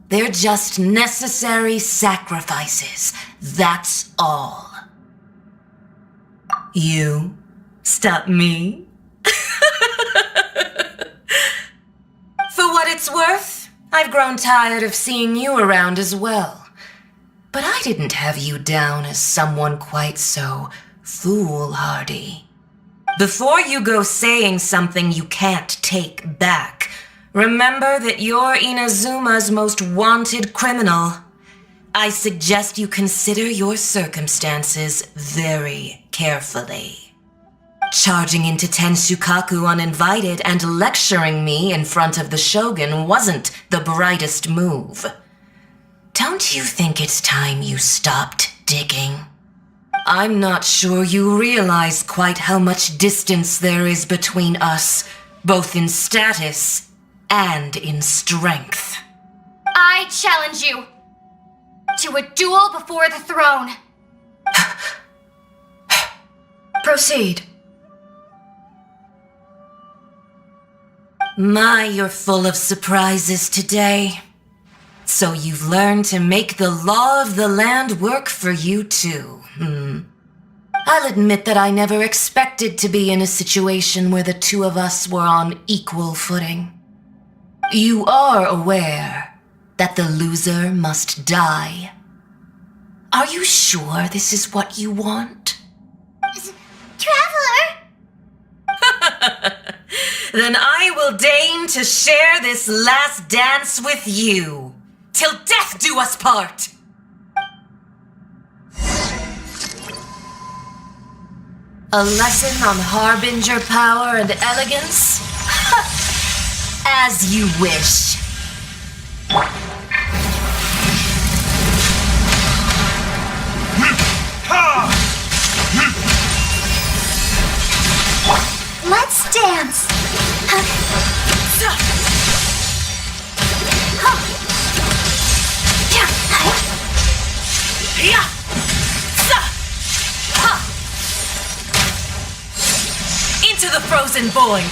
they're just necessary sacrifices. That's all. You stop me? For what it's worth, I've grown tired of seeing you around as well. But I didn't have you down as someone quite so foolhardy. Before you go saying something you can't take back, remember that you're Inazuma's most wanted criminal. I suggest you consider your circumstances very carefully. Charging into Tenshukaku uninvited and lecturing me in front of the Shogun wasn't the brightest move. Don't you think it's time you stopped digging? I'm not sure you realize quite how much distance there is between us, both in status and in strength. I challenge you to a duel before the throne. Proceed. My, you're full of surprises today. So you've learned to make the law of the land work for you too, I'll admit that I never expected to be in a situation where the two of us were on equal footing. You are aware that the loser must die. Are you sure this is what you want? Traveler! Then I will deign to share this last dance with you, till death do us part! A lesson on harbinger power and elegance? As you wish. Let's dance. Into the frozen void.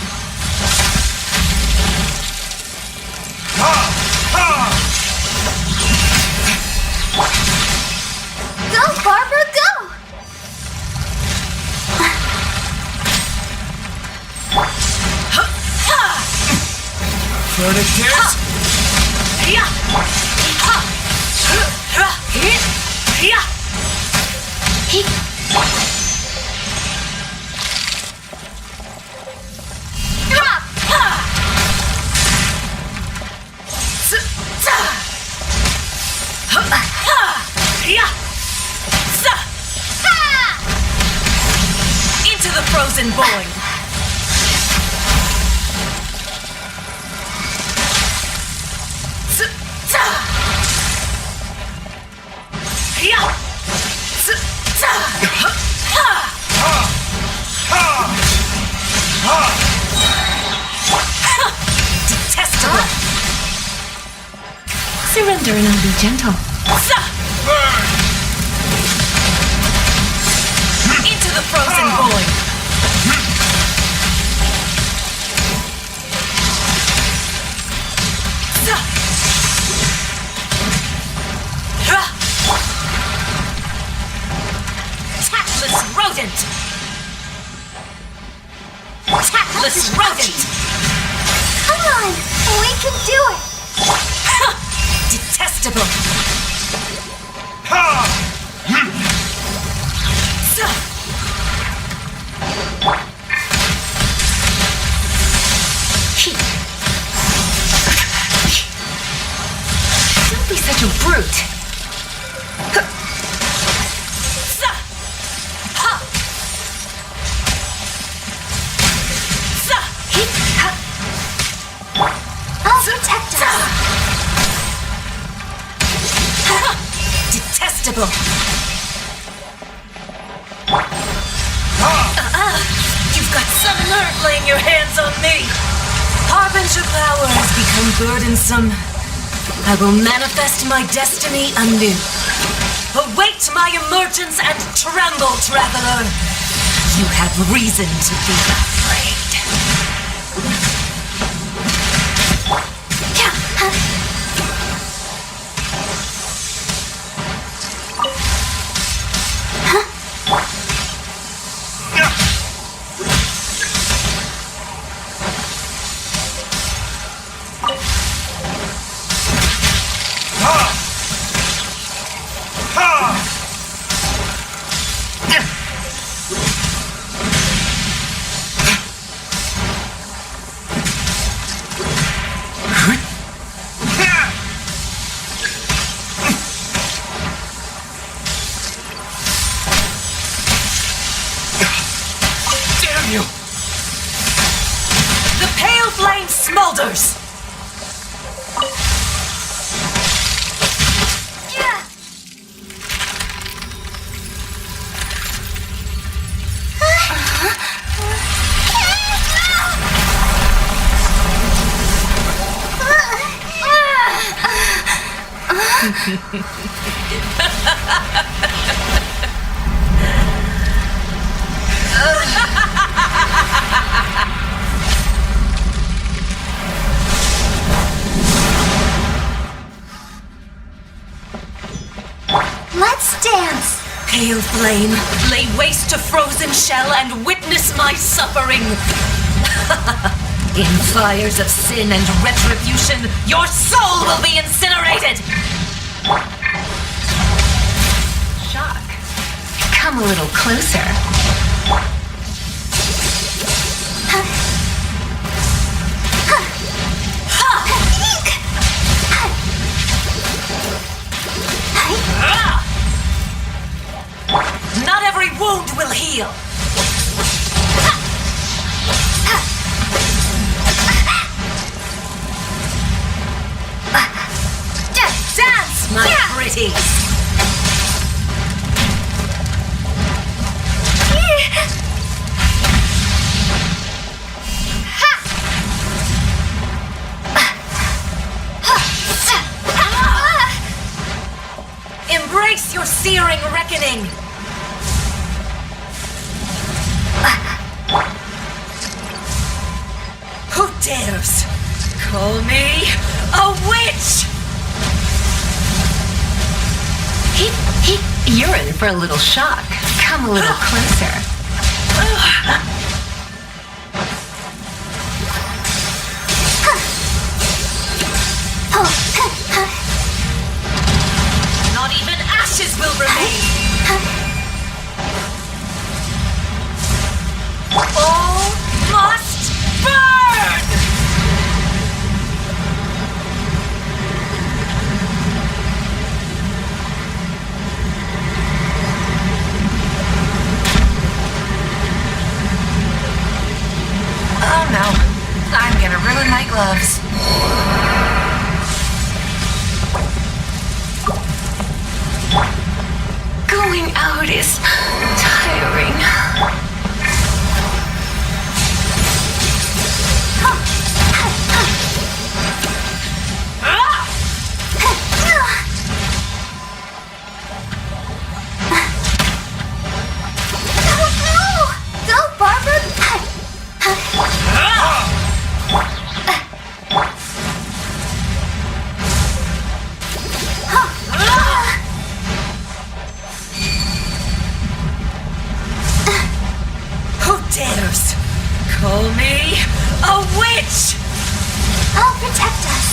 Go, Barbara, go! Furniture? frozen void. Detestable. Surrender and I'll be gentle. Into the frozen void. Tactless rodent. Tactless rodent. Come on, we can do it. Detestable. Don't be such a brute. I'll protect us. Detestable. You've got some nerve laying your hands on me. Harbinger power has become burdensome. I will manifest my destiny anew. Await my emergence and tremble, traveler. You have reason to be afraid. Damn you! The pale flame smolders. Let's dance. Pale flame, lay waste to frozen shell and witness my suffering. In fires of sin and retribution, your soul will be incinerated. Shock. Come a little closer. Not every wound will heal. Dance, my pretties. Embrace your searing reckoning. Who dares call me a witch? You're in for a little shock. Come a little closer. Not even ashes will remain. All must burn! gloves. Going out is tiring. Go, Barbara! Who dares call me a witch? I'll protect us.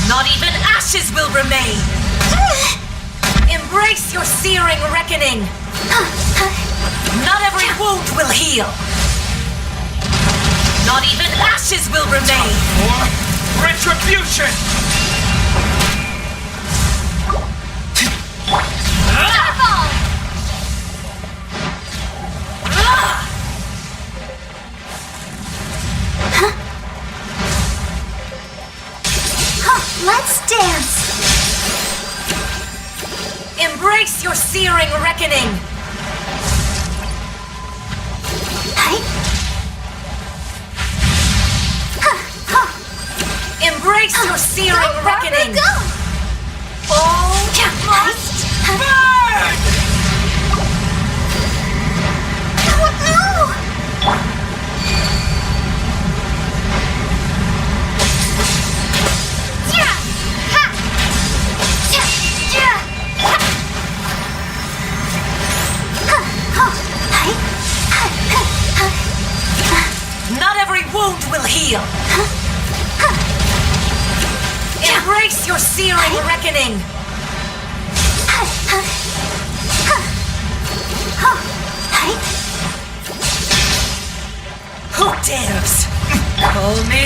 Not even ashes will remain. Embrace your searing reckoning. Not every wound will heal. Not even ashes will remain. For retribution! Let's dance. Embrace your searing reckoning. Embrace your searing reckoning. Go! All must burn! Not every wound will heal. Embrace your searing reckoning. Who dares call me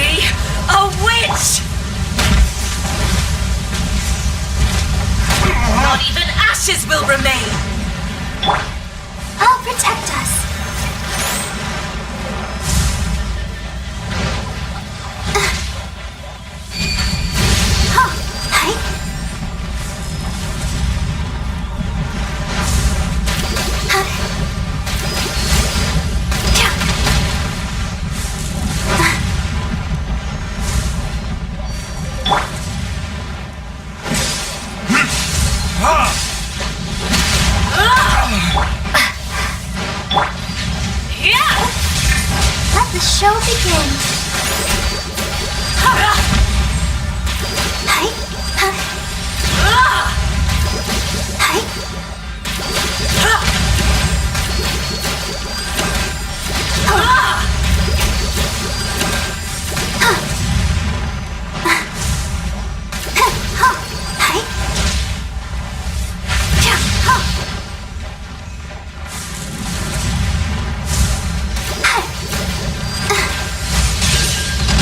a witch? Not even ashes will remain. I'll protect us. Let the show begin.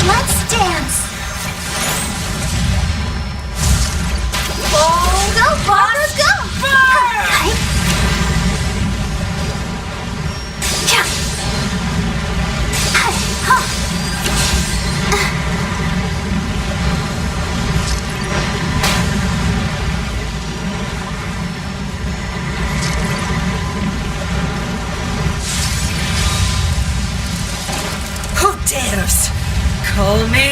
Let's dance. Go, Barbara, go! Who dares call me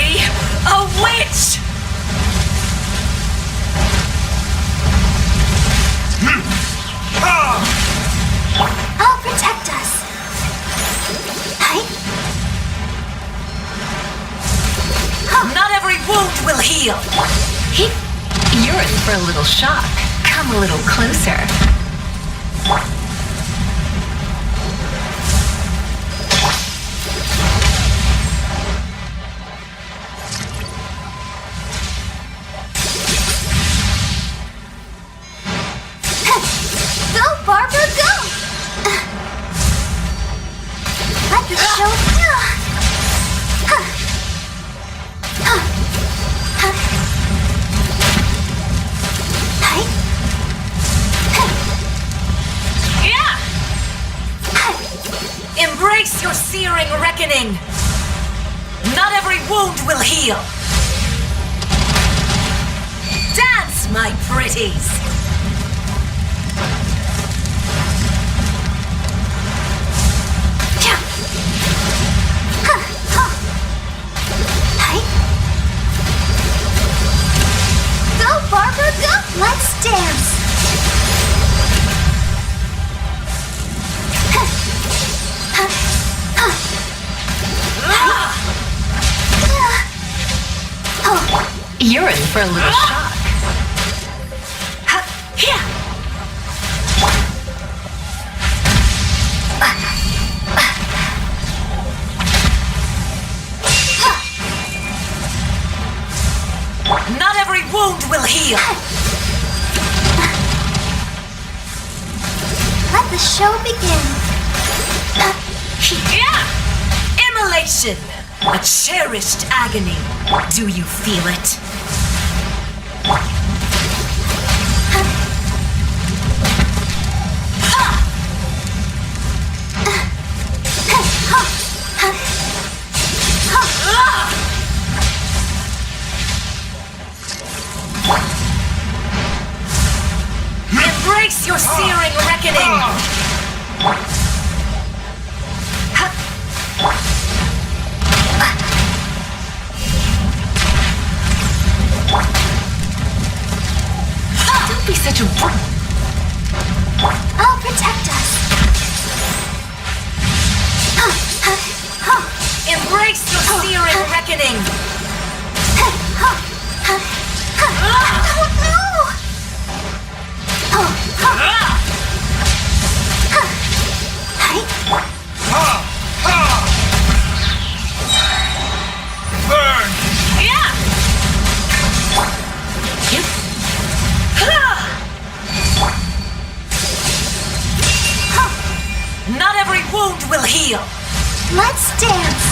a witch? I'll protect us. Not every wound will heal. You're in for a little shock. Come a little closer. Go, Barbara, go! Let the show... Embrace your searing reckoning. Not wound will heal. Dance, my pretties. Go, Barbara, go! Let's dance! You're in for a little shock. Not every wound will heal. Let the show begin. Immolation! A cherished agony. Do you feel it? Embrace your searing reckoning! Don't be such a... I'll protect us. Embrace your searing reckoning! Burn! Not every wound will heal. Let's dance.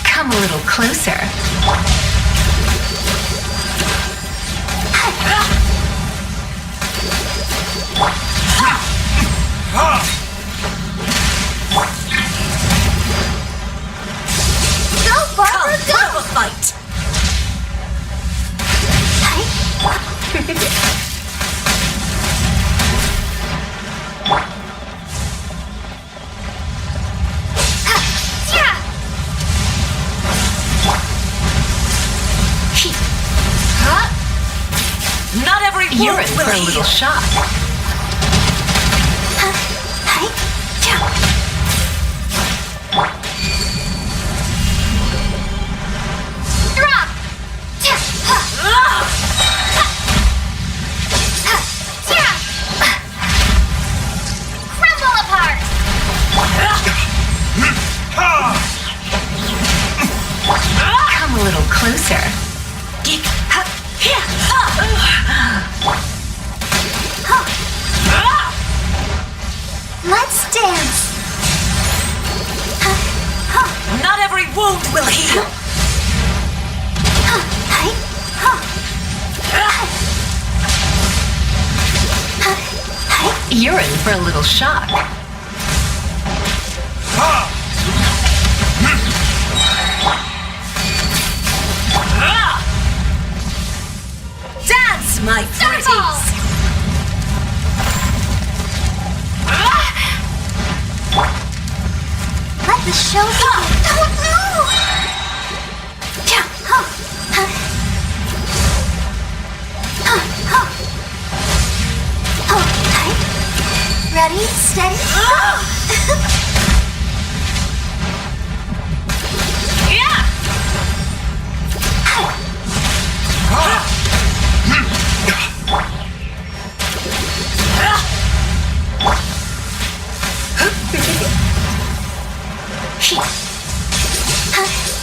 Come a little closer. Go, Barbara, Come, have a fight! Not every You're wound in will for a heal. little shock. Drop! Crumble apart! Come a little closer. Let's dance. Not every wound will heal. You're in for a little shock. Dance, my pretties! Let the show begin. Ready, steady, go!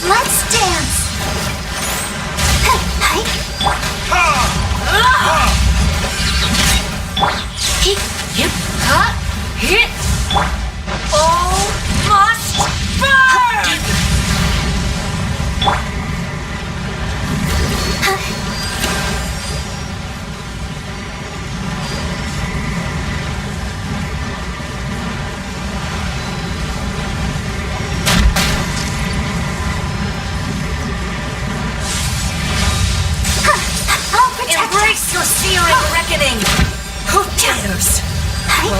Let's dance. Oh!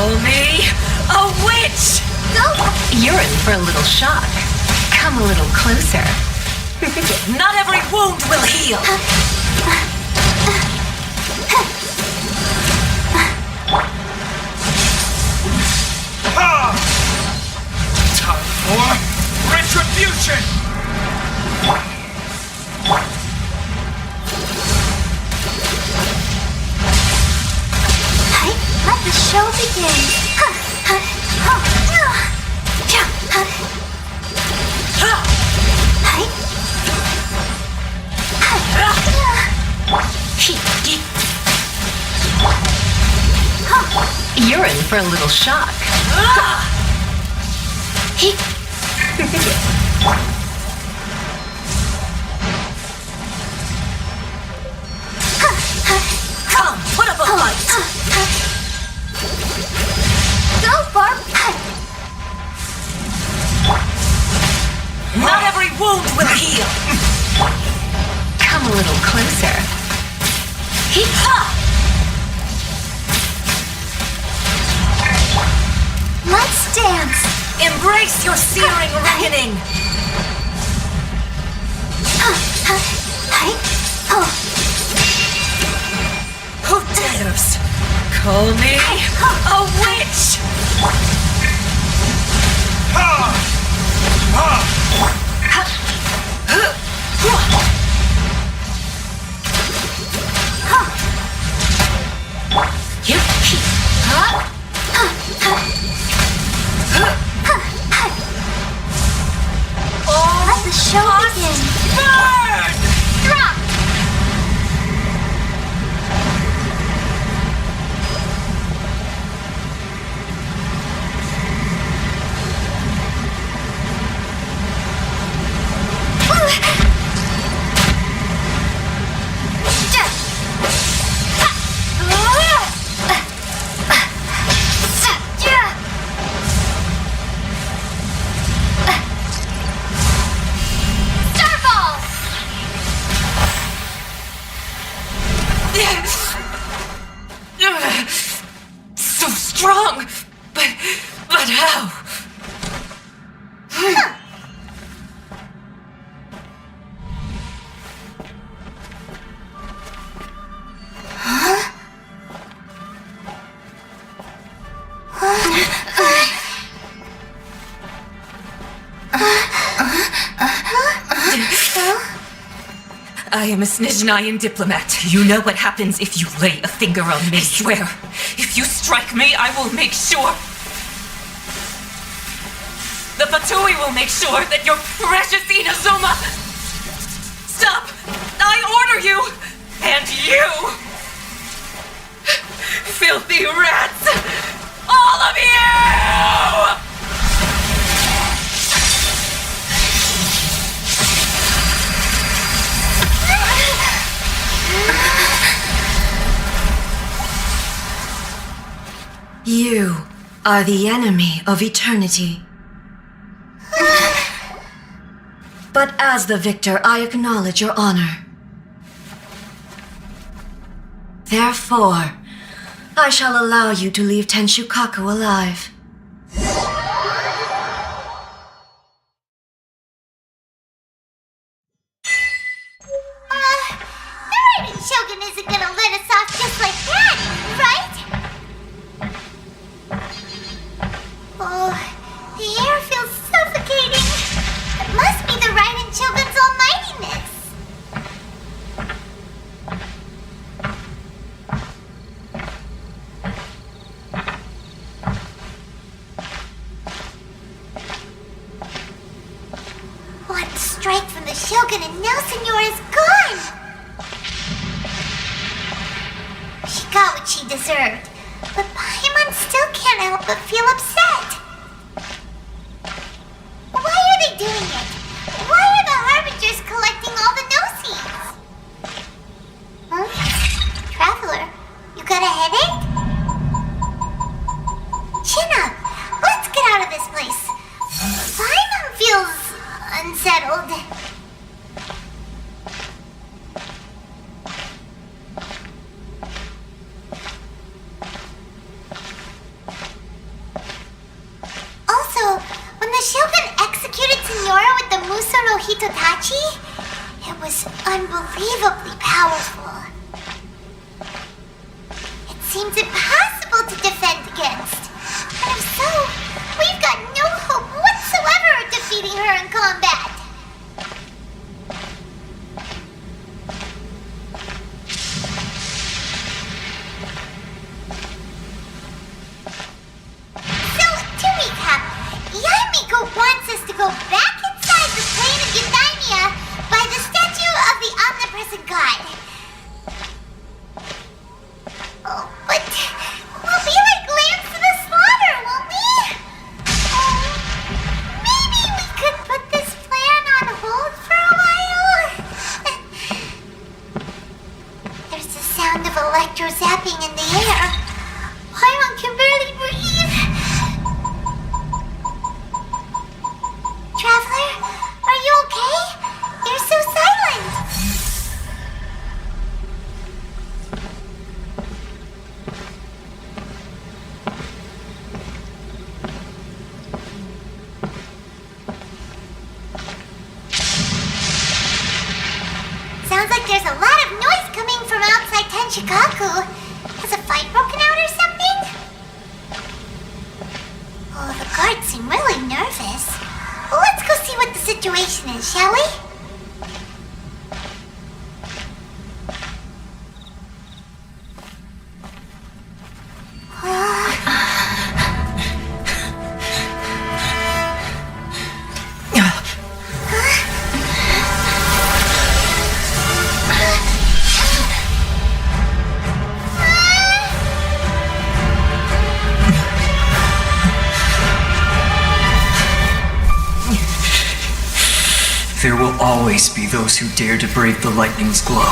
Call me a witch! You're in for a little shock. Come a little closer. Not every wound will heal! Time for retribution! Let the show begin. You're in for a little shock. Come, put up a fight! Go, Barb. Not every wound will heal! Come a little closer. Let's dance. Embrace your searing reckoning! Who dares call me a witch? Let the show begin. Drop. So strong, but how? I am a Snezhnayan diplomat. You know what happens if you lay a finger on me. I swear, if you strike me, I will make sure. The Fatui will make sure that your precious Inazuma. Stop! I order you! And you! Filthy rats! All of you! You are the enemy of eternity. But as the victor, I acknowledge your honor. Therefore, I shall allow you to leave Tenshukaku alive. The Raiden Shogun isn't gonna let us off just like that, right? Oh, the air feels suffocating. It must be the Raiden Shogun's almightiness. One strike from the Shogun and now Senora is gone. She got what she deserved, but Paimon still can't help but feel upset. Why are they doing it? Why are the Harbingers collecting all the no-seeds? Huh? Traveler, you got a headache? Chin up. Let's get out of this place. Paimon feels unsettled. Shogun executed Signora with the Muso no Hitotachi? It was unbelievably powerful. It seems impossible to defend against. And if so, we've got no hope whatsoever of defeating her in combat. So, to recap, Yamiko wants us to go back inside the plane of Euthymia by the statue of the omnipresent god. Oh, but we'll be like lambs to the slaughter, won't we? Oh, maybe we could put this plan on hold for a while? There's the sound of electro zapping in the air. Paimon can barely breathe. Traveler, are you okay? You're so silent. Sounds like there's a lot of noise coming from outside Tenshikaku. Has a fight broken out or something? Oh, the guards seem really nervous. Well, let's go see what the situation is, shall we? There will always be those who dare to brave the lightning's glow.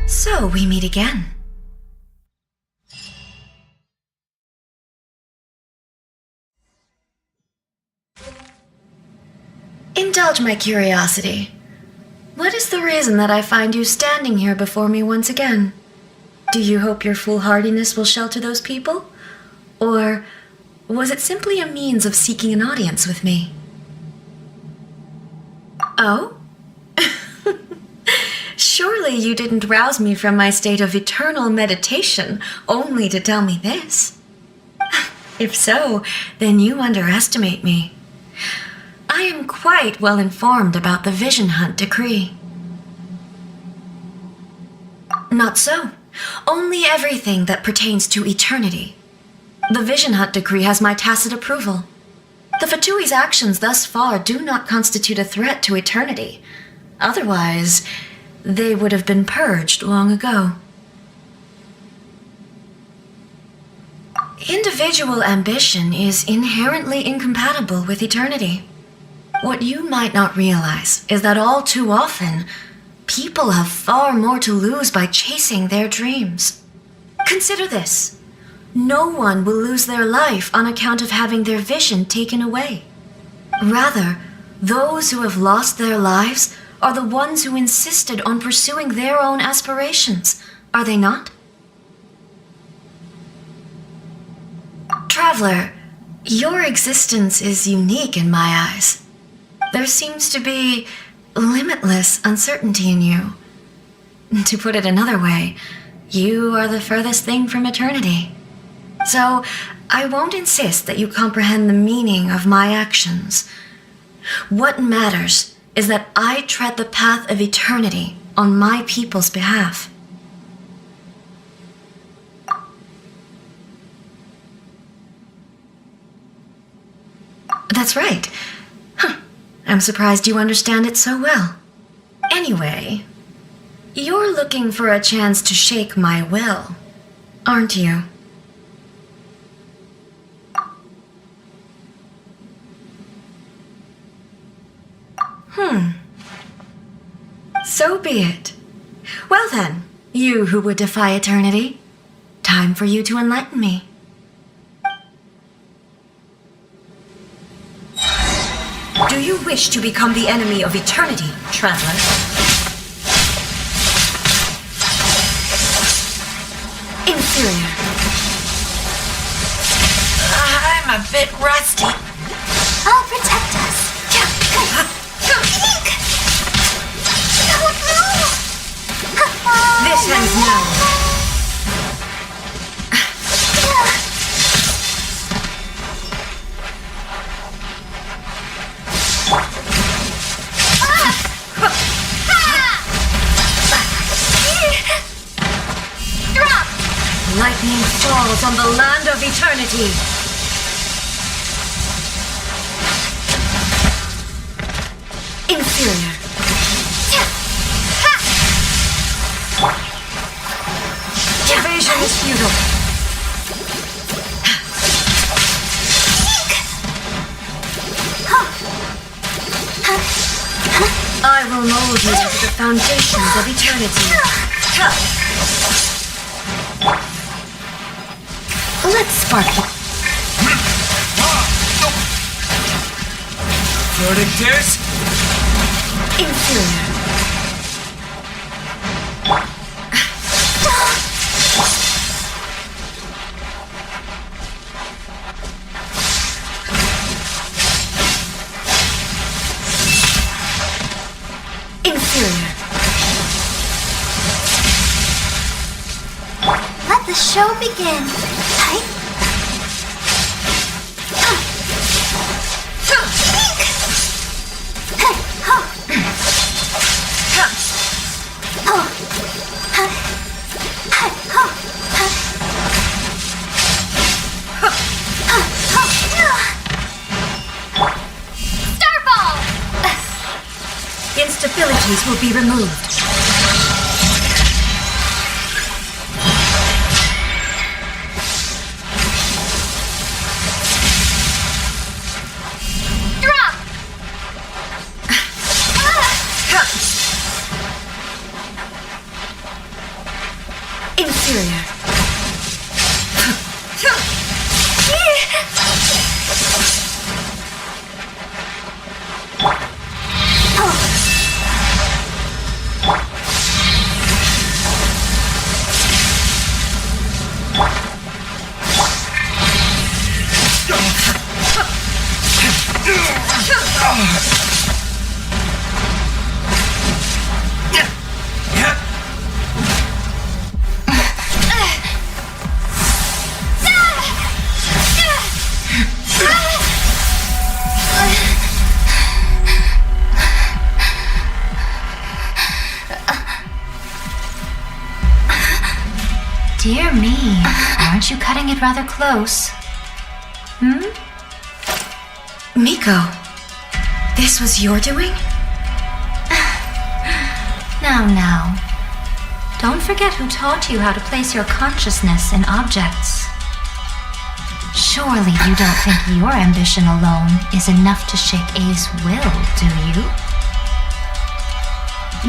So we meet again. Indulge my curiosity. What is the reason that I find you standing here before me once again? Do you hope your foolhardiness will shelter those people? Or was it simply a means of seeking an audience with me? Oh? Surely you didn't rouse me from my state of eternal meditation only to tell me this. If so, then you underestimate me. I am quite well informed about the Vision Hunt decree. Not so. Only everything that pertains to eternity. The Vision Hunt decree has my tacit approval. The Fatui's actions thus far do not constitute a threat to eternity. Otherwise, they would have been purged long ago. Individual ambition is inherently incompatible with eternity. What you might not realize is that all too often, people have far more to lose by chasing their dreams. Consider this. No one will lose their life on account of having their vision taken away. Rather, those who have lost their lives are the ones who insisted on pursuing their own aspirations, are they not? Traveler, your existence is unique in my eyes. There seems to be limitless uncertainty in you. To put it another way, You are the furthest thing from eternity. So, I won't insist that you comprehend the meaning of my actions. What matters is that I tread the path of eternity on my people's behalf. That's right. I'm surprised you understand it so well. Anyway, you're looking for a chance to shake my will, aren't you? So be it. Well then, you who would defy eternity, time for you to enlighten me. Do you wish to become the enemy of eternity, traveler? Inferior. I'm a bit rusty. I'll protect us. This ends now. Lightning falls on the land of eternity. Inferior. Evasion is futile. I will mold you into the foundations of eternity. Let's spark it. Verdict is Inferior. Inferior. Let the show begin. Right? Instabilities will be removed. Drop! Inferior. Dear me, aren't you cutting it rather close? Miko, this was your doing? Now. Don't forget who taught you how to place your consciousness in objects. Surely you don't think your ambition alone is enough to shake A's will, do you?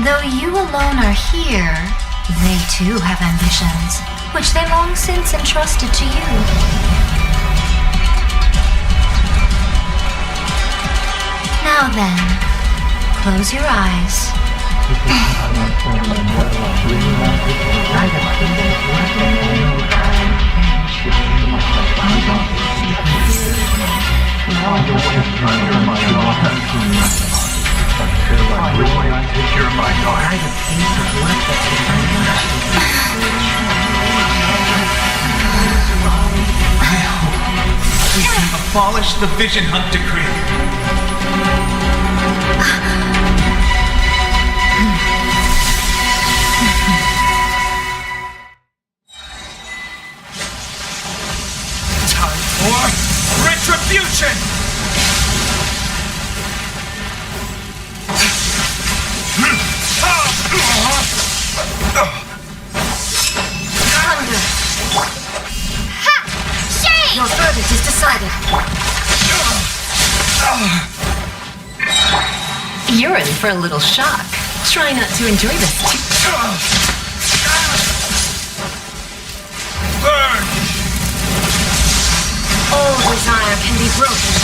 Though you alone are here, they too have ambitions, which they long since entrusted to you. Now then, close your eyes. abolish the Vision Hunt Decree. Time for retribution! Your verdict is decided. You're in for a little shock. Try not to enjoy this too. Burn! All desire can be broken.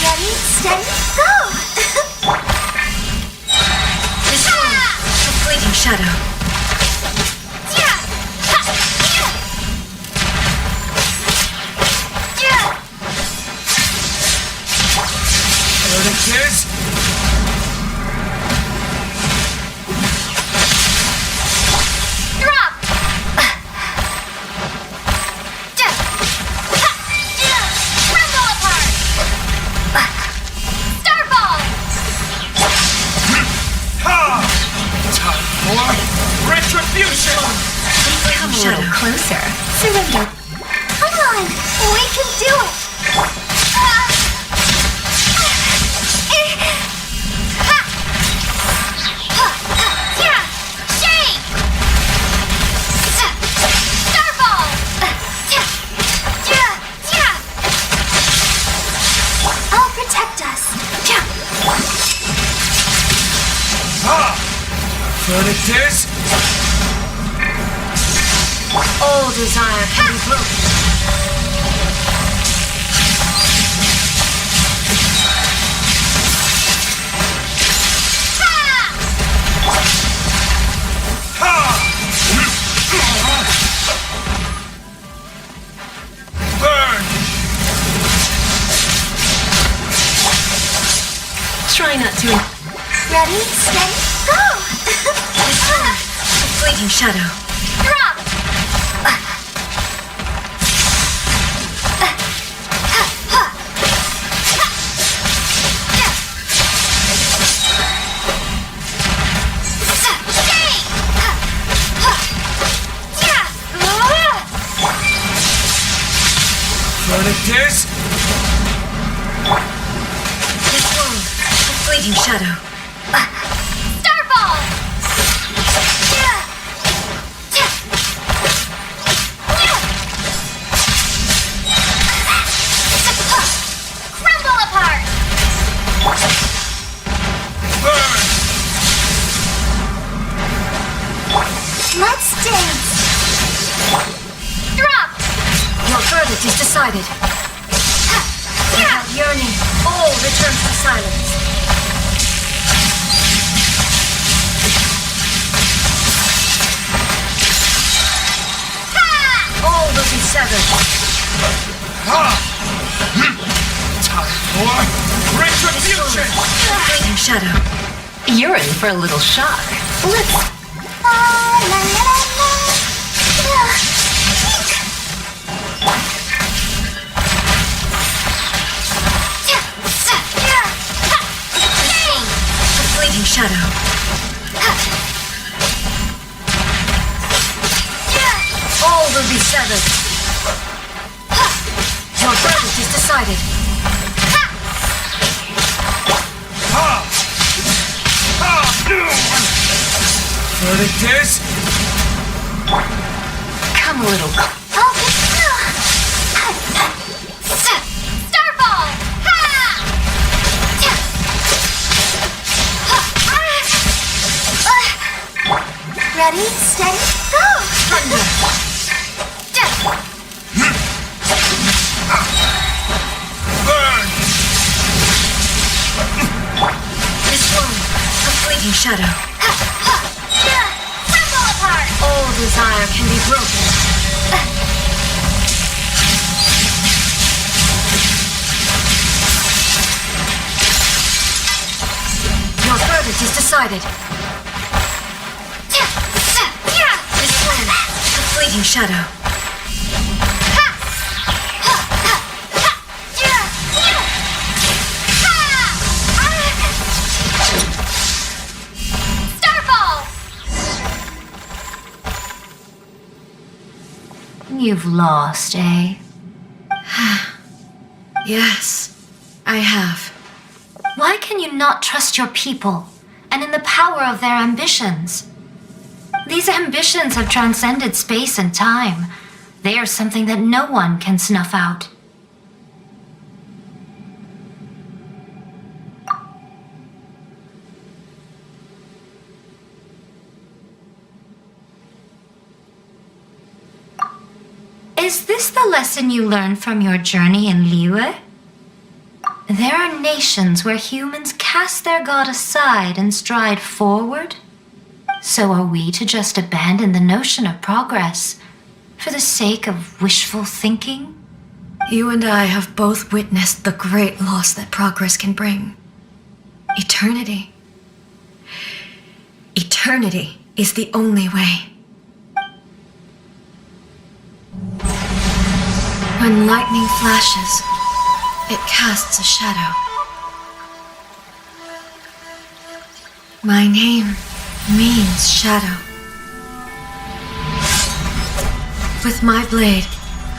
Ready, steady, go! This one, a fleeting shadow. Verdict is... Drop! Crumble apart! Starball! Time for retribution! Come a little closer. Surrender. Come on, we can do it! Shake! Starball! I'll protect us. Verdict is... All desire can be broken. Burn! Try not to. Ready, steady, go! This one, a fleeting shadow. Drop! Verdict is... This one, a fleeting shadow. Starball! Crumble apart! Burn! Let's dance! Drop! Your verdict is decided. Without yearning, all returns to silence. All will be severed. Time for retribution! Fleeting shadow. You're in for a little shock. Let's La la la la. a fleeting shadow. All will be severed. Your verdict is decided. Verdict is... Come a little. Starball! Ready, steady, go! Burn! This one, a fleeting shadow. Crumble apart! All desire can be broken. is decided. This plan, a fleeting shadow. You've lost, eh? Yes, I have. Why can you not trust your people and in the power of their ambitions? These ambitions have transcended space and time. They are something that no one can snuff out. Is this the lesson you learned from your journey in Liyue? There are nations where humans cast their god aside and stride forward. So are we to just abandon the notion of progress for the sake of wishful thinking? You and I have both witnessed the great loss that progress can bring. Eternity. Eternity is the only way. When lightning flashes, it casts a shadow. My name means shadow. With my blade,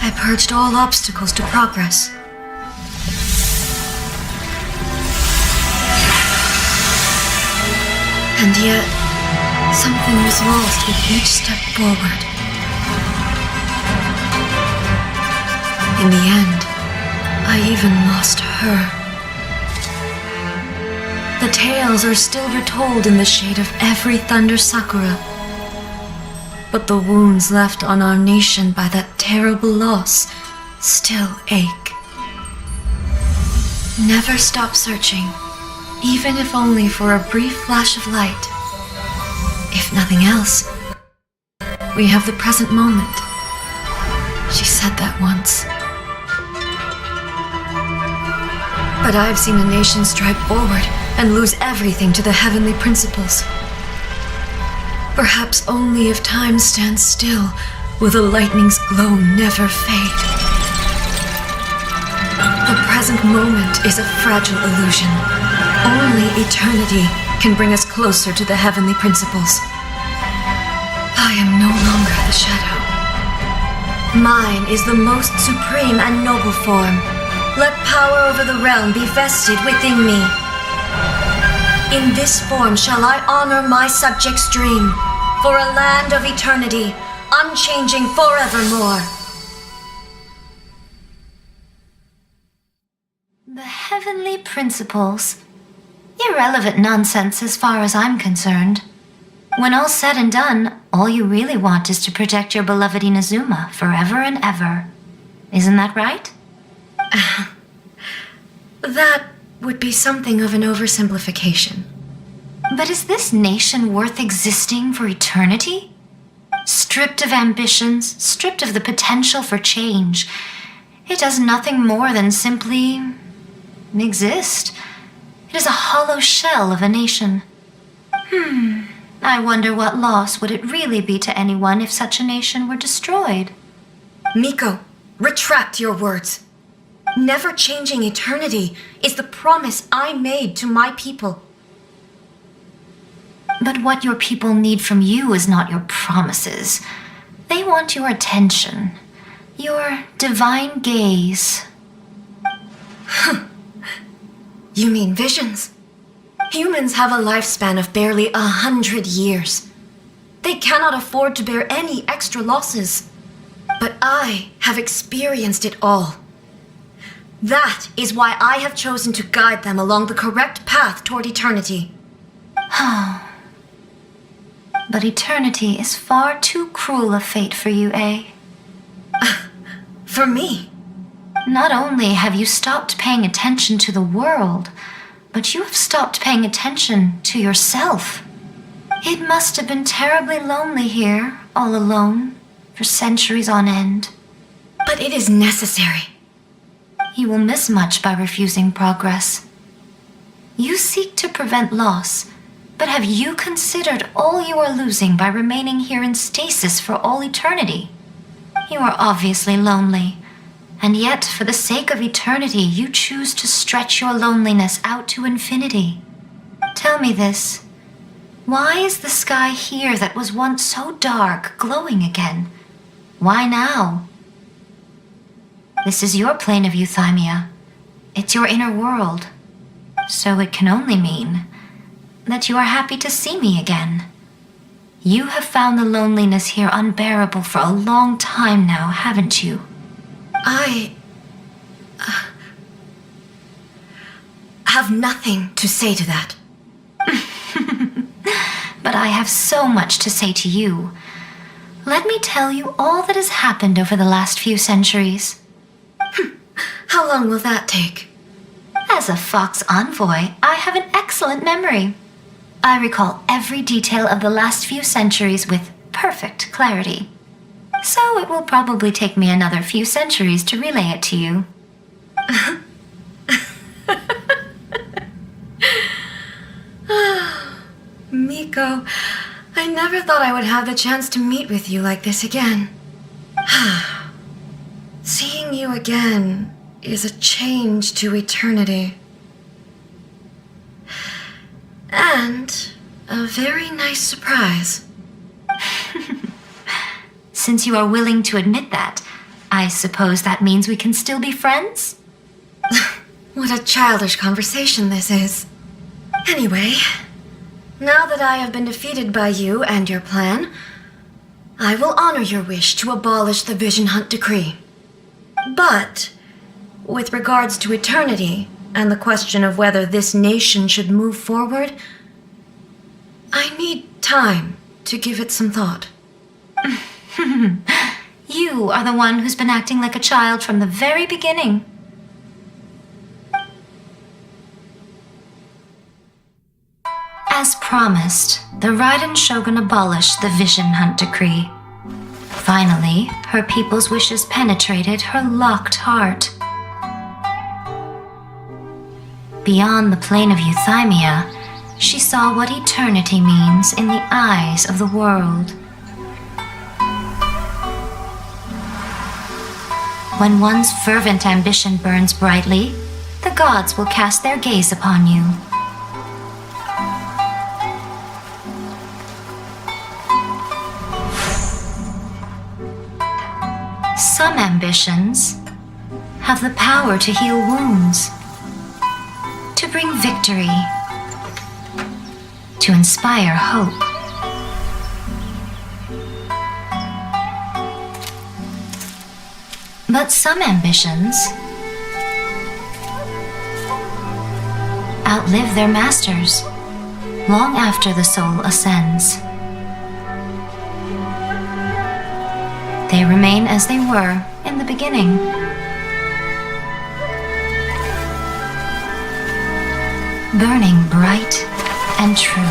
I purged all obstacles to progress. And yet, something was lost with each step forward. In the end, I even lost her. The tales are still retold in the shade of every thunder sakura. But the wounds left on our nation by that terrible loss still ache. Never stop searching, even if only for a brief flash of light. If nothing else, we have the present moment. She said that once. But I've seen a nation stride forward and lose everything to the heavenly principles. Perhaps only if time stands still will the lightning's glow never fade. The present moment is a fragile illusion. Only eternity can bring us closer to the heavenly principles. I am no longer the shadow. Mine is the most supreme and noble form. Let power over the realm be vested within me. In this form shall I honor my subjects' dream, for a land of eternity, unchanging forevermore. The heavenly principles. Irrelevant nonsense as far as I'm concerned. When all's said and done, all you really want is to protect your beloved Inazuma forever and ever. Isn't that right? That would be something of an oversimplification. But is this nation worth existing for eternity? Stripped of ambitions, stripped of the potential for change, it does nothing more than simply exist. It is a hollow shell of a nation. I wonder what loss would it really be to anyone if such a nation were destroyed? Miko, retract your words. Never changing eternity is the promise I made to my people. But what your people need from you is not your promises. They want your attention, your divine gaze. You mean visions? Humans have a lifespan of barely 100 years. They cannot afford to bear any extra losses. But I have experienced it all. That is why I have chosen to guide them along the correct path toward eternity. But eternity is far too cruel a fate for you, eh? For me? Not only have you stopped paying attention to the world, but you have stopped paying attention to yourself. It must have been terribly lonely here, all alone, for centuries on end. But it is necessary. You will miss much by refusing progress. You seek to prevent loss, But have you considered all you are losing by remaining here in stasis for all eternity? You are obviously lonely, and yet for the sake of eternity you choose to stretch your loneliness out to infinity. Tell me this. Why is the sky here that was once so dark glowing again? Why now? This is your plane of euthymia. It's your inner world. So it can only mean that you are happy to see me again. You have found the loneliness here unbearable for a long time now, haven't you? I have nothing to say to that. But I have so much to say to you. Let me tell you all that has happened over the last few centuries. How long will that take? As a Fox envoy, I have an excellent memory. I recall every detail of the last few centuries with perfect clarity. So it will probably take me another few centuries to relay it to you. Miko, I never thought I would have the chance to meet with you like this again. Seeing you again is a change to eternity. And a very nice surprise. Since you are willing to admit that, I suppose that means we can still be friends? What a childish conversation this is. Anyway, now that I have been defeated by you and your plan, I will honor your wish to abolish the Vision Hunt Decree. But, with regards to eternity and the question of whether this nation should move forward, I need time to give it some thought. You are the one who's been acting like a child from the very beginning. As promised, the Raiden Shogun abolished the Vision Hunt Decree. Finally, her people's wishes penetrated her locked heart. Beyond the plane of euthymia, she saw what eternity means in the eyes of the world. When one's fervent ambition burns brightly, the gods will cast their gaze upon you. Some ambitions have the power to heal wounds, to bring victory, to inspire hope. But some ambitions outlive their masters long after the soul ascends. They remain as they were in the beginning. Burning bright and true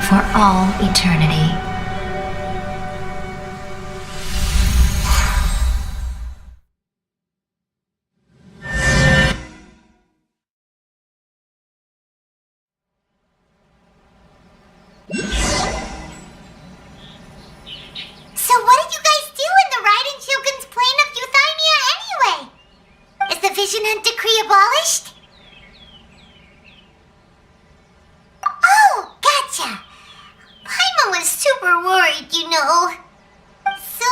for all eternity. So what did you guys do in the Raiden Shogun's plane of euthymia anyway? Is the Vision Hunt Decree abolished? Oh, gotcha. Paimon was super worried, you know. So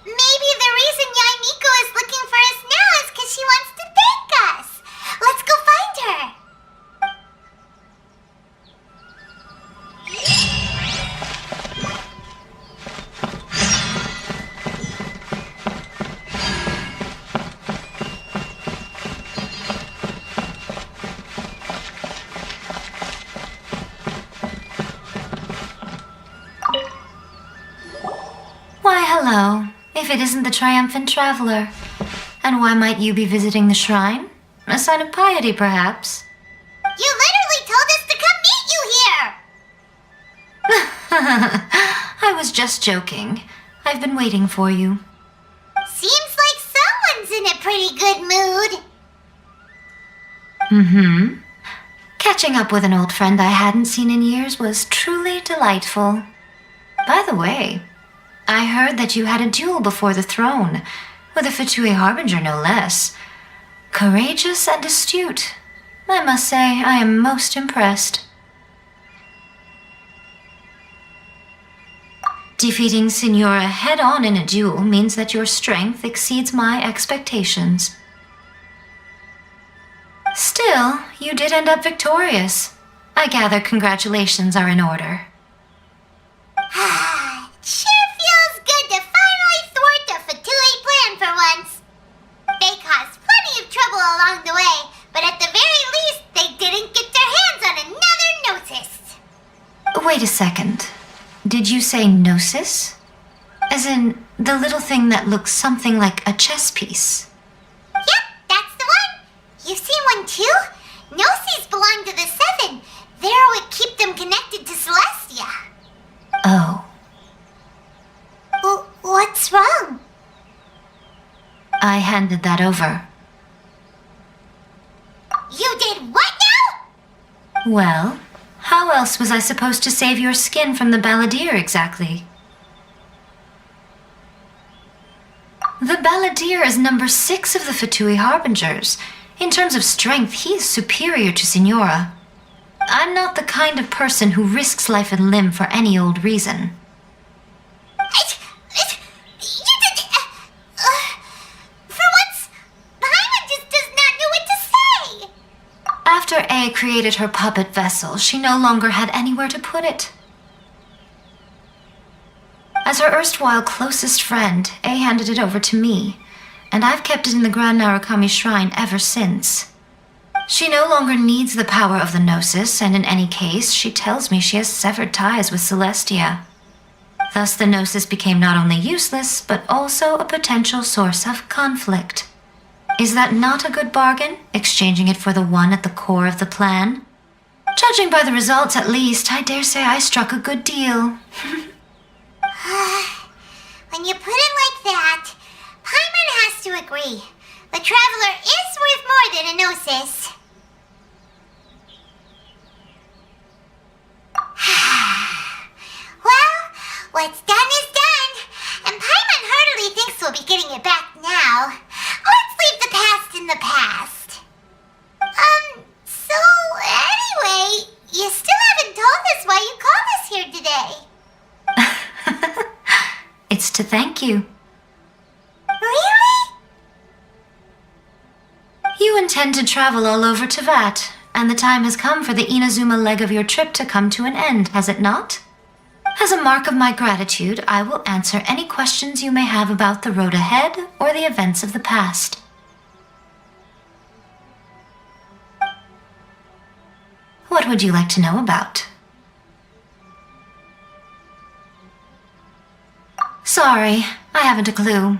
maybe the reason Yaimiko is looking for us now is because she wants to thank us. Let's go find her. Why, hello, if it isn't the triumphant traveler. And why might you be visiting the shrine? A sign of piety, perhaps? You literally told us to come meet you here! I was just joking. I've been waiting for you. Seems like someone's in a pretty good mood. Catching up with an old friend I hadn't seen in years was truly delightful. By the way, I heard that you had a duel before the throne, with a Fatui Harbinger no less. Courageous and astute. I must say, I am most impressed. Defeating Signora head-on in a duel means that your strength exceeds my expectations. Still, you did end up victorious. I gather congratulations are in order. Sure feels good to finally thwart the Fatui plan for once. They caused plenty of trouble along the way, but at the very least, they didn't get their hands on another Gnosis. Wait a second. Did you say Gnosis? As in, the little thing that looks something like a chess piece? Yep, that's the one. You've seen one too? Gnosis belong to the Seven. They're what keep them connected to Celestia. Oh. What's wrong? I handed that over. You did what now? Well, how else was I supposed to save your skin from the Balladeer exactly? The Balladeer is number 6 of the Fatui Harbingers. In terms of strength, he is superior to Signora. I'm not the kind of person who risks life and limb for any old reason. For once, Paimon just does not know what to say. After A created her puppet vessel, she no longer had anywhere to put it. As her erstwhile closest friend, A handed it over to me, and I've kept it in the Grand Narukami Shrine ever since. She no longer needs the power of the Gnosis, and in any case, she tells me she has severed ties with Celestia. Thus the Gnosis became not only useless, but also a potential source of conflict. Is that not a good bargain, exchanging it for the one at the core of the plan? Judging by the results, at least, I dare say I struck a good deal. When you put it like that, Paimon has to agree. The Traveler is worth more than a Gnosis. Well, what's done is done, and Paimon heartily thinks we'll be getting it back now. Let's leave the past in the past. So anyway, you still haven't told us why you called us here today. It's to thank you. Really? You intend to travel all over Teyvat, and the time has come for the Inazuma leg of your trip to come to an end, has it not? As a mark of my gratitude, I will answer any questions you may have about the road ahead or the events of the past. What would you like to know about? Sorry, I haven't a clue.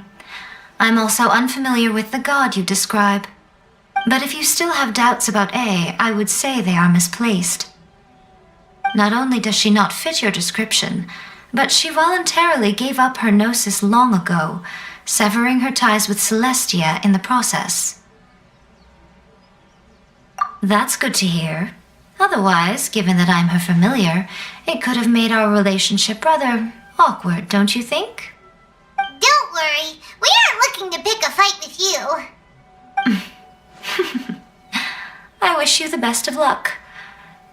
I'm also unfamiliar with the god you describe. But if you still have doubts about A, I would say they are misplaced. Not only does she not fit your description, but she voluntarily gave up her Gnosis long ago, severing her ties with Celestia in the process. That's good to hear. Otherwise, given that I'm her familiar, it could have made our relationship rather awkward, don't you think? Don't worry, we aren't looking to pick a fight with you. I wish you the best of luck.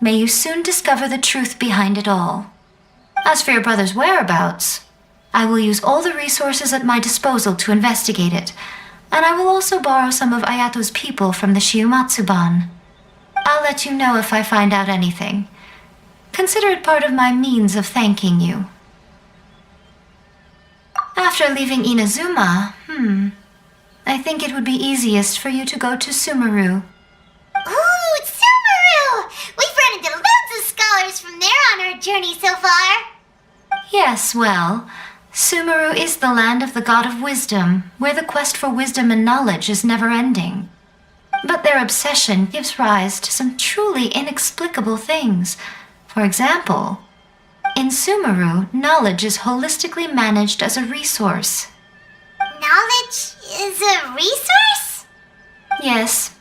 May you soon discover the truth behind it all. As for your brother's whereabouts, I will use all the resources at my disposal to investigate it, and I will also borrow some of Ayato's people from the Shiumatsuban. I'll let you know if I find out anything. Consider it part of my means of thanking you. After leaving Inazuma, I think it would be easiest for you to go to Sumeru. Ooh, Sumeru! We've run into loads of scholars from there on our journey so far. Yes, well, Sumeru is the land of the god of wisdom, where the quest for wisdom and knowledge is never-ending. But their obsession gives rise to some truly inexplicable things. For example, in Sumeru, knowledge is holistically managed as a resource. Knowledge is a resource? Yes.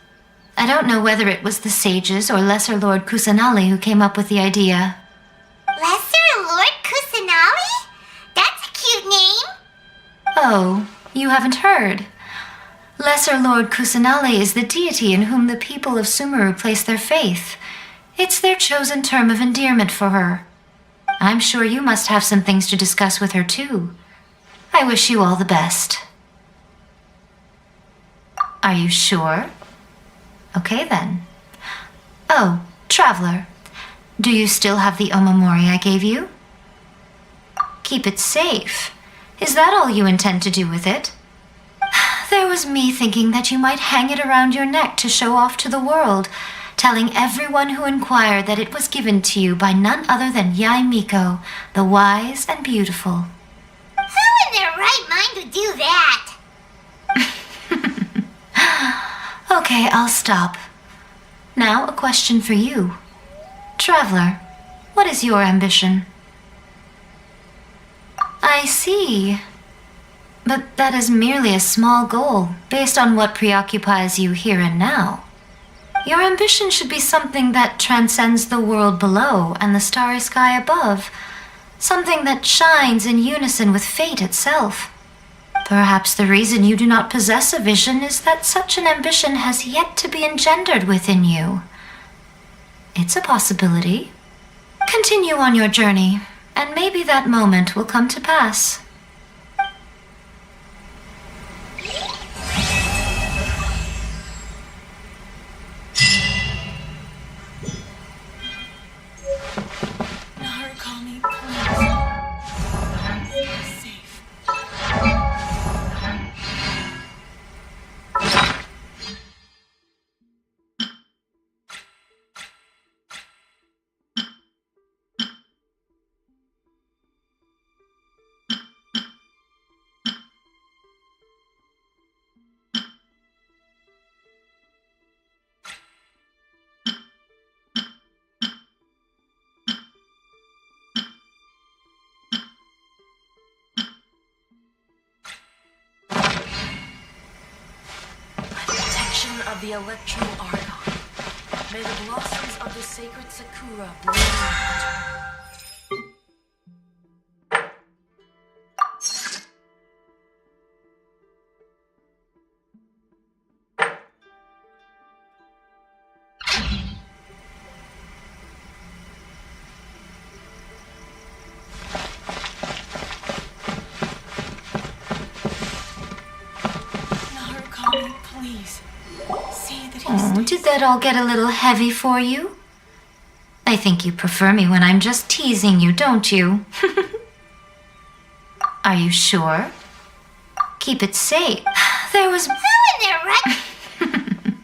I don't know whether it was the sages or Lesser Lord Kusanali who came up with the idea. Lesser Lord Kusanali? That's a cute name. Oh, you haven't heard. Lesser Lord Kusanali is the deity in whom the people of Sumeru place their faith. It's their chosen term of endearment for her. I'm sure you must have some things to discuss with her too. I wish you all the best. Are you sure? Okay then. Oh, Traveler, do you still have the omamori I gave you? Keep it safe. Is that all you intend to do with it? There was me thinking that you might hang it around your neck to show off to the world, telling everyone who inquired that it was given to you by none other than Yai Miko, the wise and beautiful. Who in their right mind would do that? Okay, I'll stop. Now a question for you. Traveler, what is your ambition? I see. But that is merely a small goal, based on what preoccupies you here and now. Your ambition should be something that transcends the world below and the starry sky above. Something that shines in unison with fate itself. Perhaps the reason you do not possess a vision is that such an ambition has yet to be engendered within you. It's a possibility. Continue on your journey, and maybe that moment will come to pass. Of the Electro Argon. May the blossoms of the sacred Sakura bloom out. Narukami, please. Oh, did that all get a little heavy for you? I think you prefer me when I'm just teasing you, don't you? Are you sure? Keep it safe. There was... Who in their right...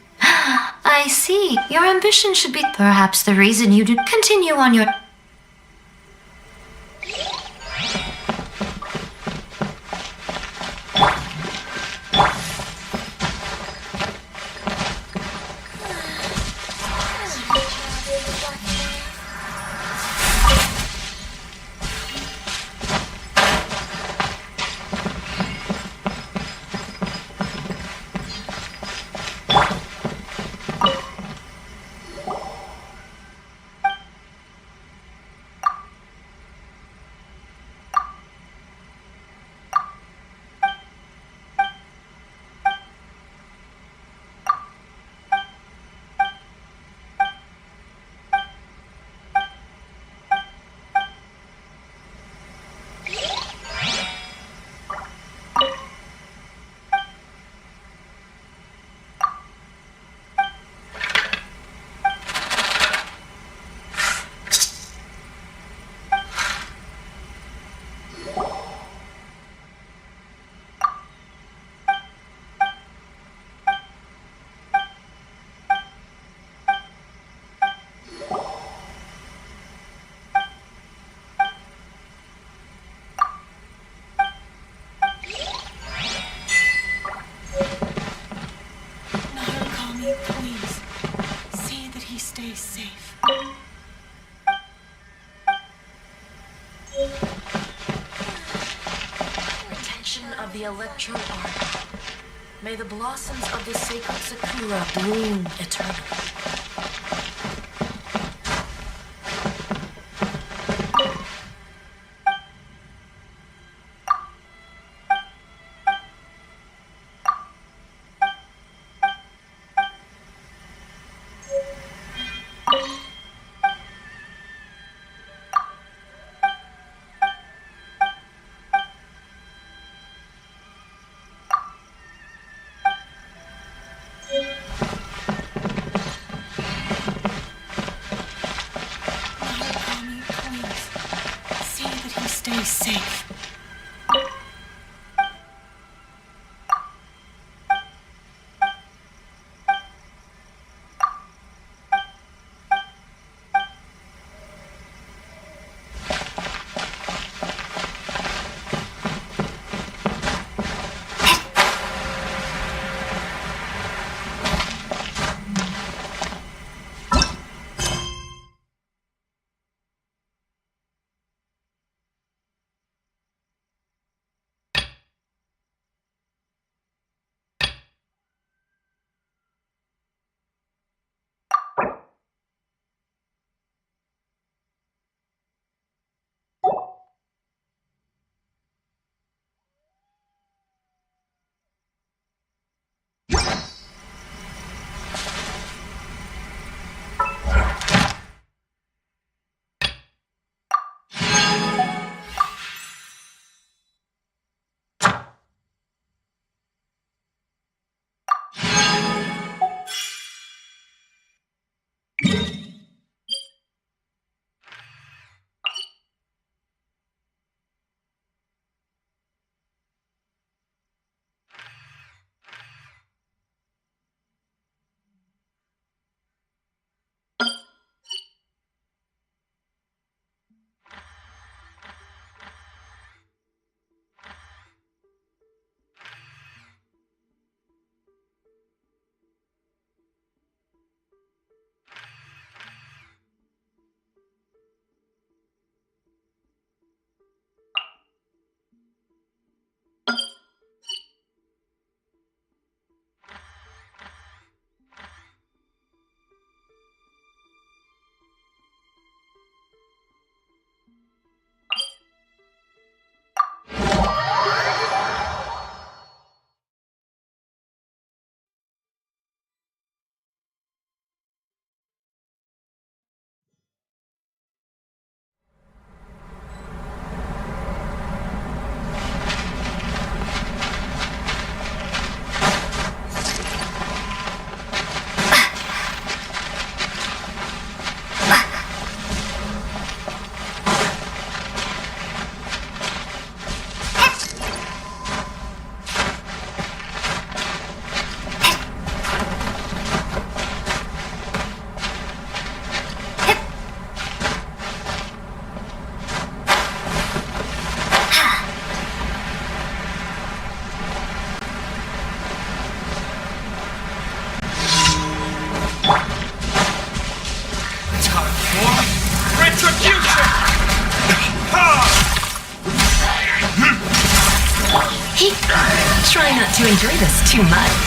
I see. Your ambition should be perhaps the reason you did continue on your... The Electro Argon. May the blossoms of the sacred Sakura bloom eternally. Safe. Try not to enjoy this too much.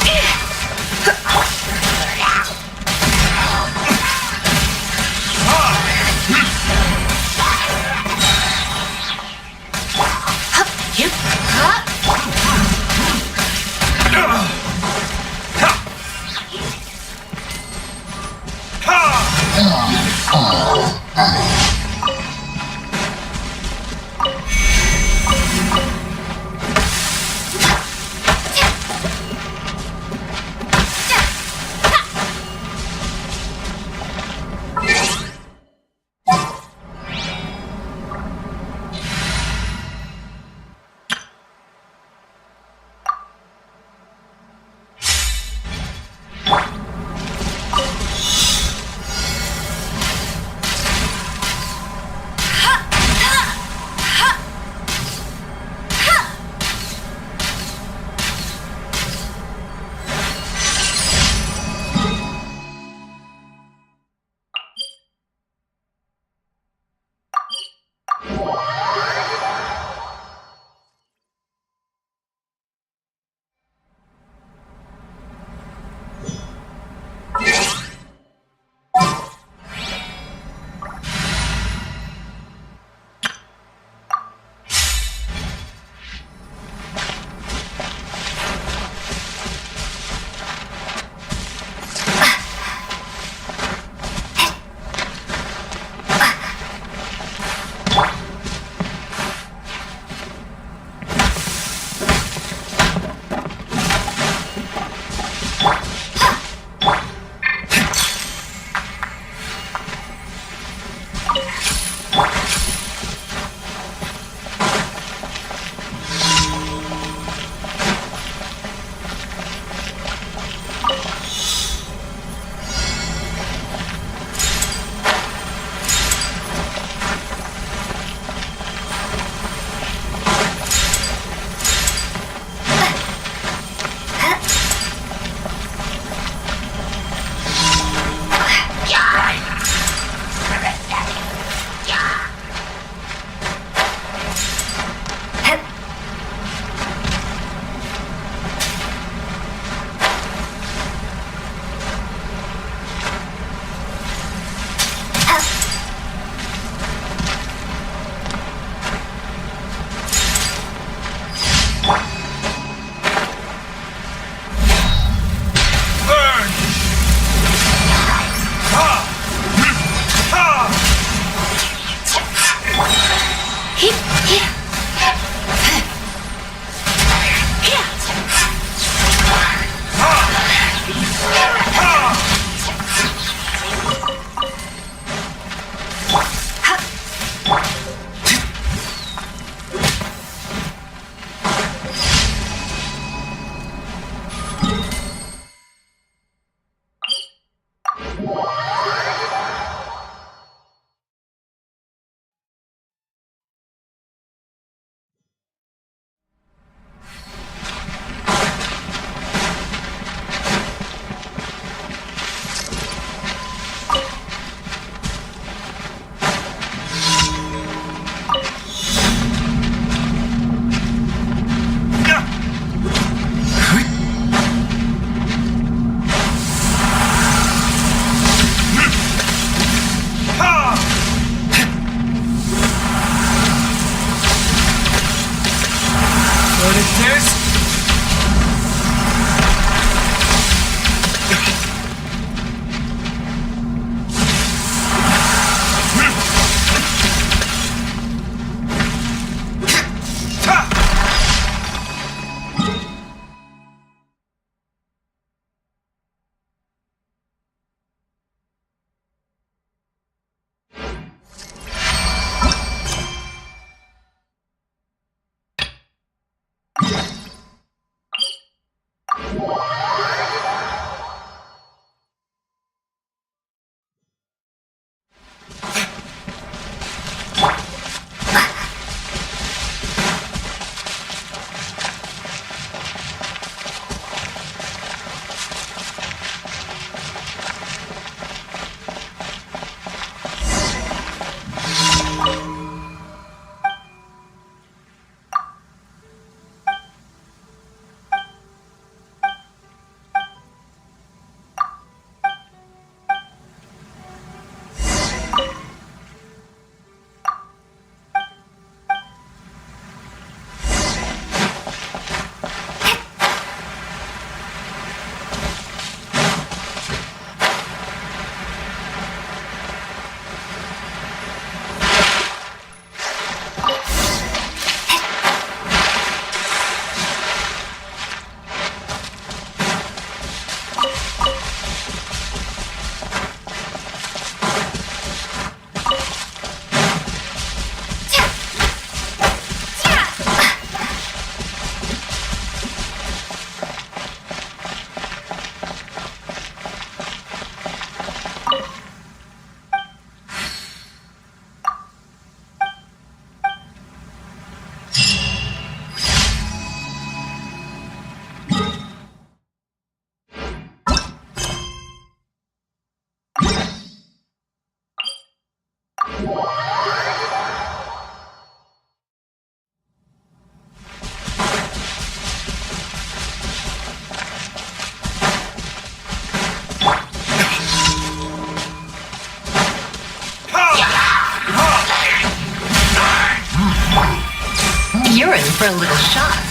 You're in for a little shock.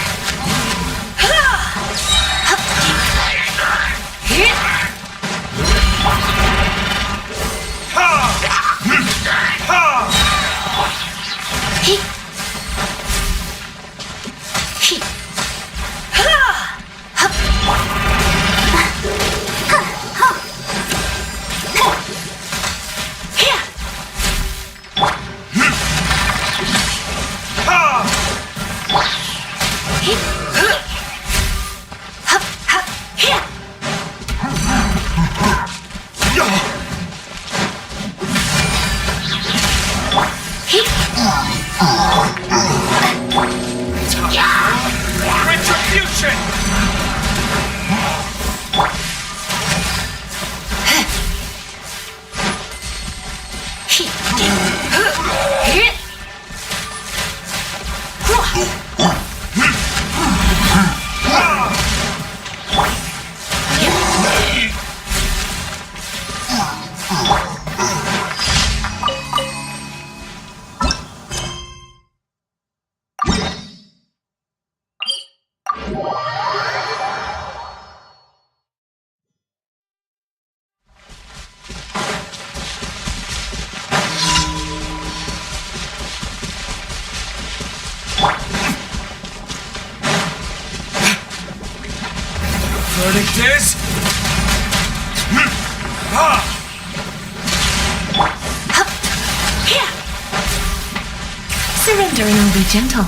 Retribution! Verdict is... Surrender and I'll be gentle.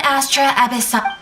Astra Abyssal.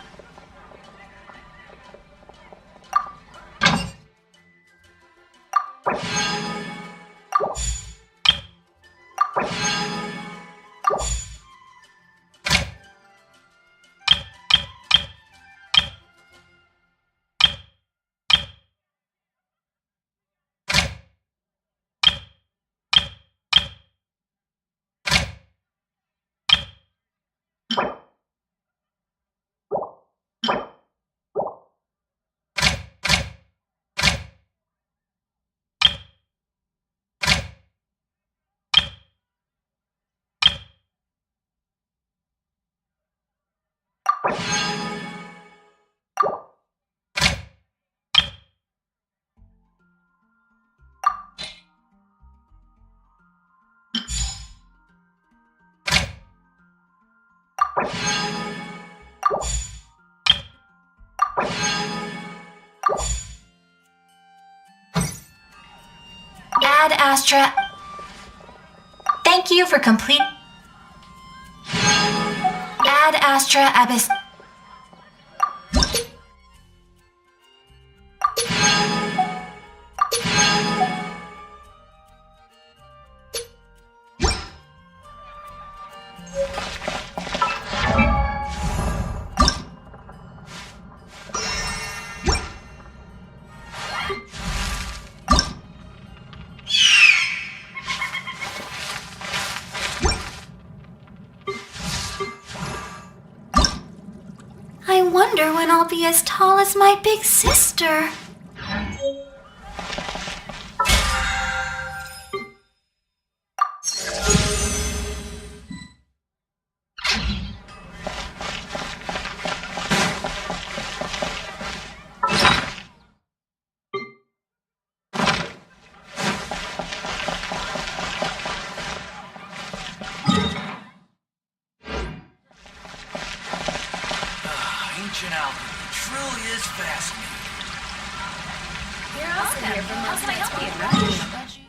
Ad Astra. Thank you for complete. Ad Astra Abyss. I wonder when I'll be as tall as my big sister. Ancient alchemy truly is fascinating. You're also here from How can I help you?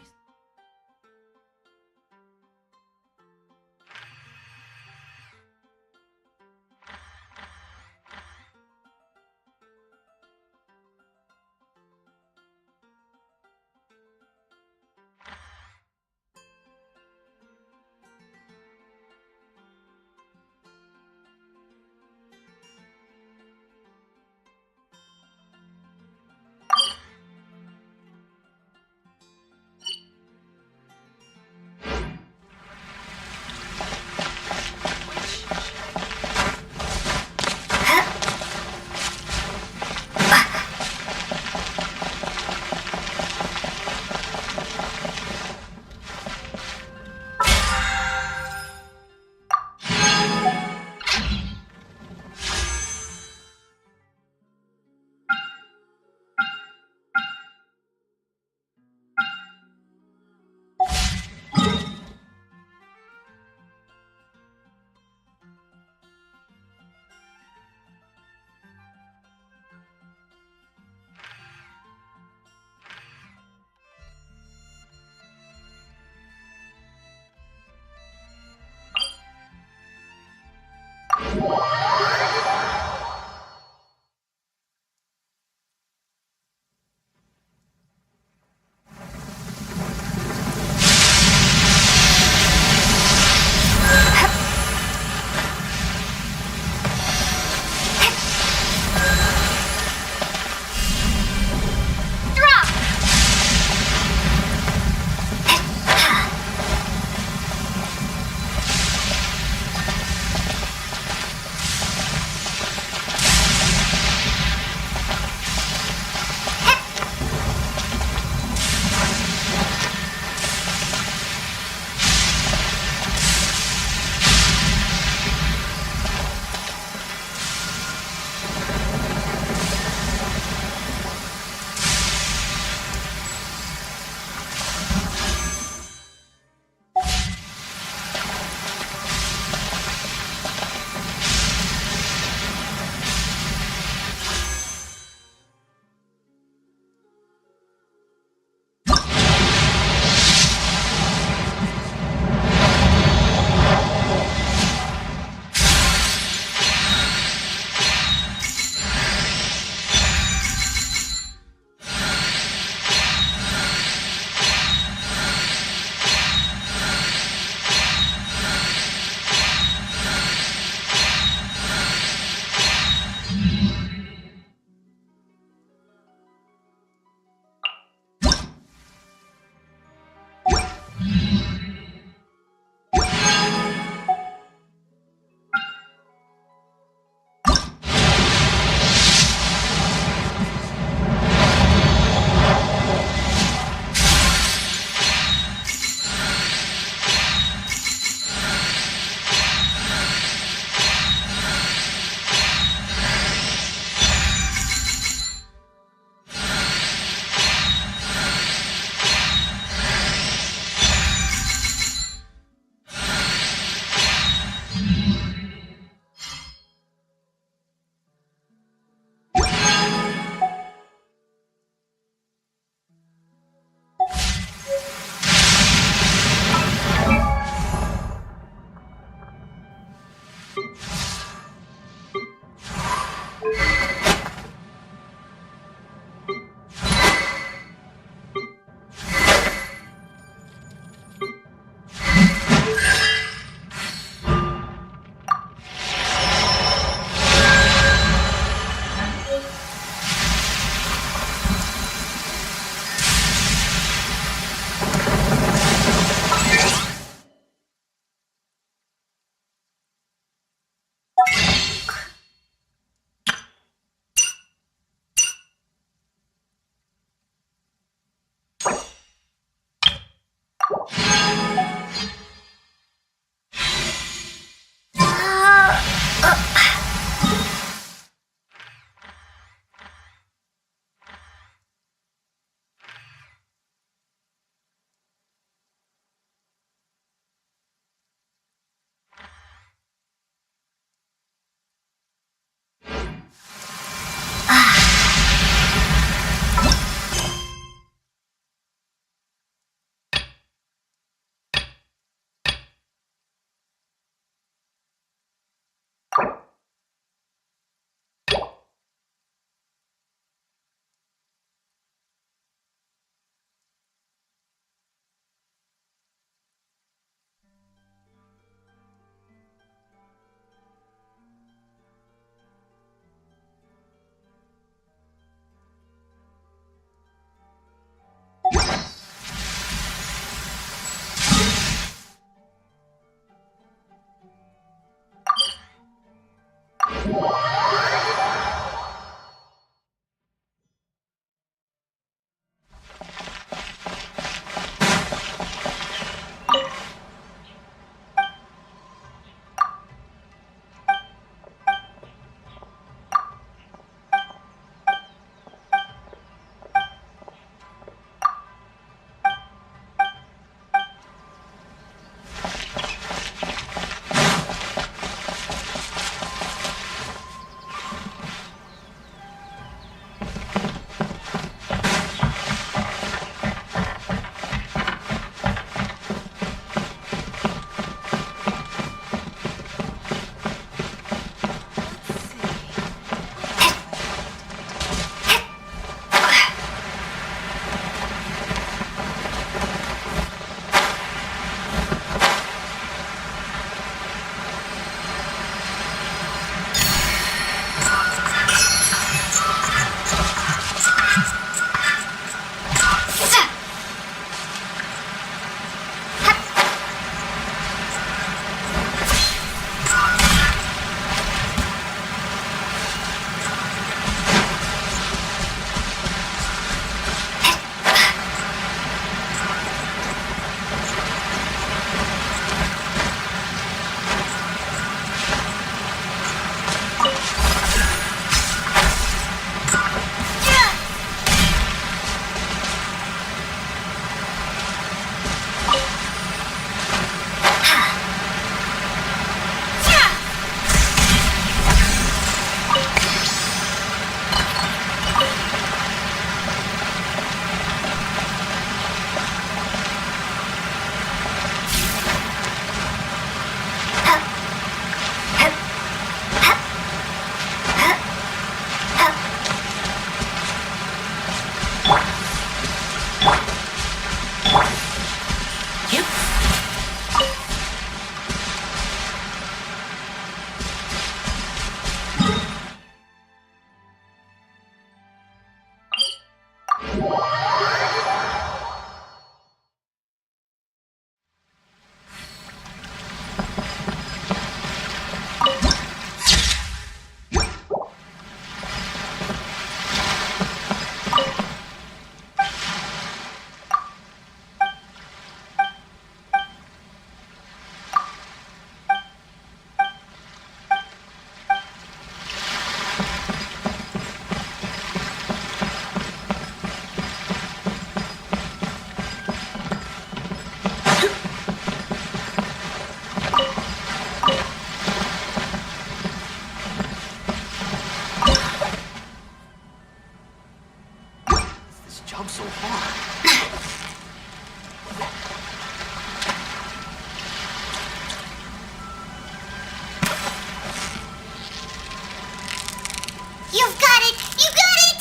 You've got it! You got it!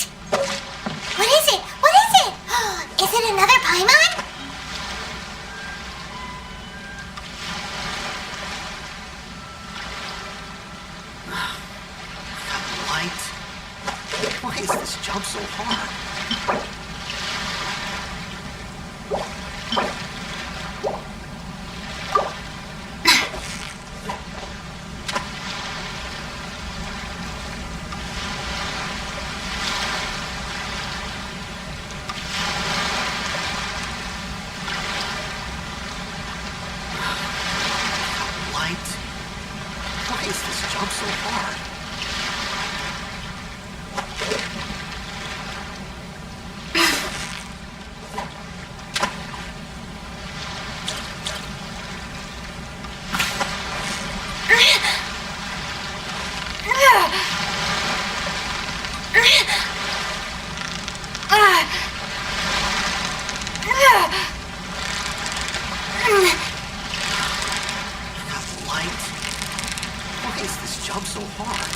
What is it? What is it? Is it another Paimon? Light. Why is this jump so hard? Light. Why is this jump so hard? Light. Why is this jump so hard?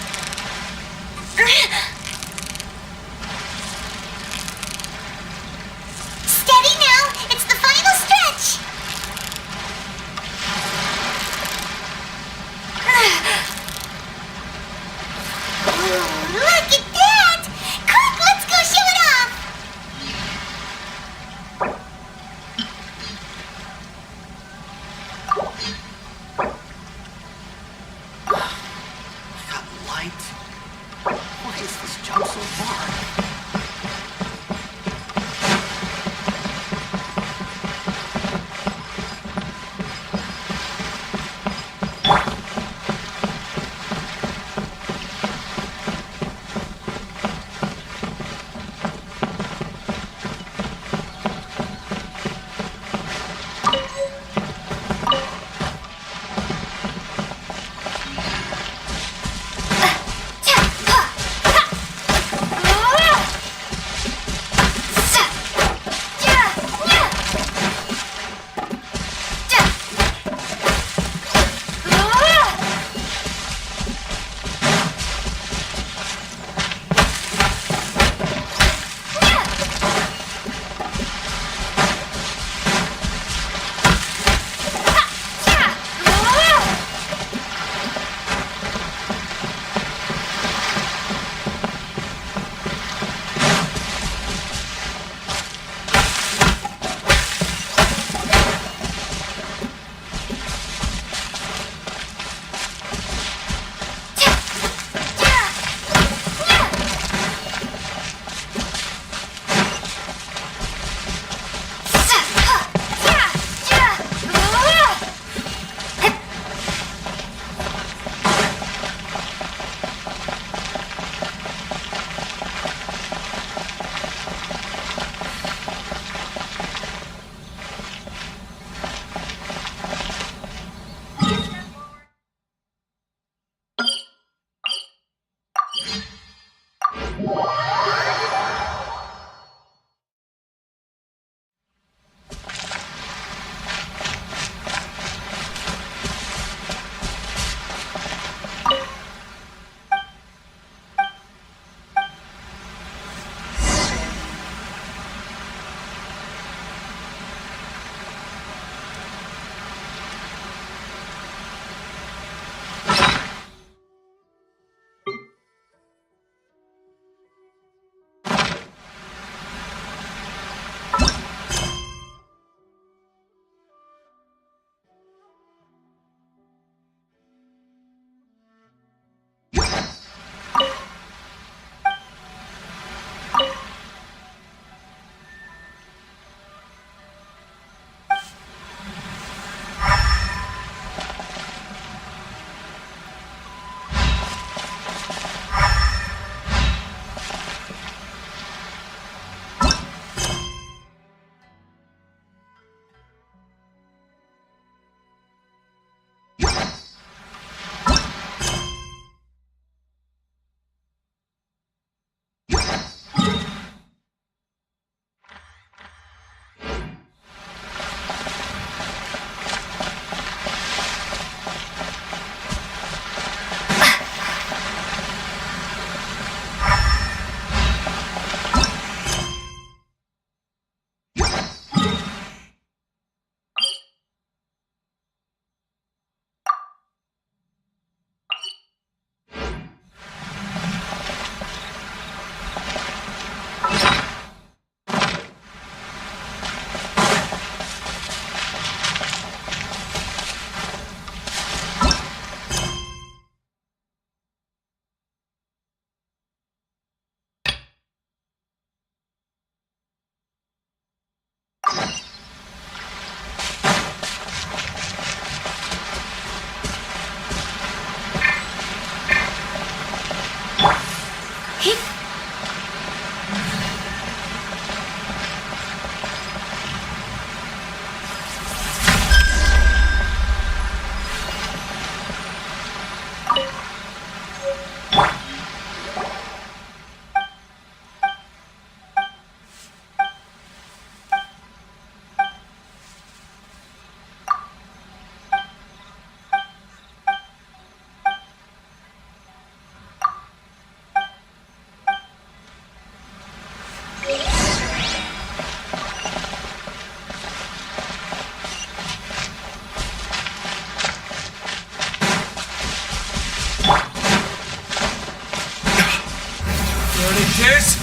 fingers.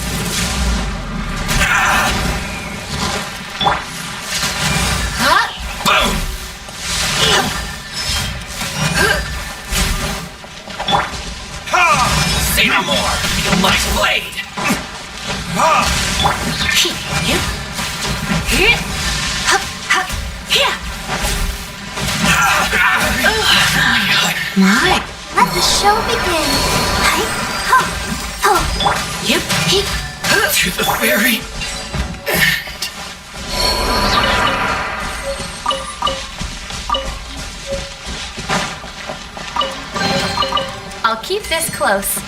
Boom! Say no more! You nice blade! My. Let the show begin. Yep. To the very I'll keep this close.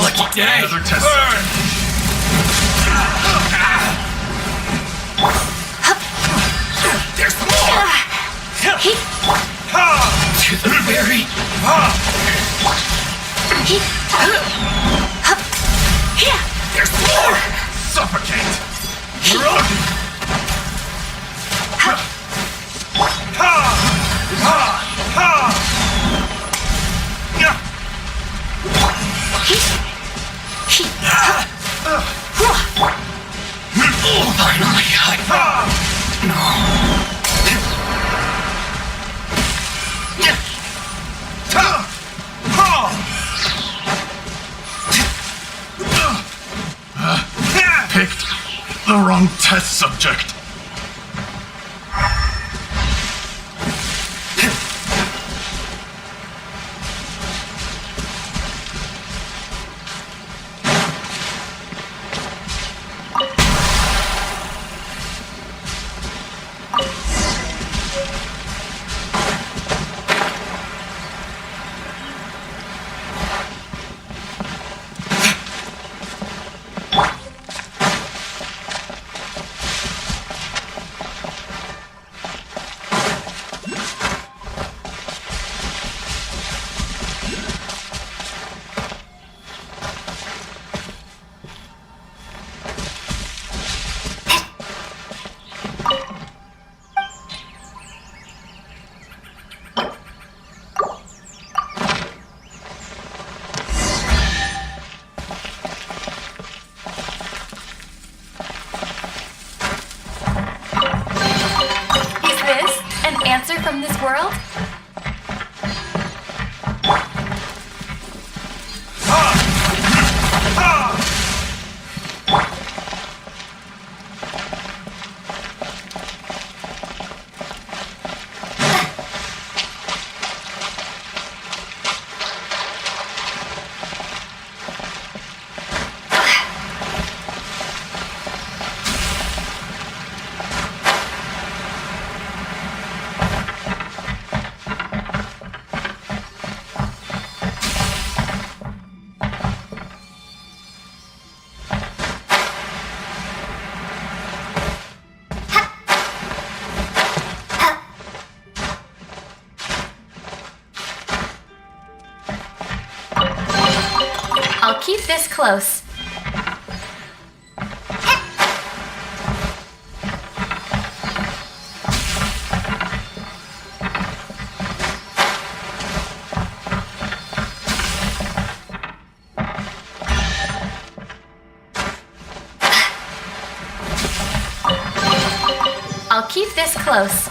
lucky day. Another test. There's more! To the very... There's more! Suffocate. Picked the wrong test subject. Answer from this world? I'll keep this close. I'll keep this close.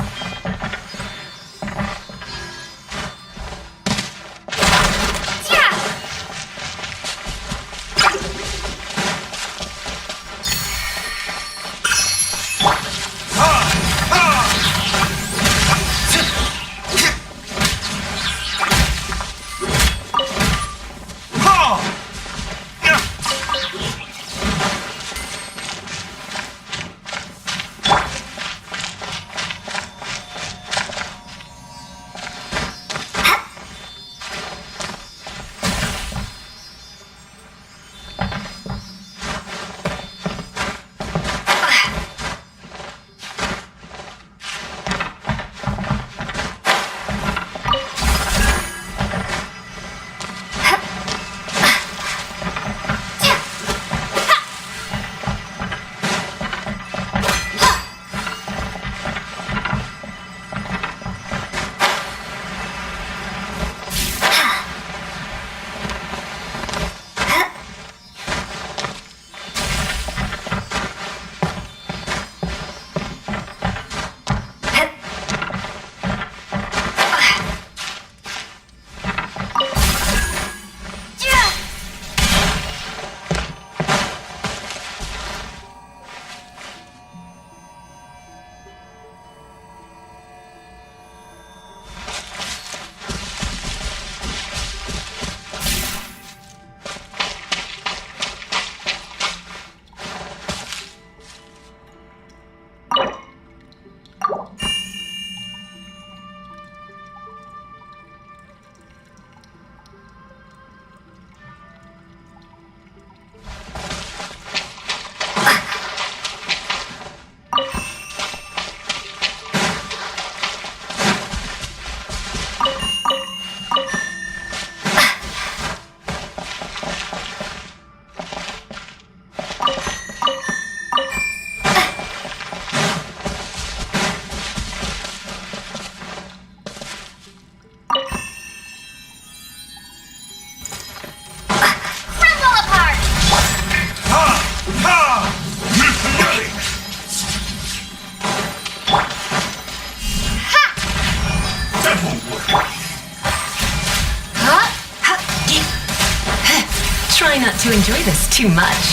Try not to enjoy this too much.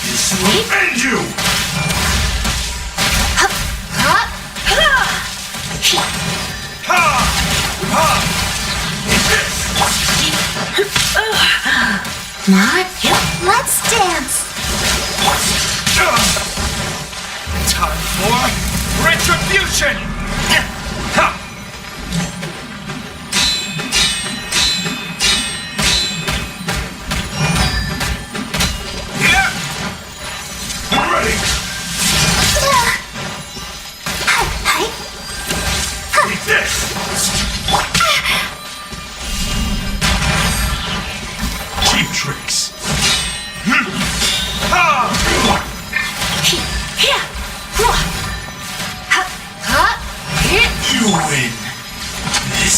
This will end you! Let's dance. Time for retribution! I'm ready! Take this! Cheap tricks! You win this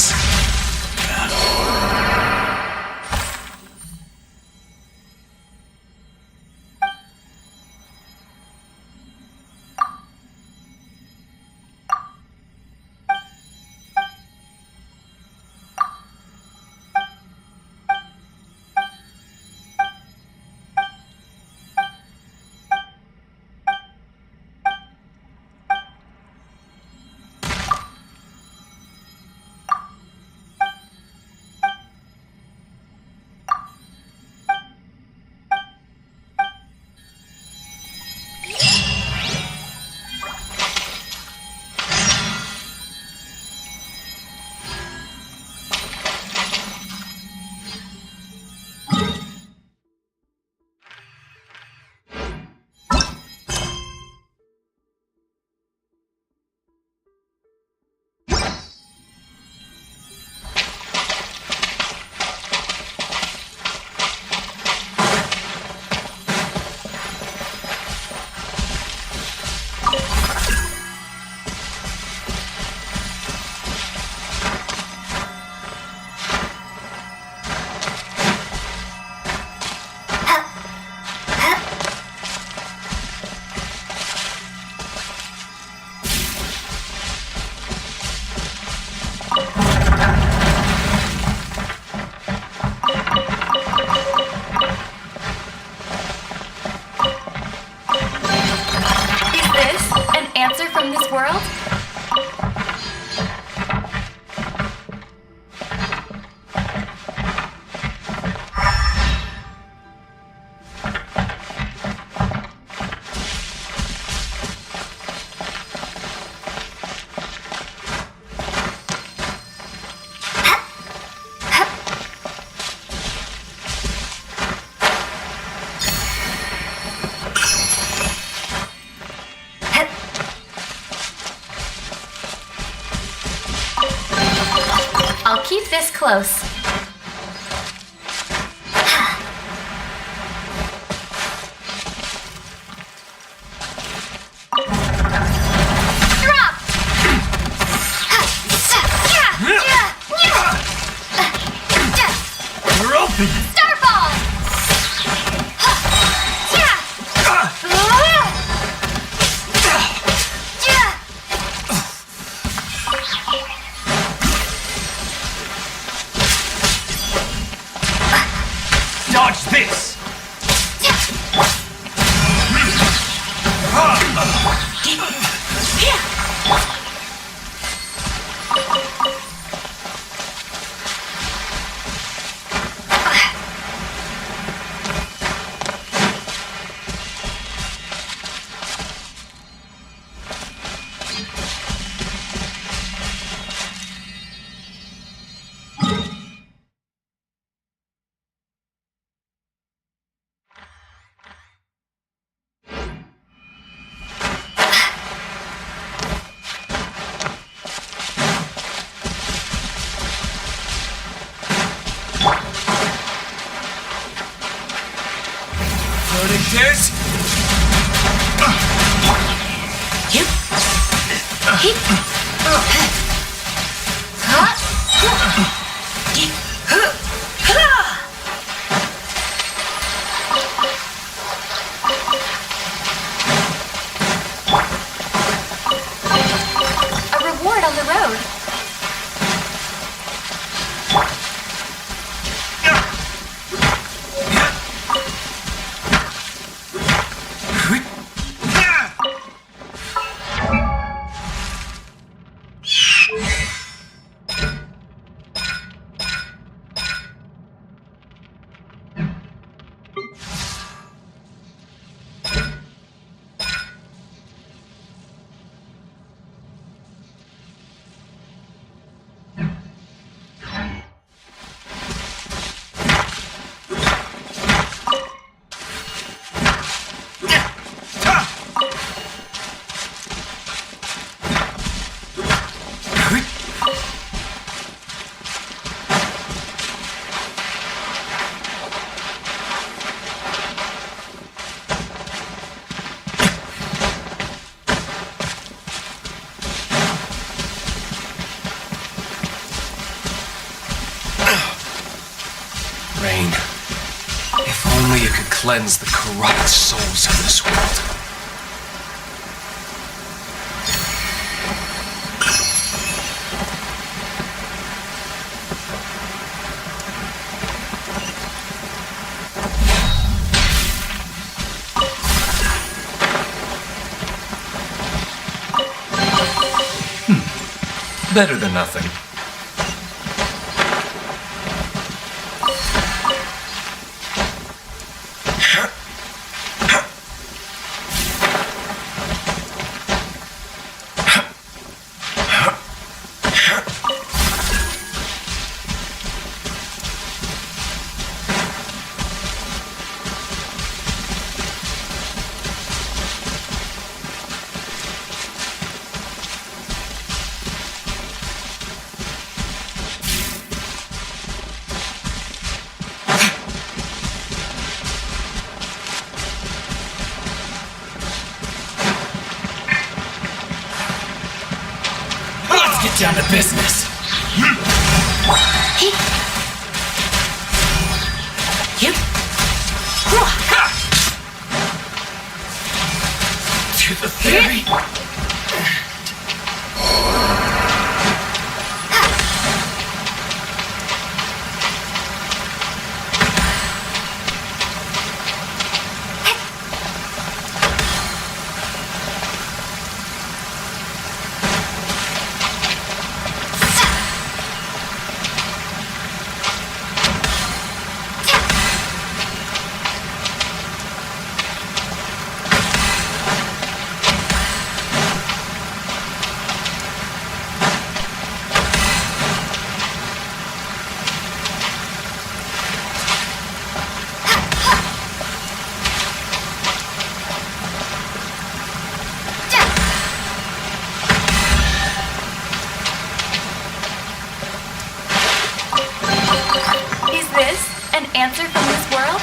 from this world? I'll keep this close. Drop! We're open! Starball! Dodge this! This? A reward on the road. Rain, if only you could cleanse the corrupt souls of this world. Better than nothing. Let's get down to business. To the theory. Is this an answer from this world?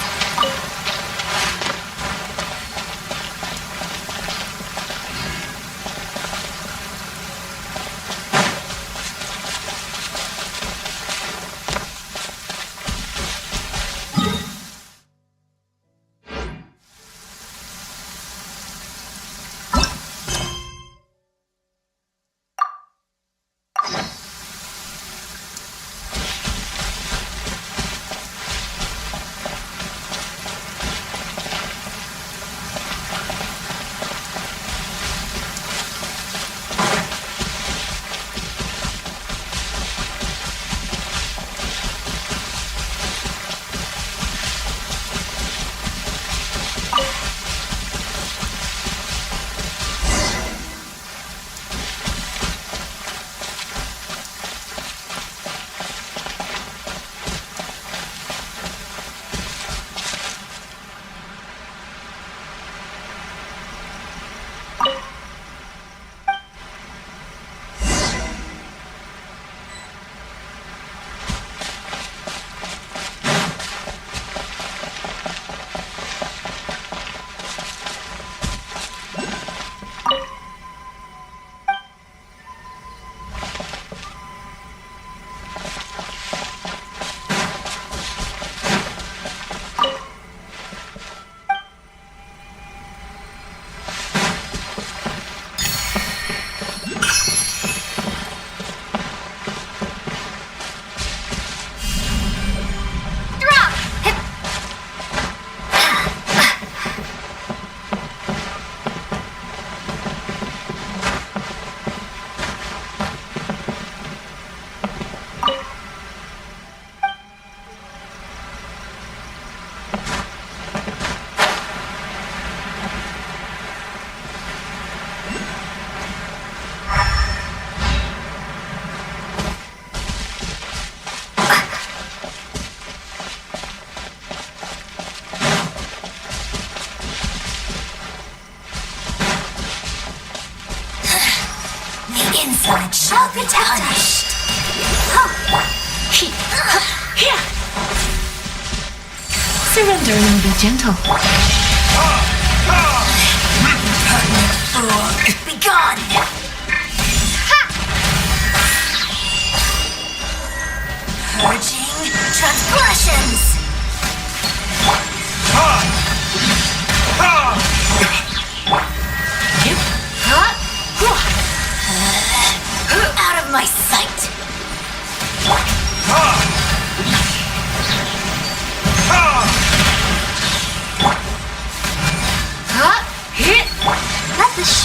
Inside shall be punished. Surrender and be gentle. Fool, be gone. Purging transgressions.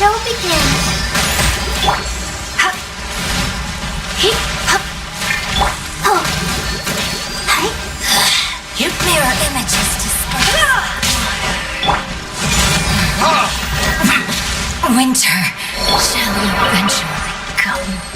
show begins. Mirror images display. Winter shall eventually come.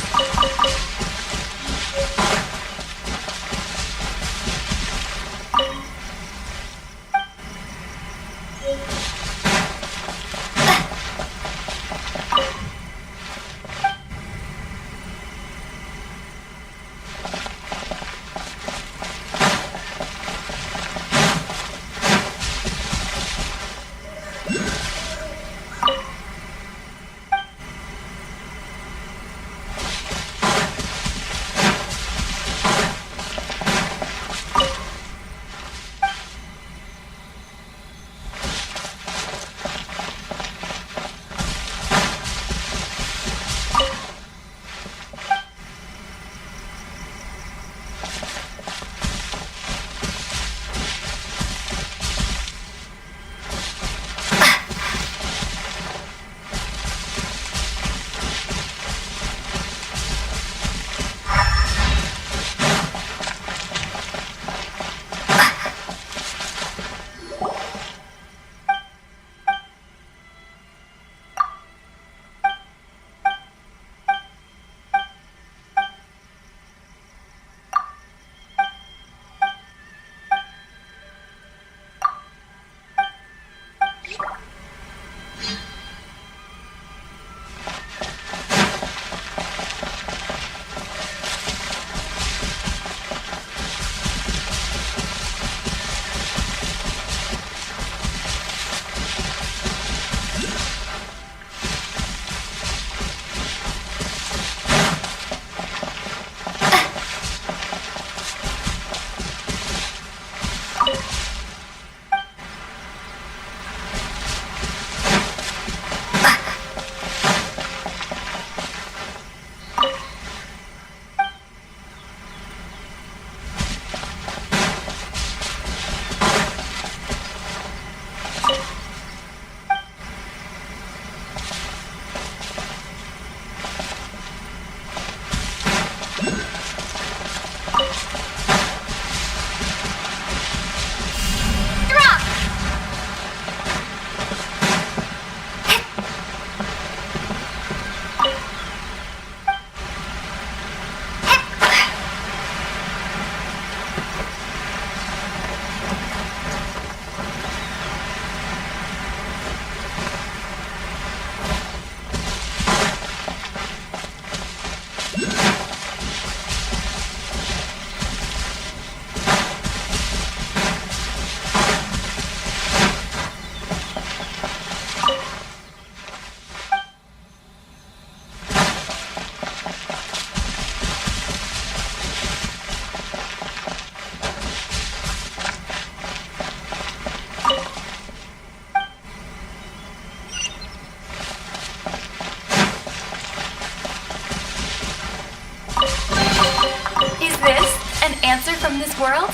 answer from this world?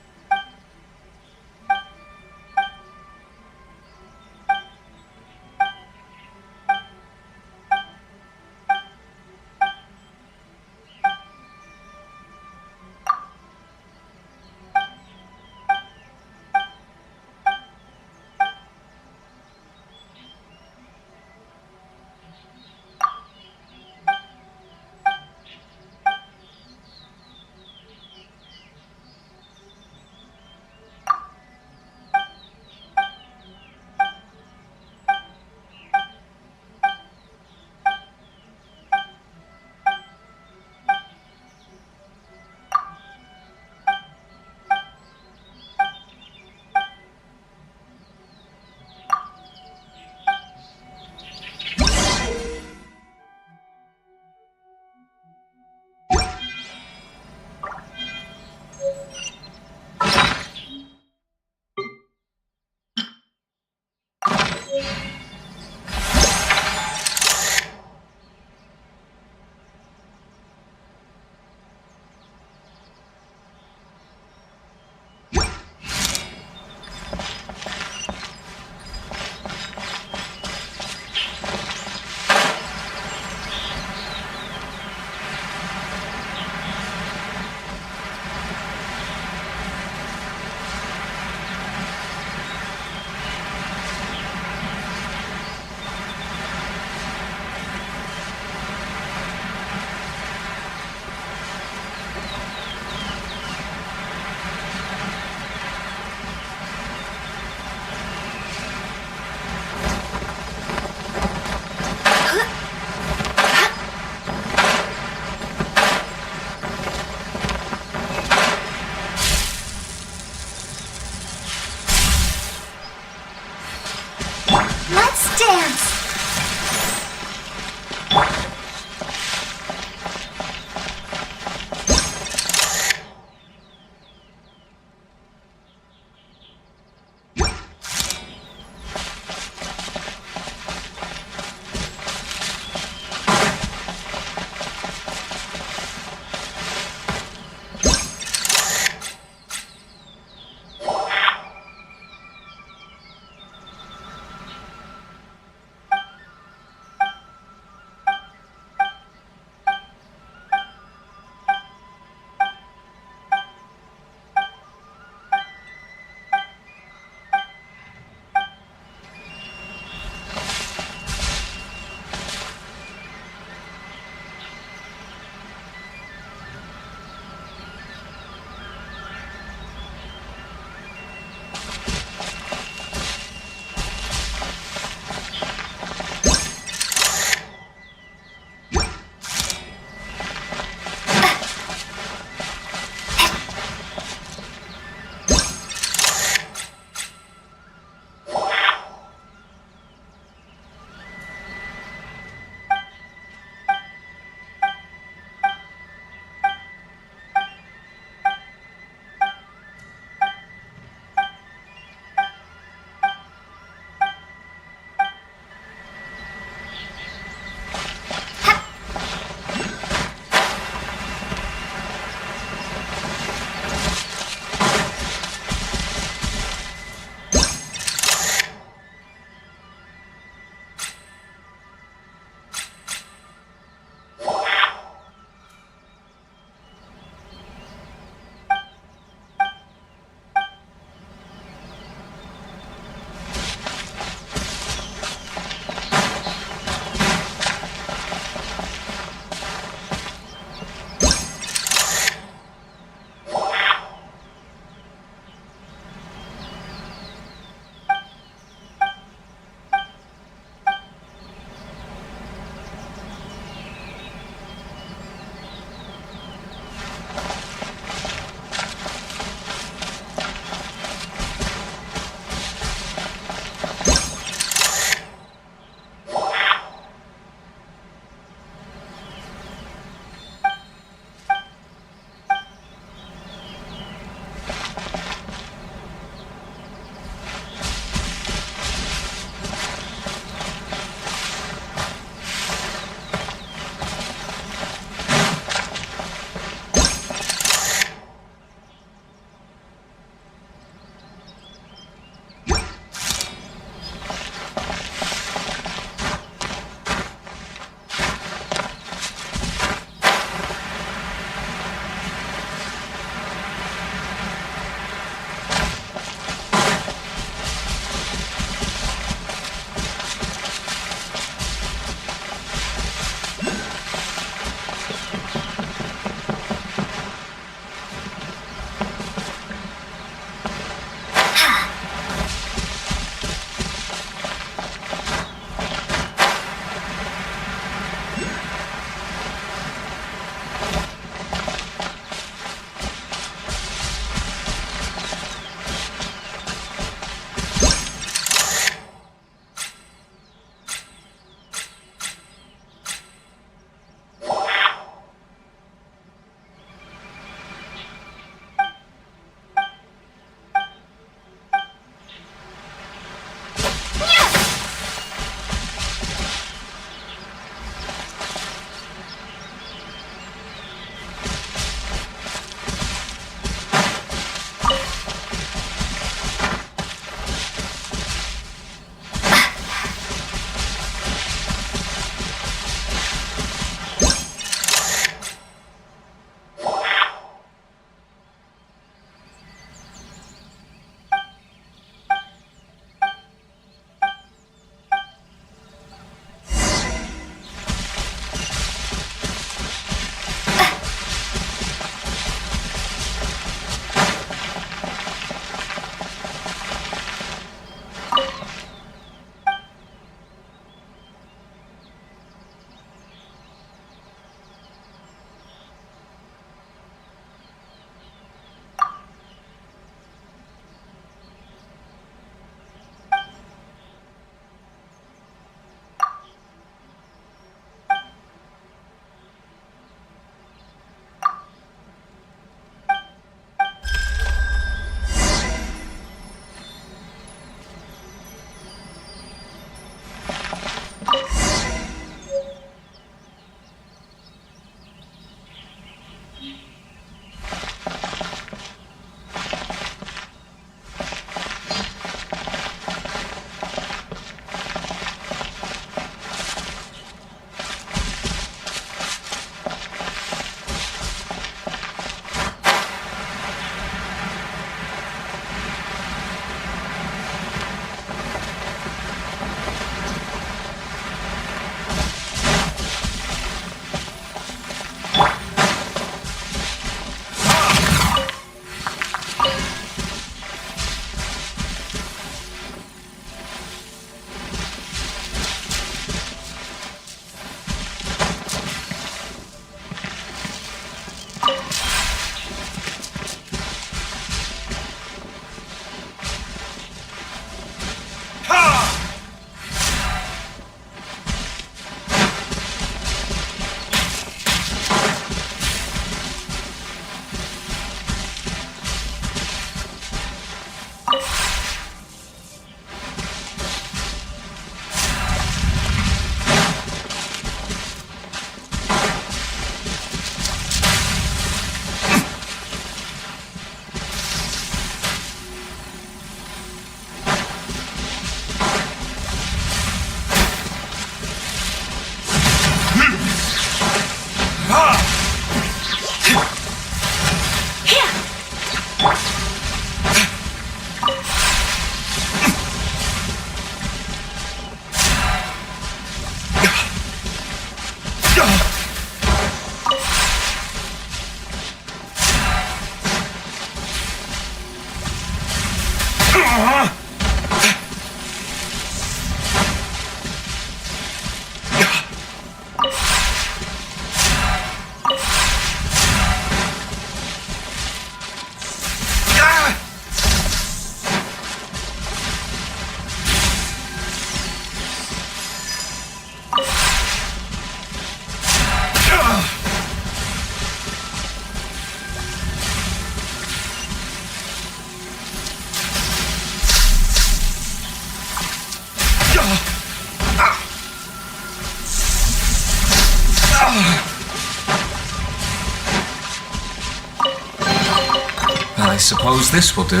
I suppose this will do.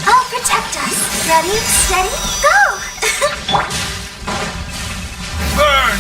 I'll protect us. Ready, steady, go! Burn!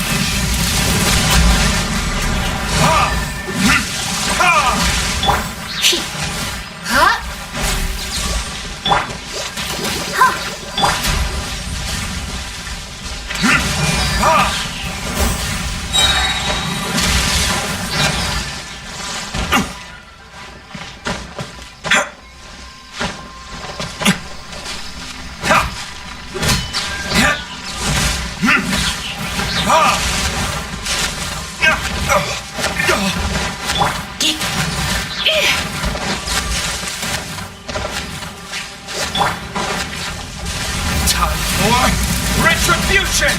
Time for retribution!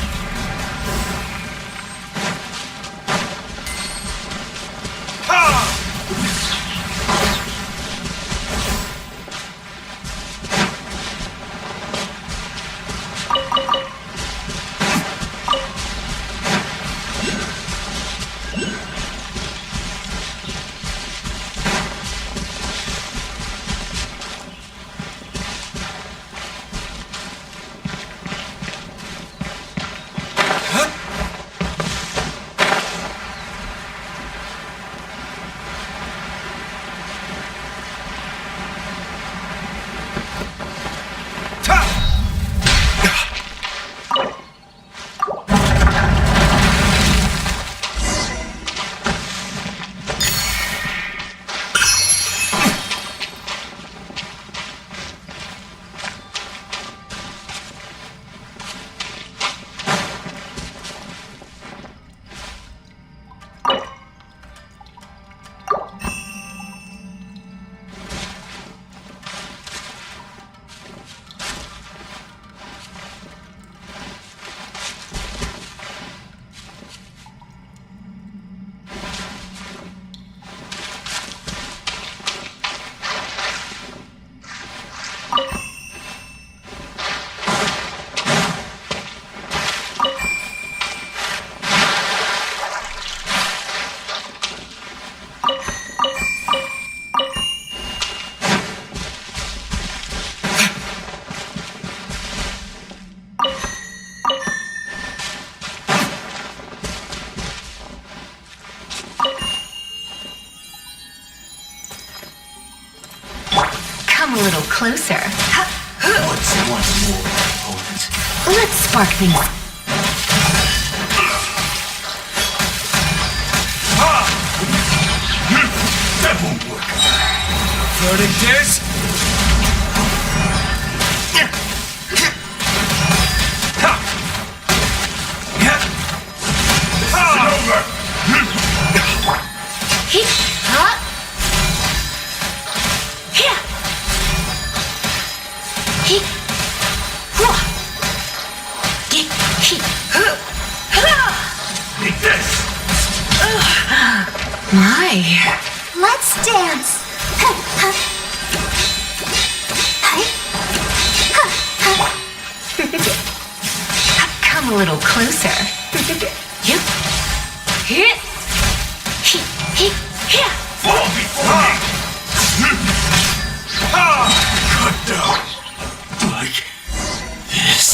Come a little closer. What's one more opponent? Let's spark things. That won't work. Verdict is... Take this! My. Let's dance. Come a little closer. Yep. Hit. Fall before me! Cut down. Like this.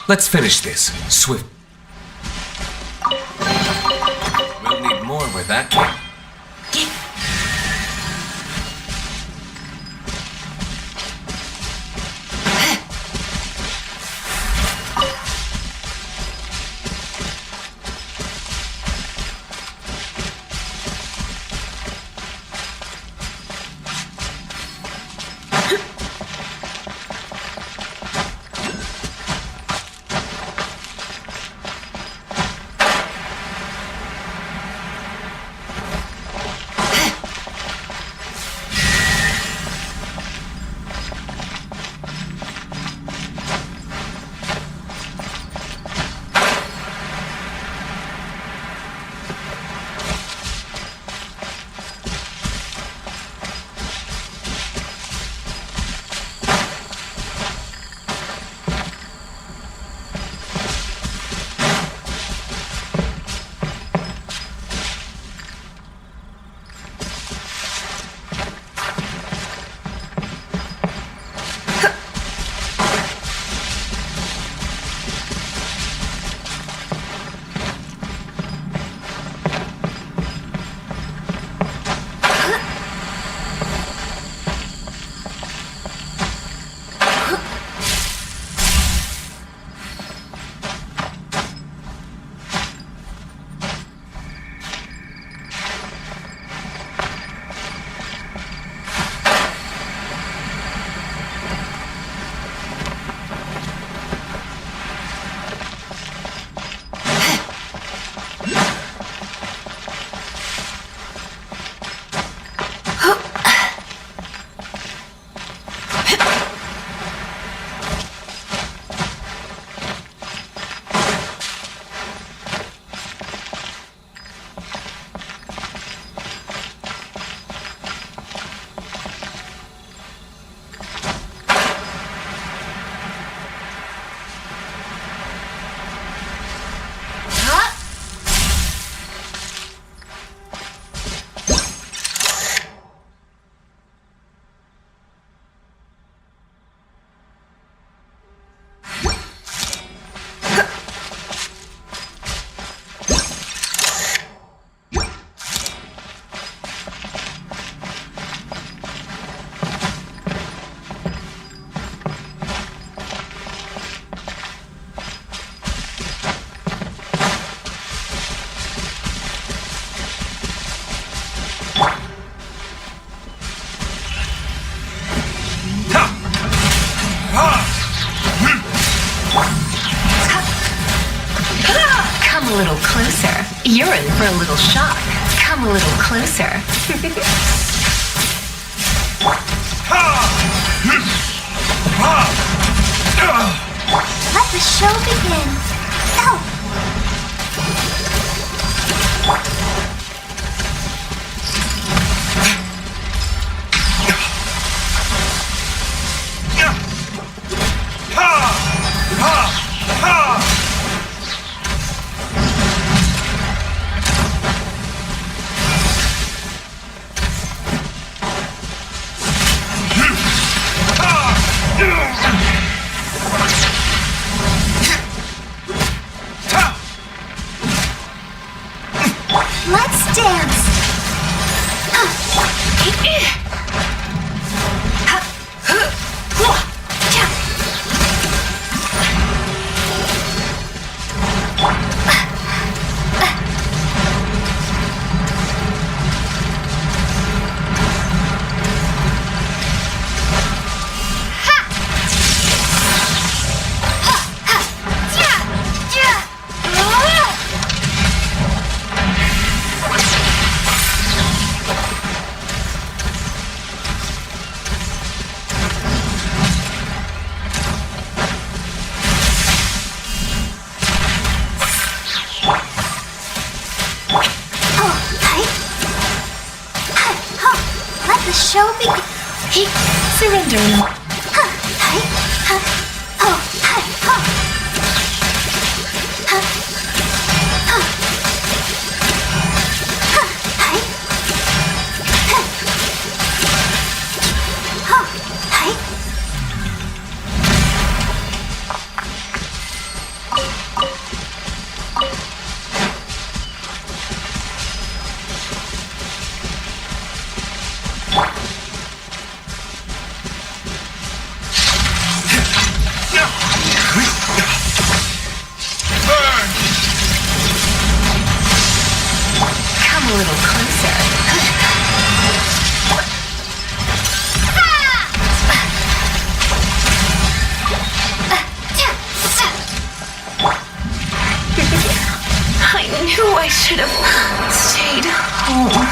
Let's finish this. Swift. We'll need more where that came. Come a little closer. You're in for a little shock. Come a little closer. Let the show begin. Oh. Let's dance. Let the show begin. Surrender. Come a little closer. I knew I should have stayed home.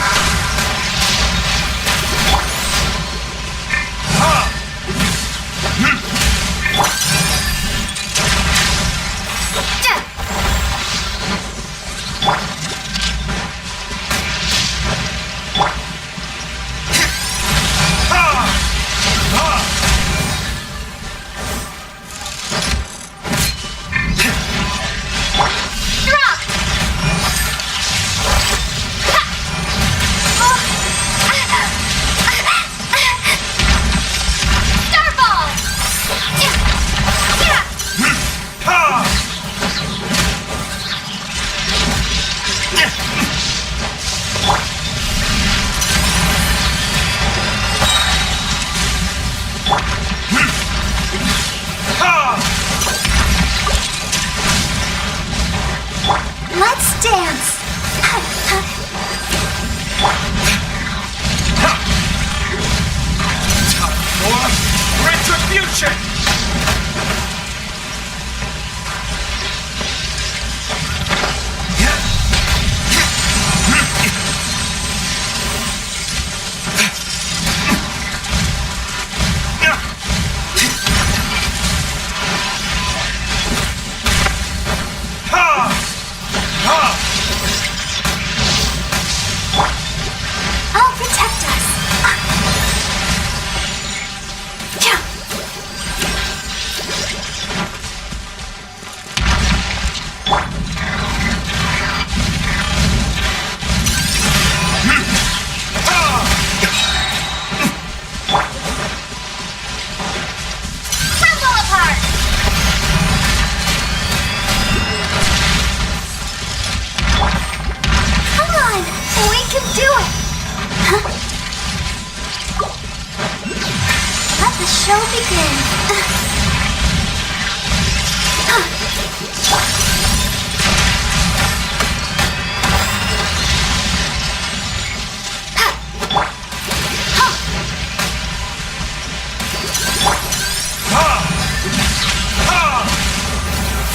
Let's dance. For retribution! I'll protect us. Crumble apart! Come on, we can do it. Let the show begin.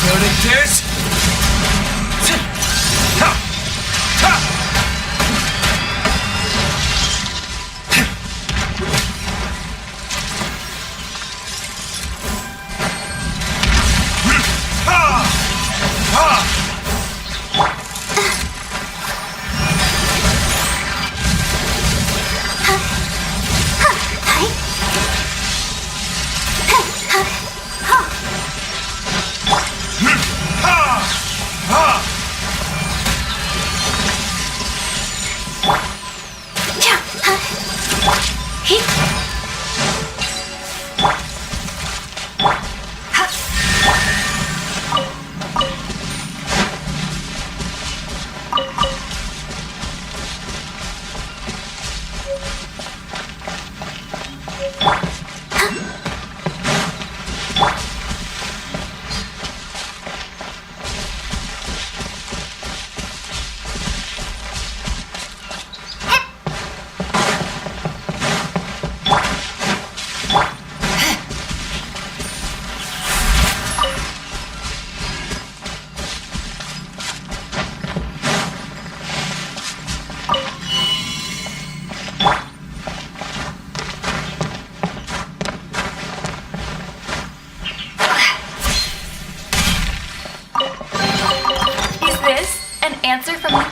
Verdict is... Is this an answer from the...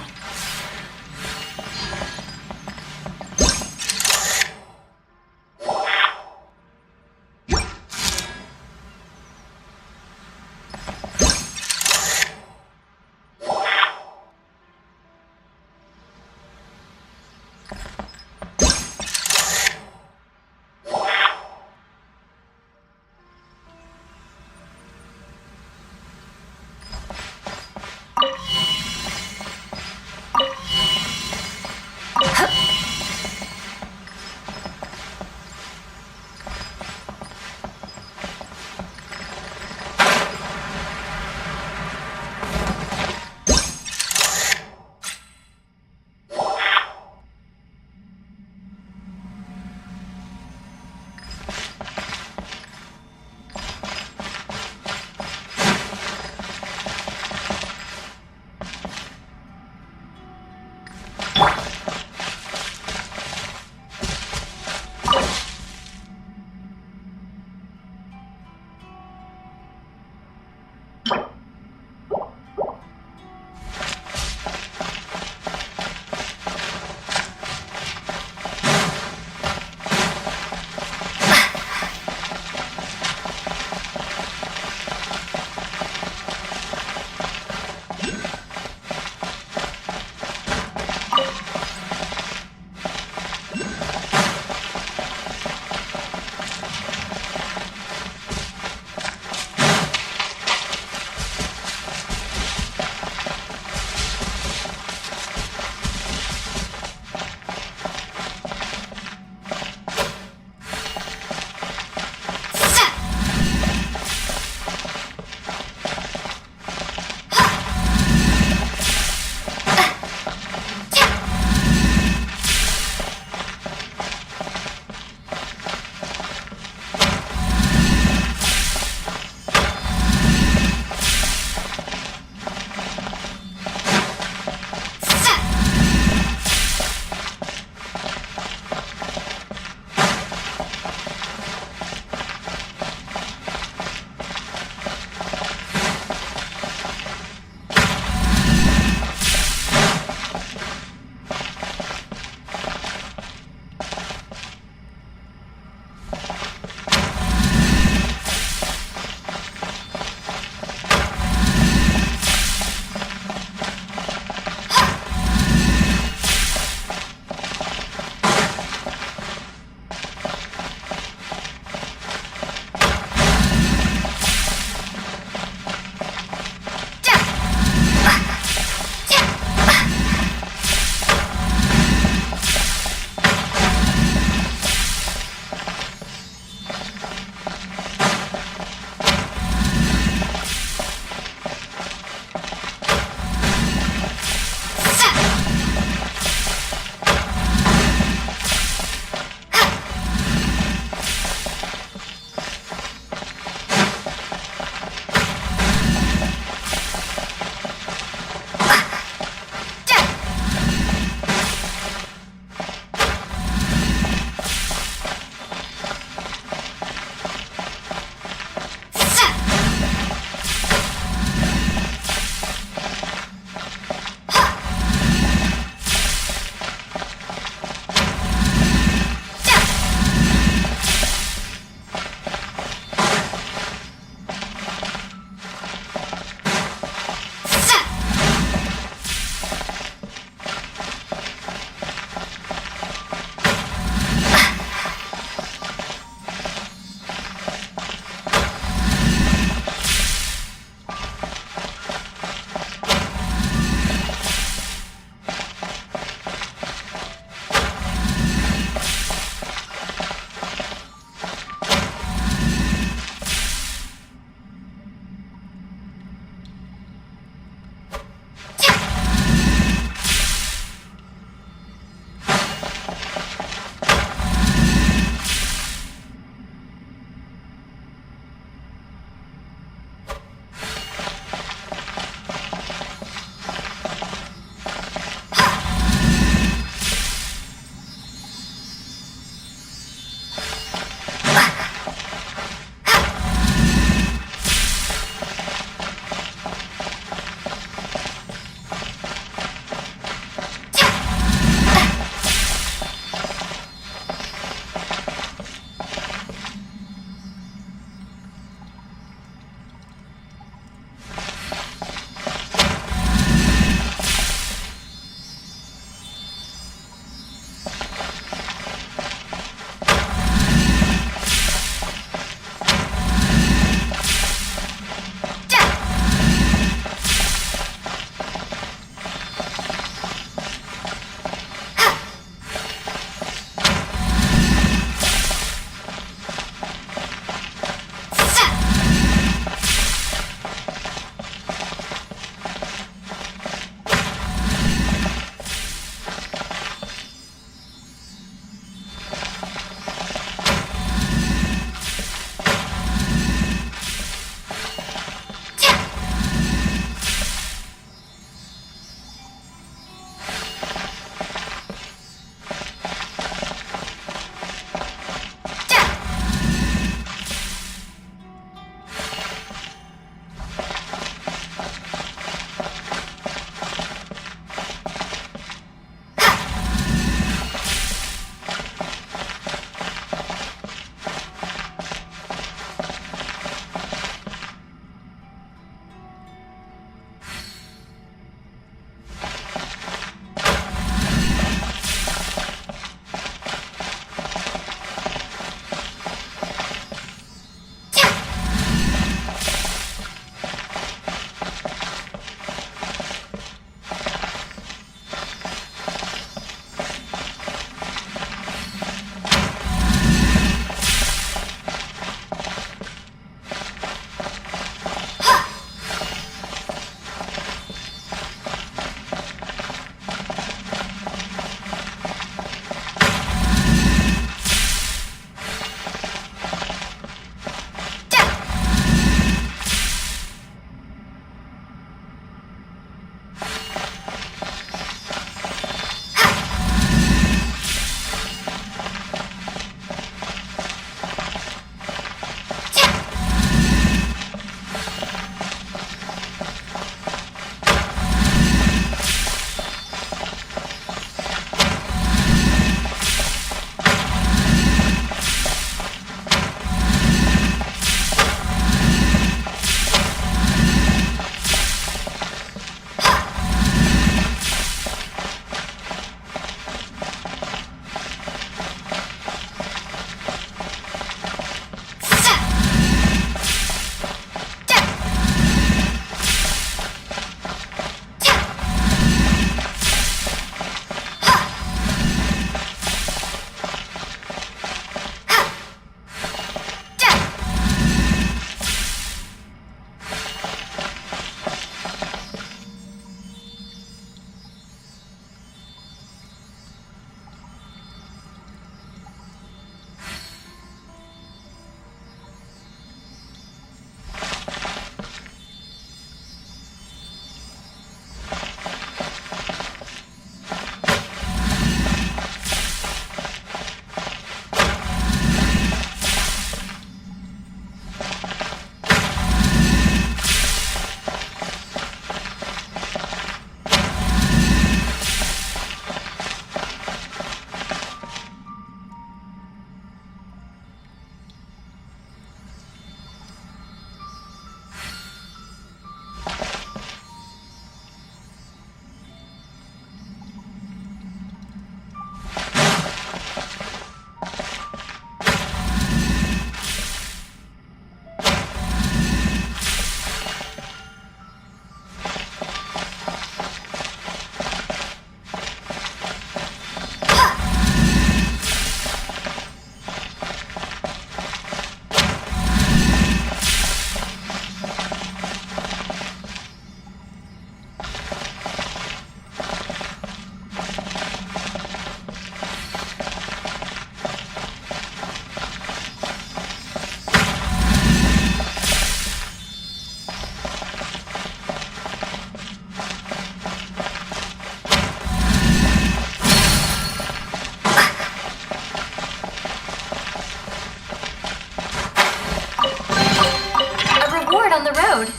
road.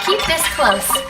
Keep this close.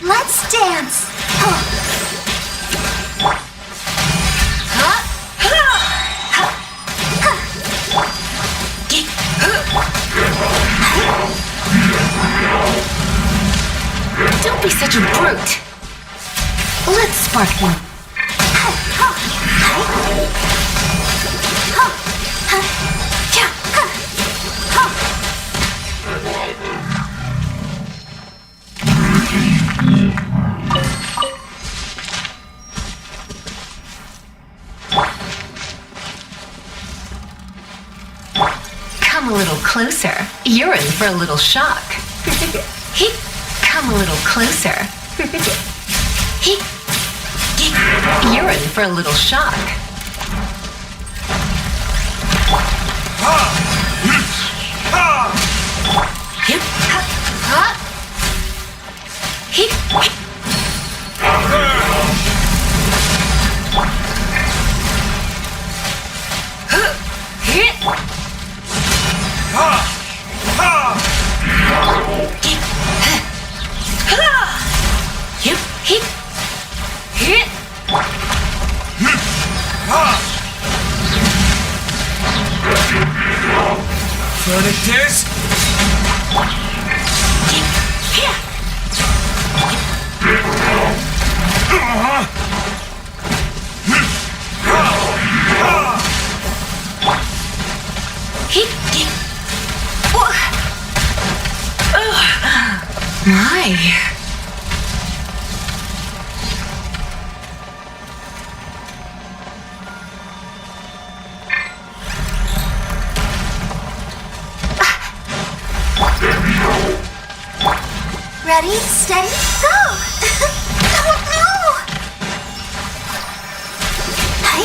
Let's dance. Don't be such a brute. Let's spark them. Come a little closer. You're in for a little shock. Come a little closer. You're in for a little shock. Verdict is... My. Ready, steady, go! Oh no! Hi.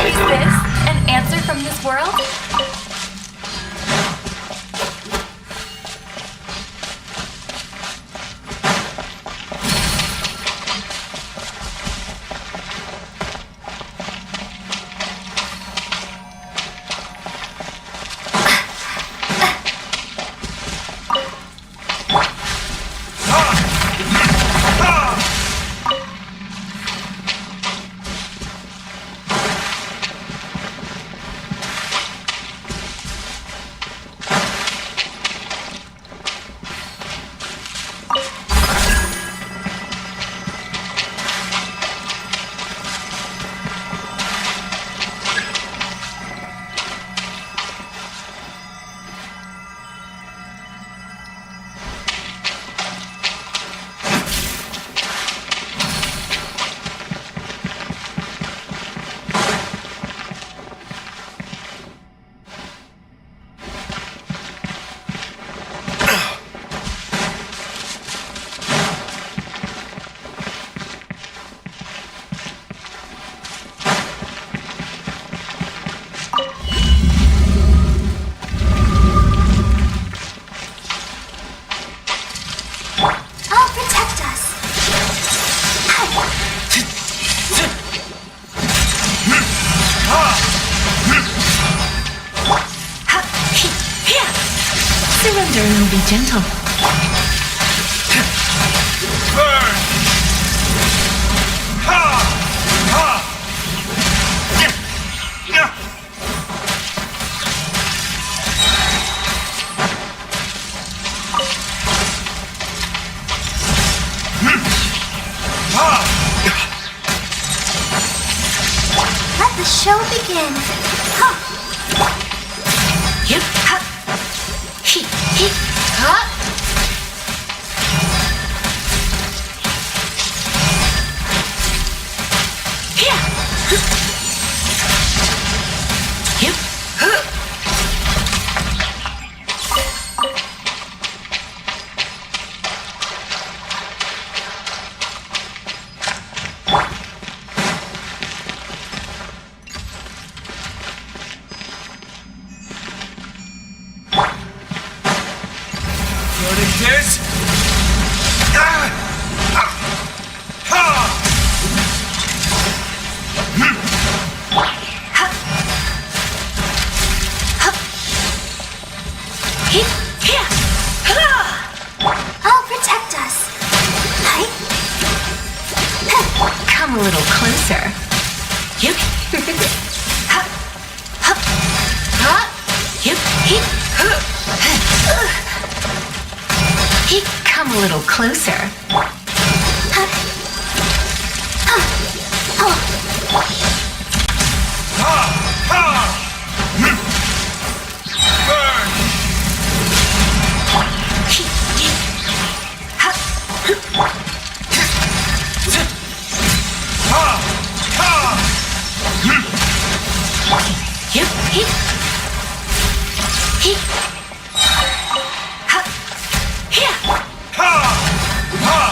Is this an answer from this world? I'll protect us. Surrender and will be gentle. Burn! Ha! Ha! Let the show begin. Huh. Yep. Ha. He. Ha. Yep. Verdict is... I'll protect us. Hi. Come a little closer. Yep. Ha. Ha. Ha. Yep. Come a little closer. Burn! Yep. Ha. Here. Ha! Ha!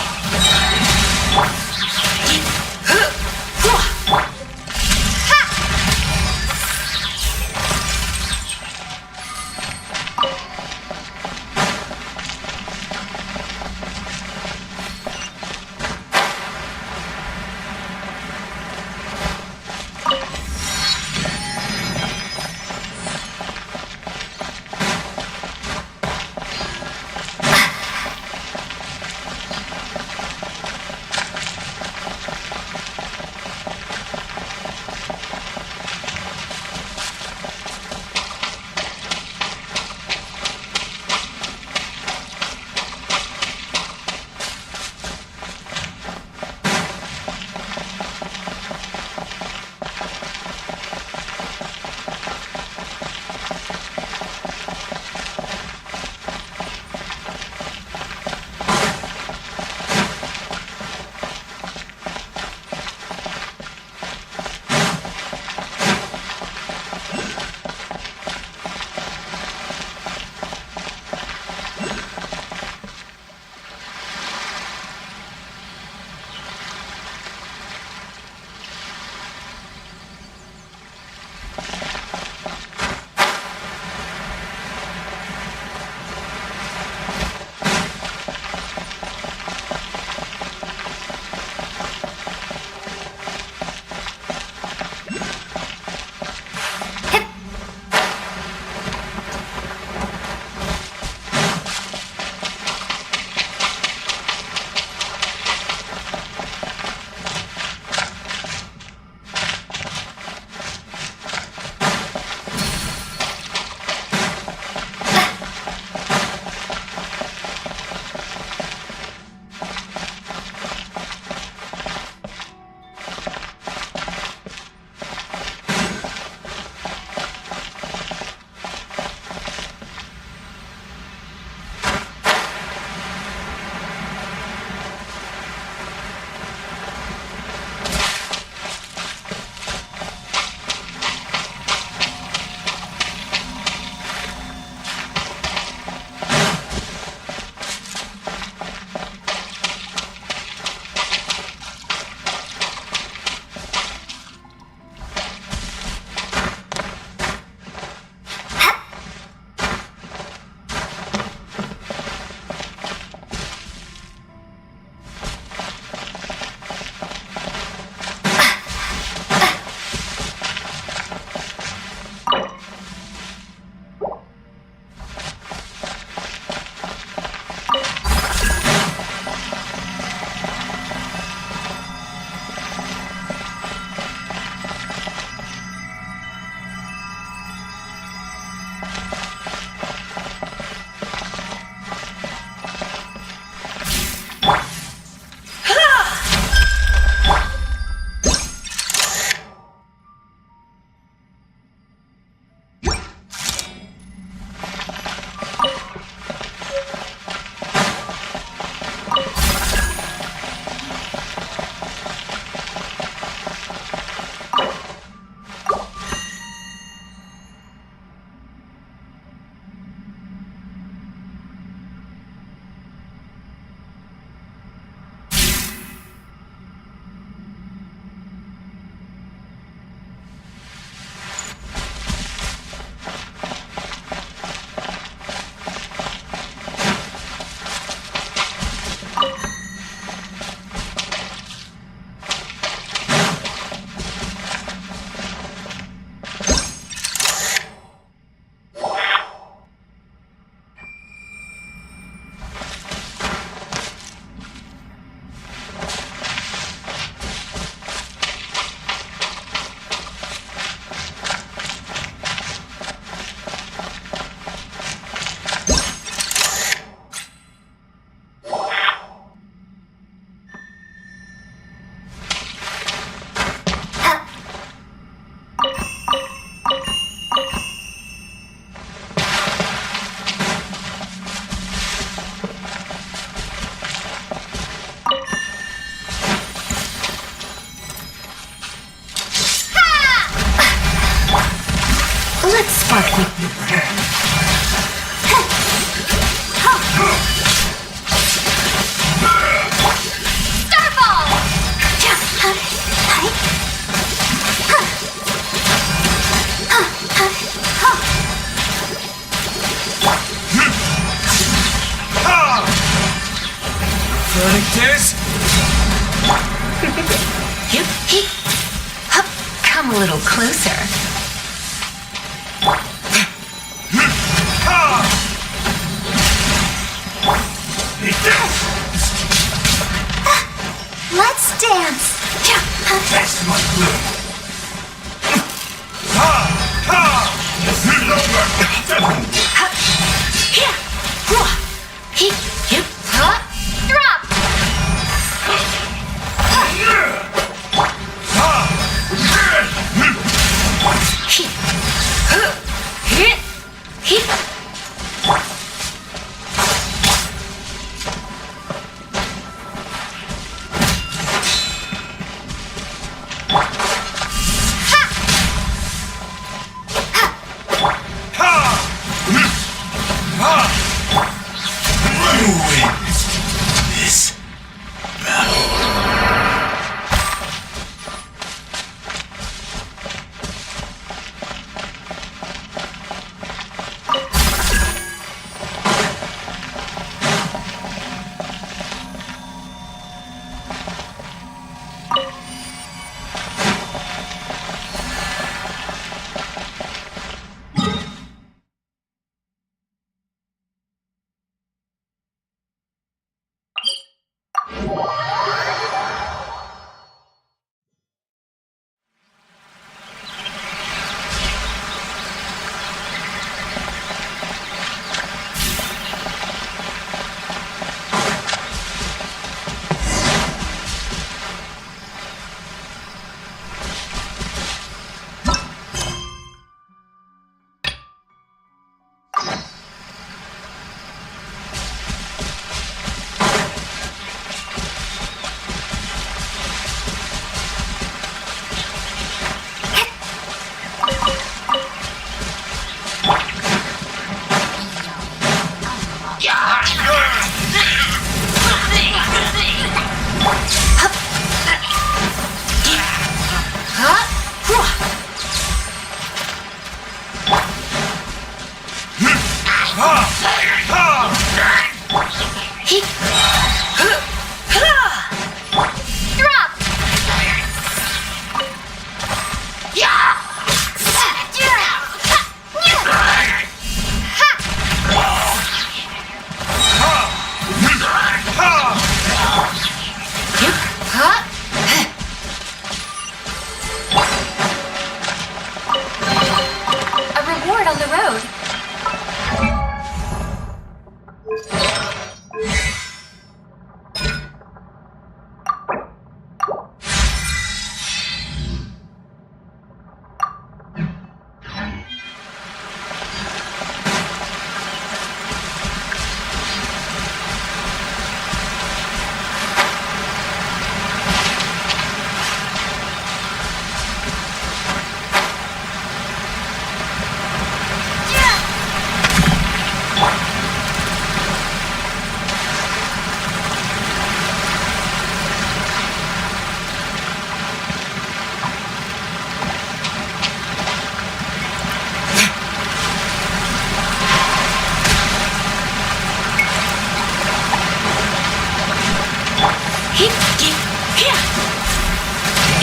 Verdict is... Come a little closer. Let's dance. That's my clue. It's Drop. this.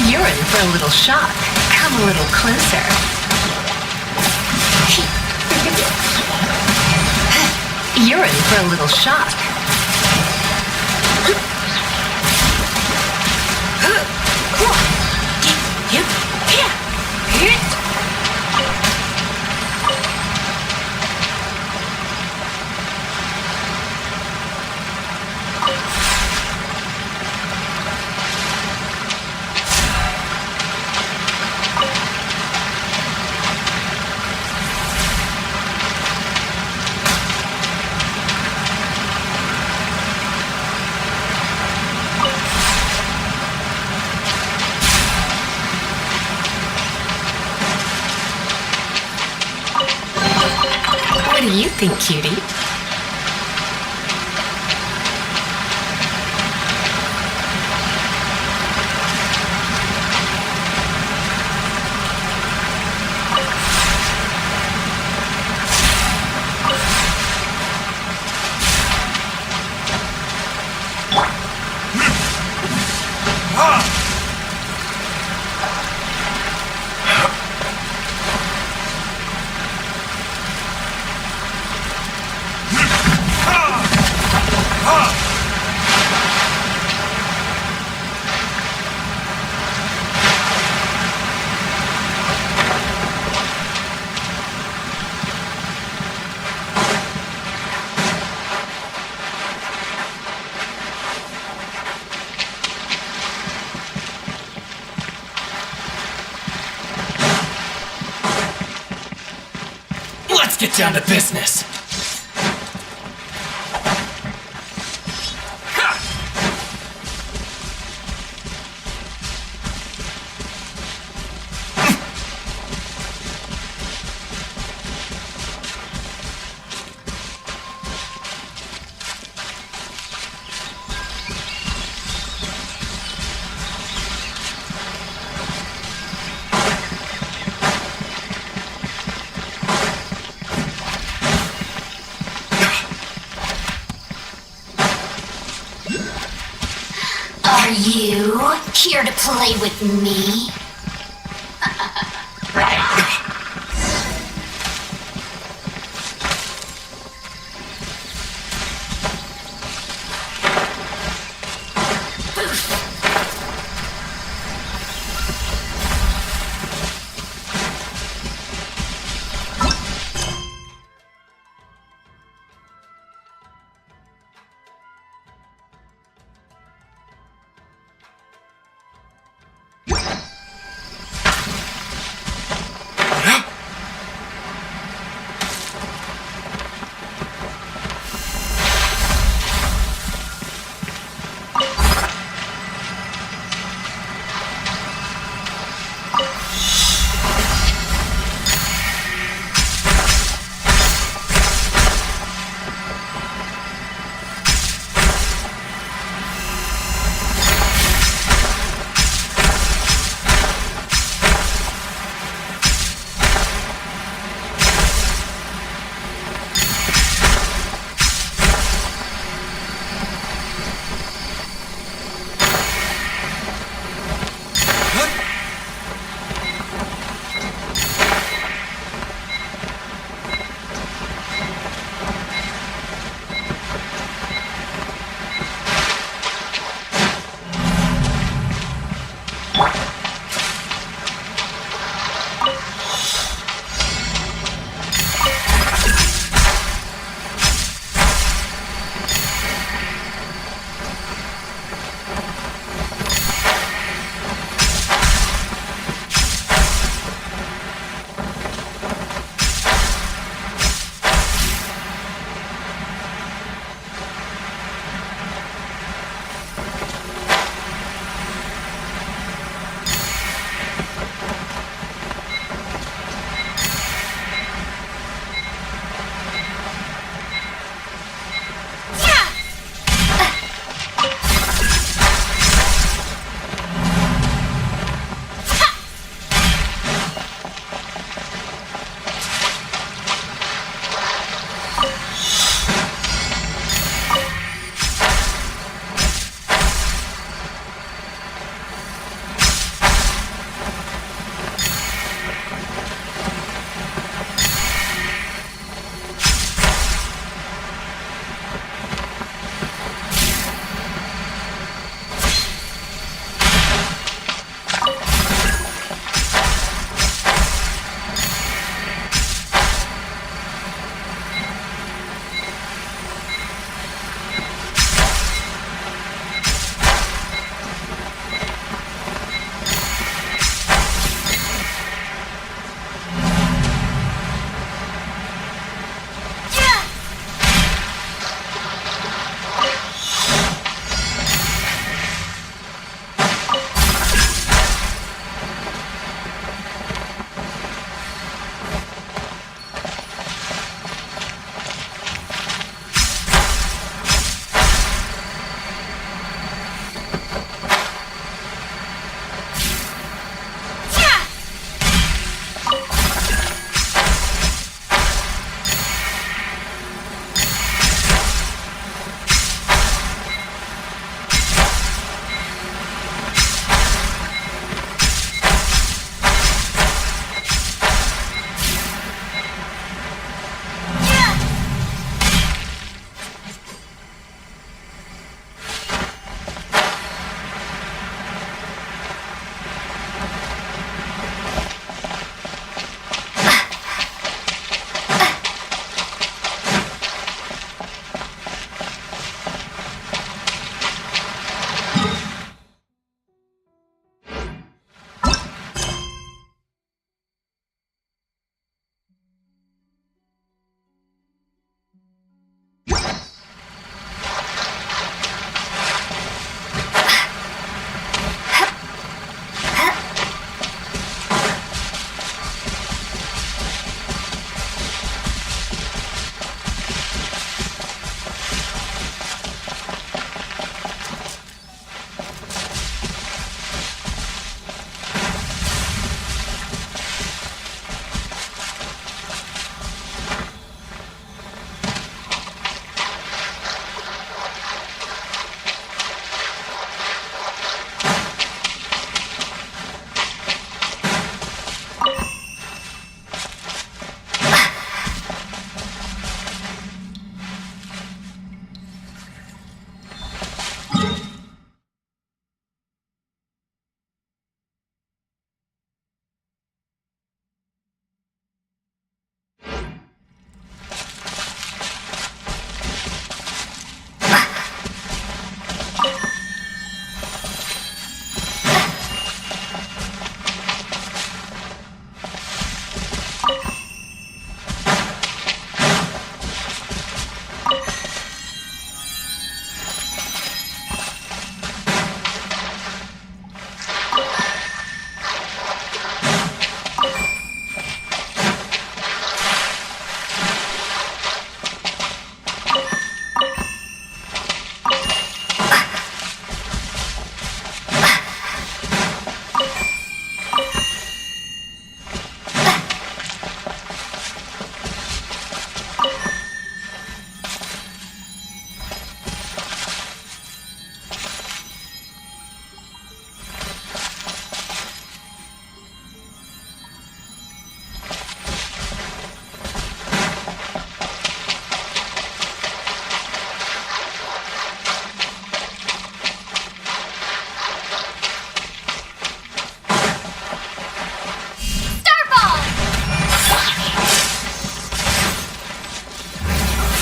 You're in for a little shock. Come a little closer. You're in for a little shock. do you think, cutie? Let's get down to business. Are you here to play with me?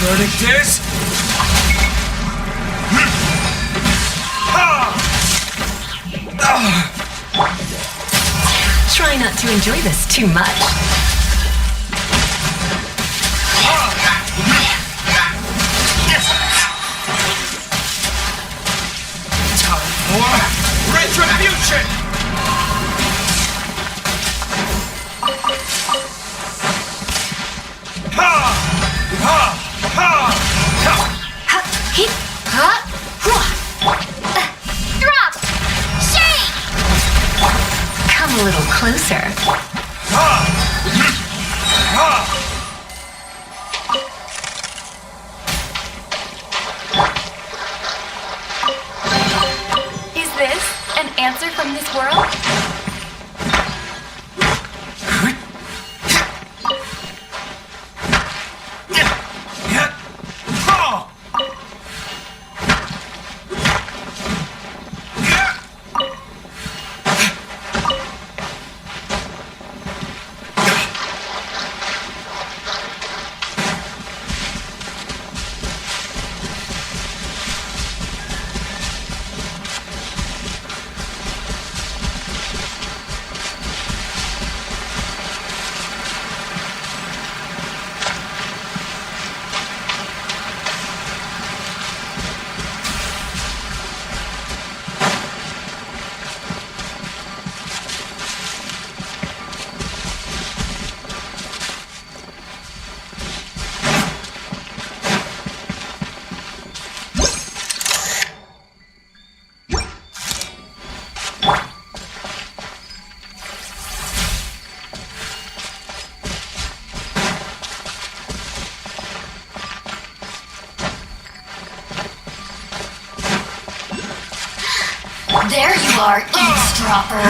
Verdict is... Try not to enjoy this too much. Time for retribution! Ha! Ha! Ha! Drop! Shake! Come a little closer. Is this an answer from this world? There you are, eavesdropper.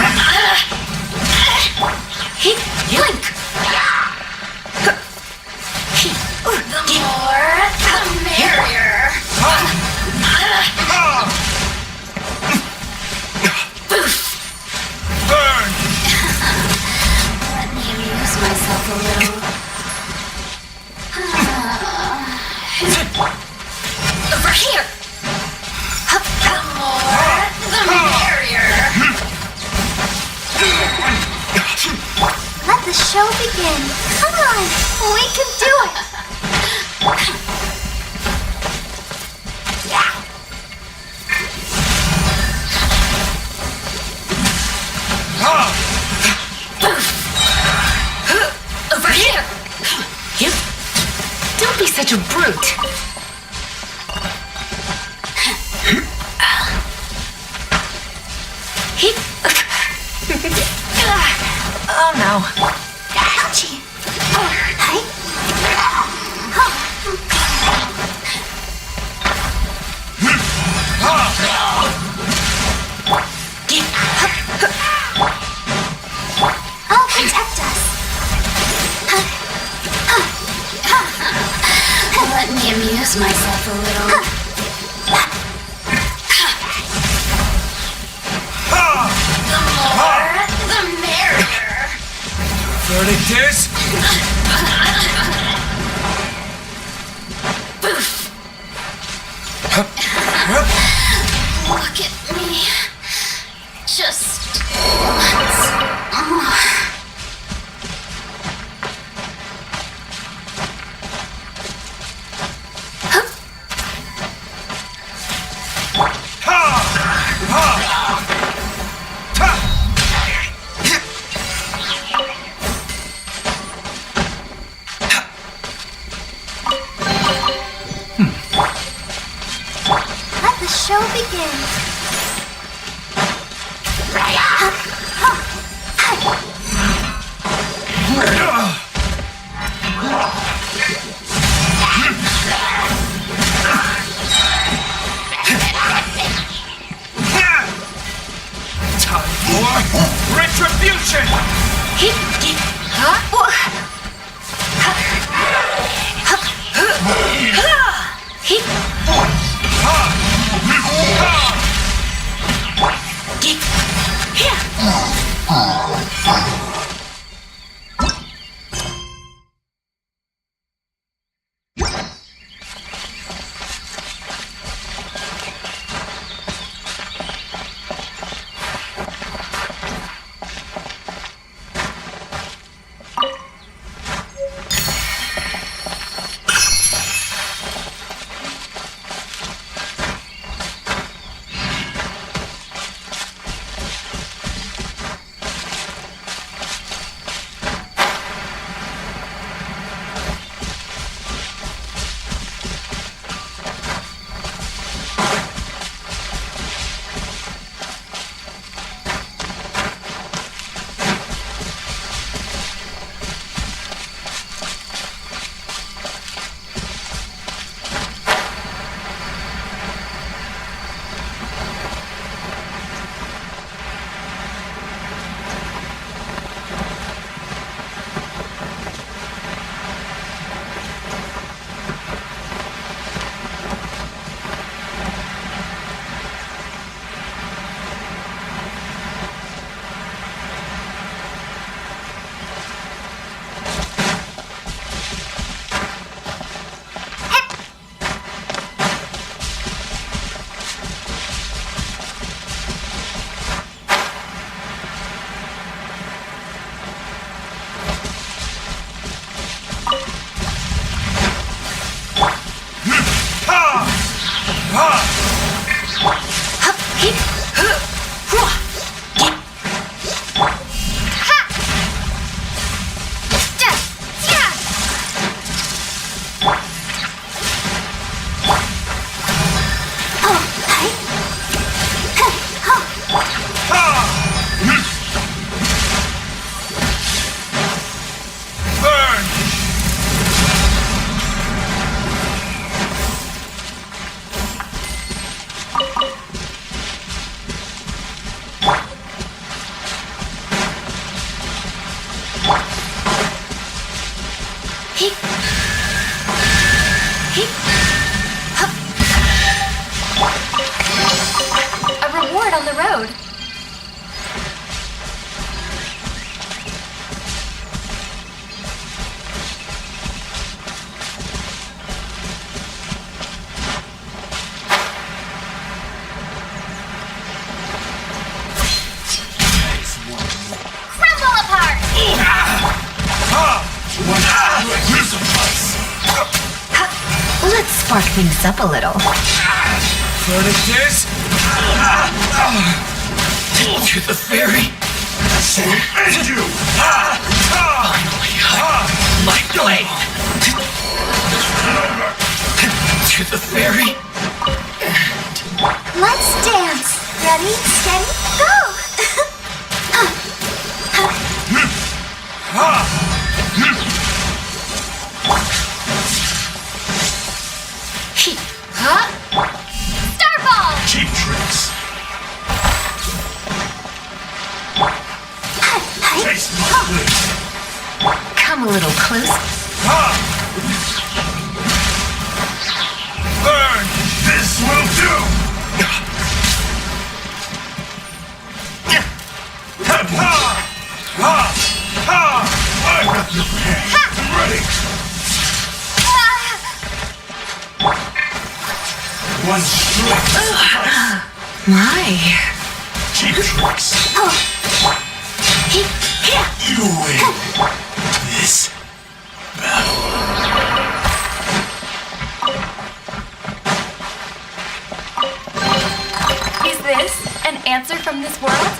Blink. The more, the merrier. Burn! Let me amuse myself a little. Over here. The more, the merrier. Let the show begin. Come on, we can do it. Over here. You? Don't be such a brute. Oh no. Ouchie. Hi. I'll protect us. Let me amuse myself a little. The more, the merrier. Verdict is... Look at me. Just once. Let the show begin. Time for retribution! Let's spark things up a little. Furnaces. To the fairy. And you. Finally, my blade. To the fairy. Let's dance. Ready, steady, go! Starball! Cheap tricks. Taste my bliss. Come a little closer. Burn! This will do! I got your hand. Ready. One strike. My. Cheap tricks. You win this battle. Is this an answer from this world?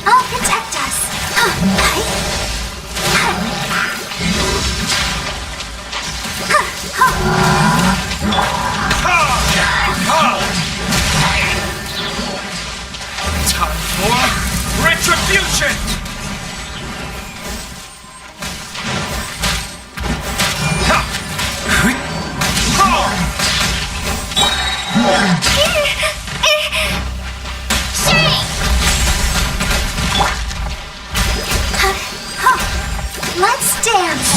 I'll protect us. Time for retribution! Let's dance.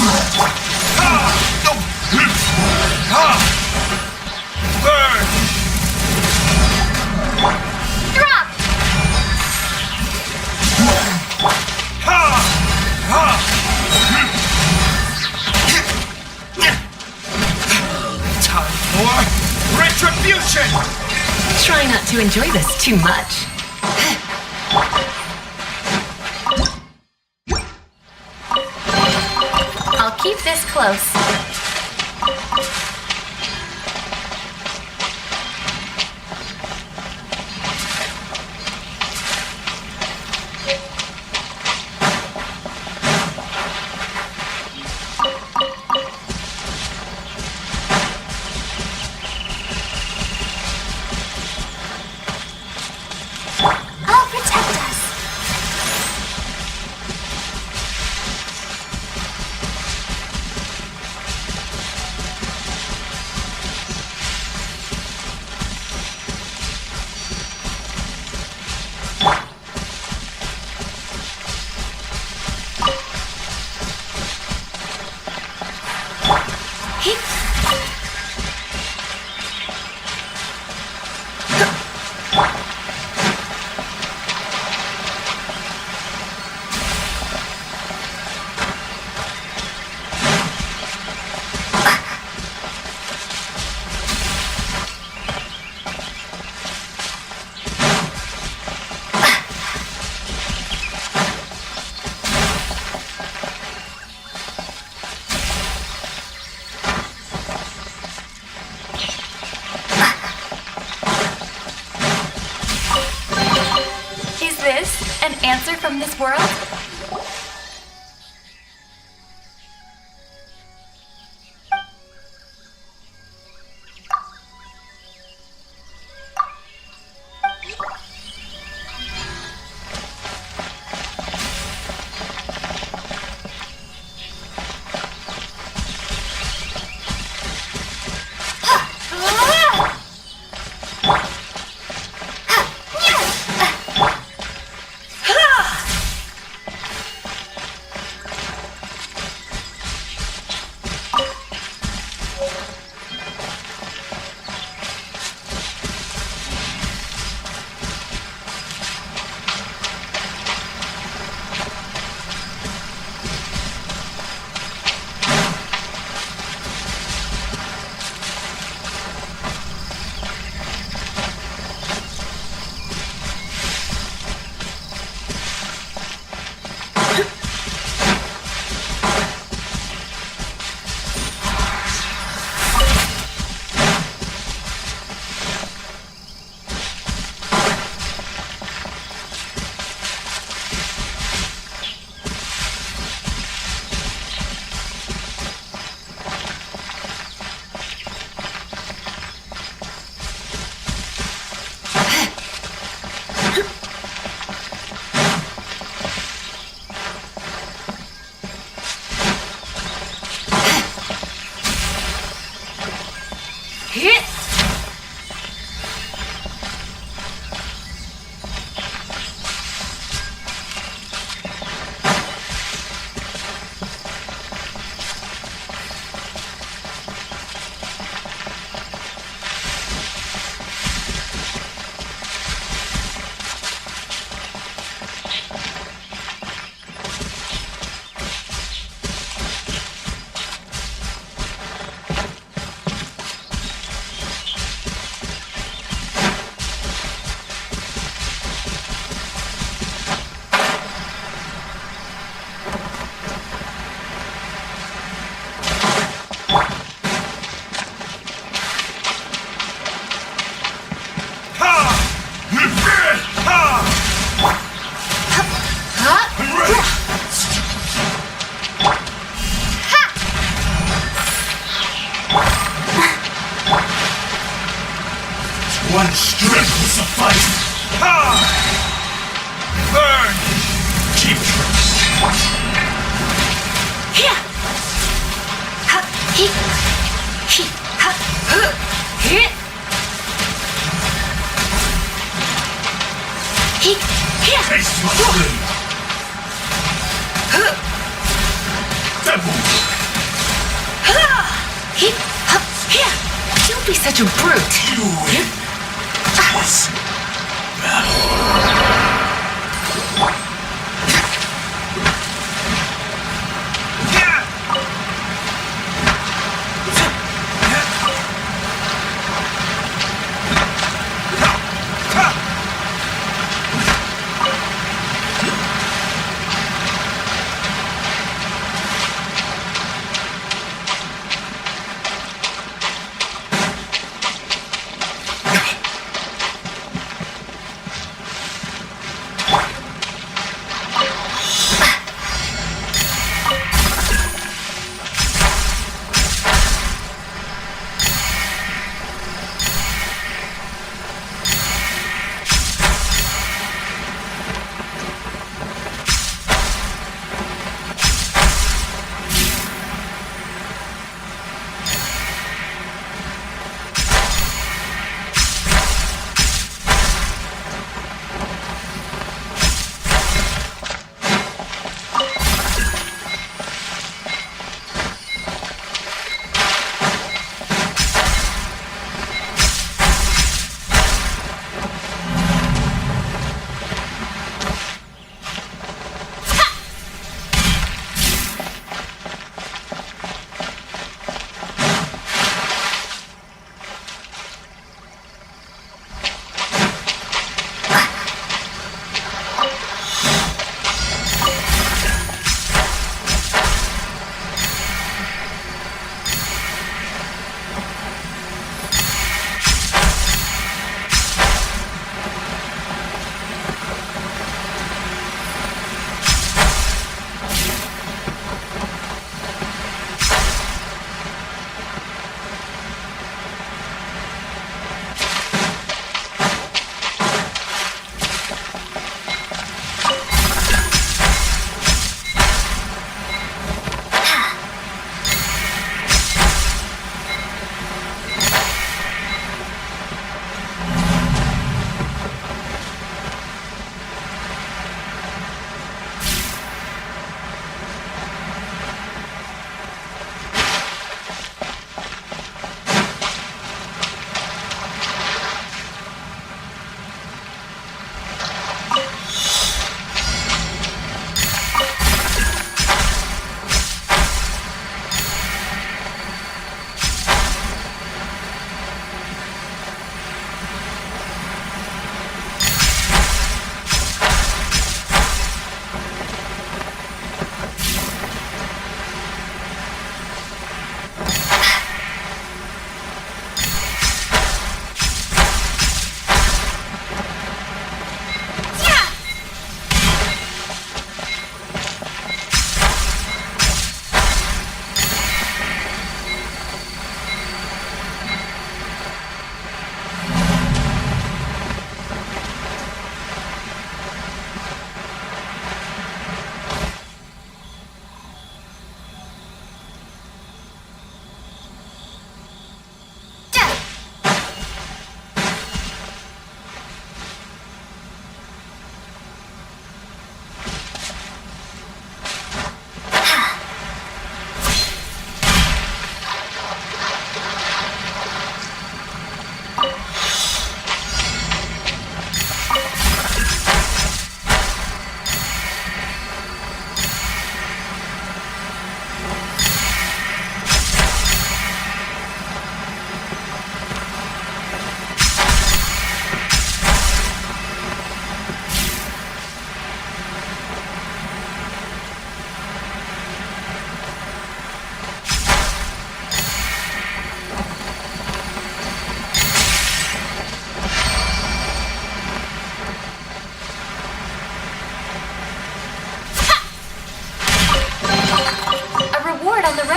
Burn! Drop! Time for retribution! Try not to enjoy this too much. I'll keep this close. Is this an answer from this world? One strength will suffice. Ha! Burn! Cheap tricks. Here! Ha! He! He! Ha! Here! He! Here! Taste my blade. Double. He! Ha! Here! Don't be such a brute. You win. This battle.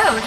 road.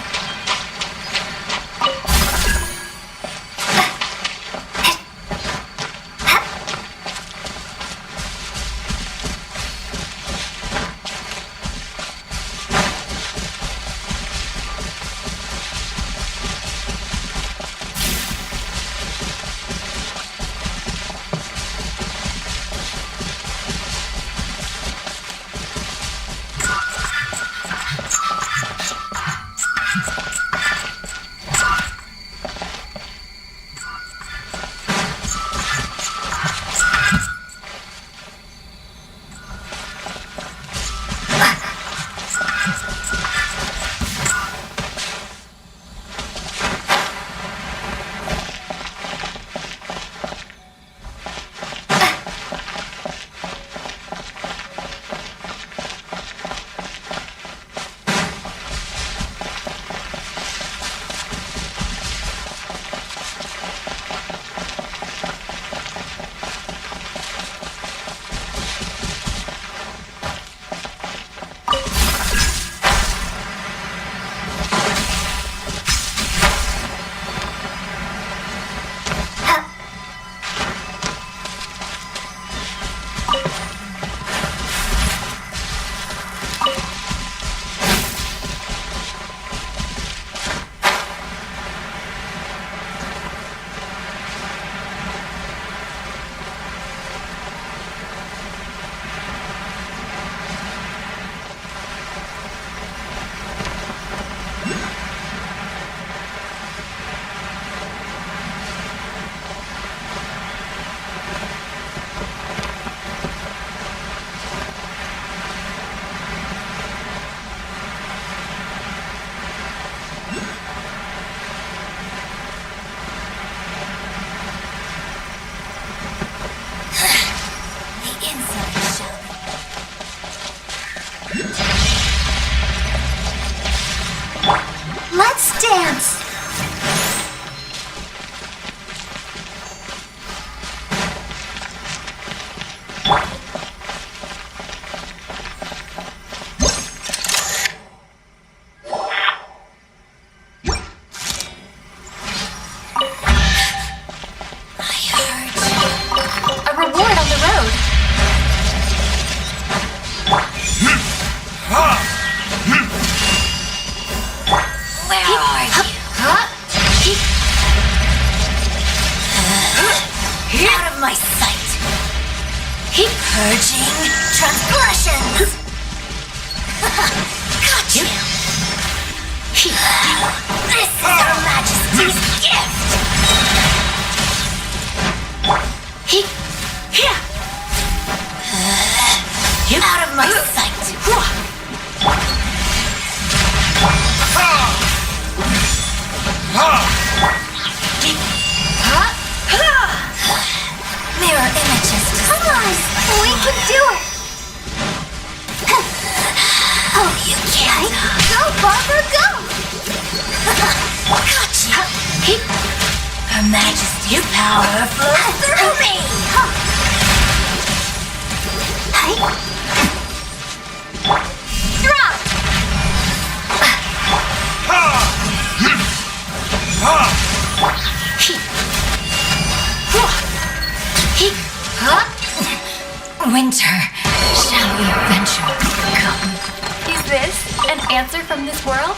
Let's dance! A reward on the road. Where are you? Out of my sight. Purging transgressions. Got you. This is Her Majesty's gift. Out of my sight. Mirror images. Come on! We can do it! Oh, you can't. Go, Barbara, go! Gotcha. Her Majesty's power flows through me. Drop! Winter, shall we venture come? Is this an answer from this world?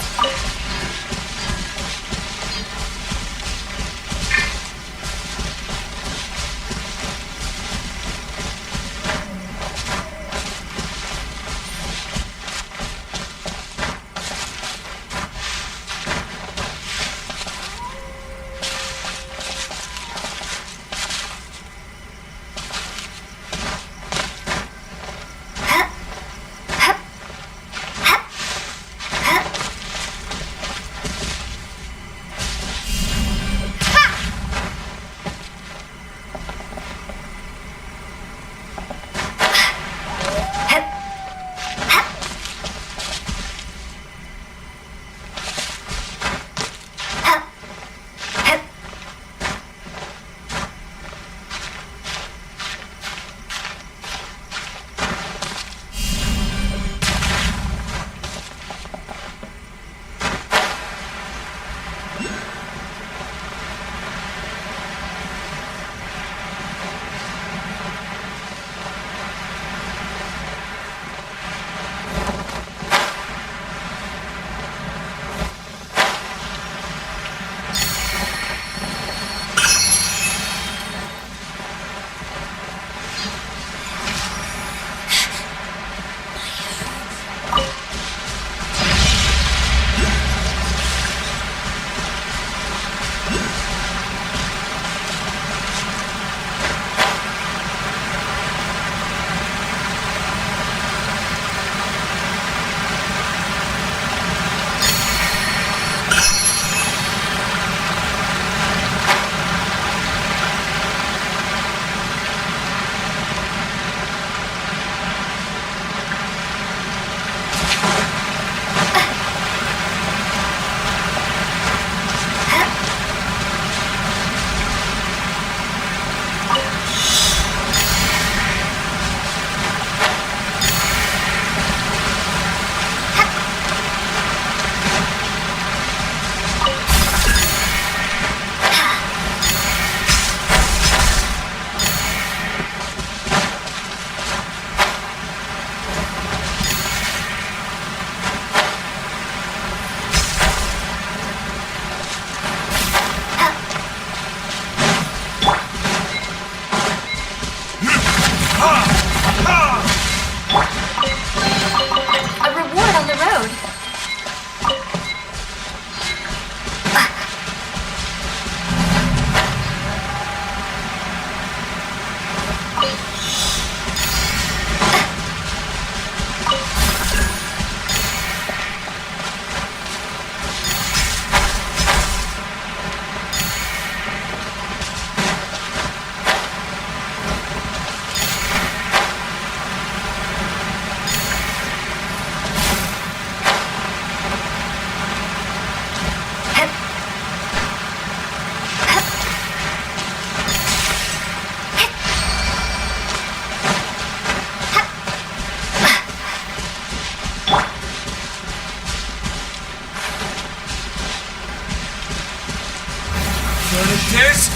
is...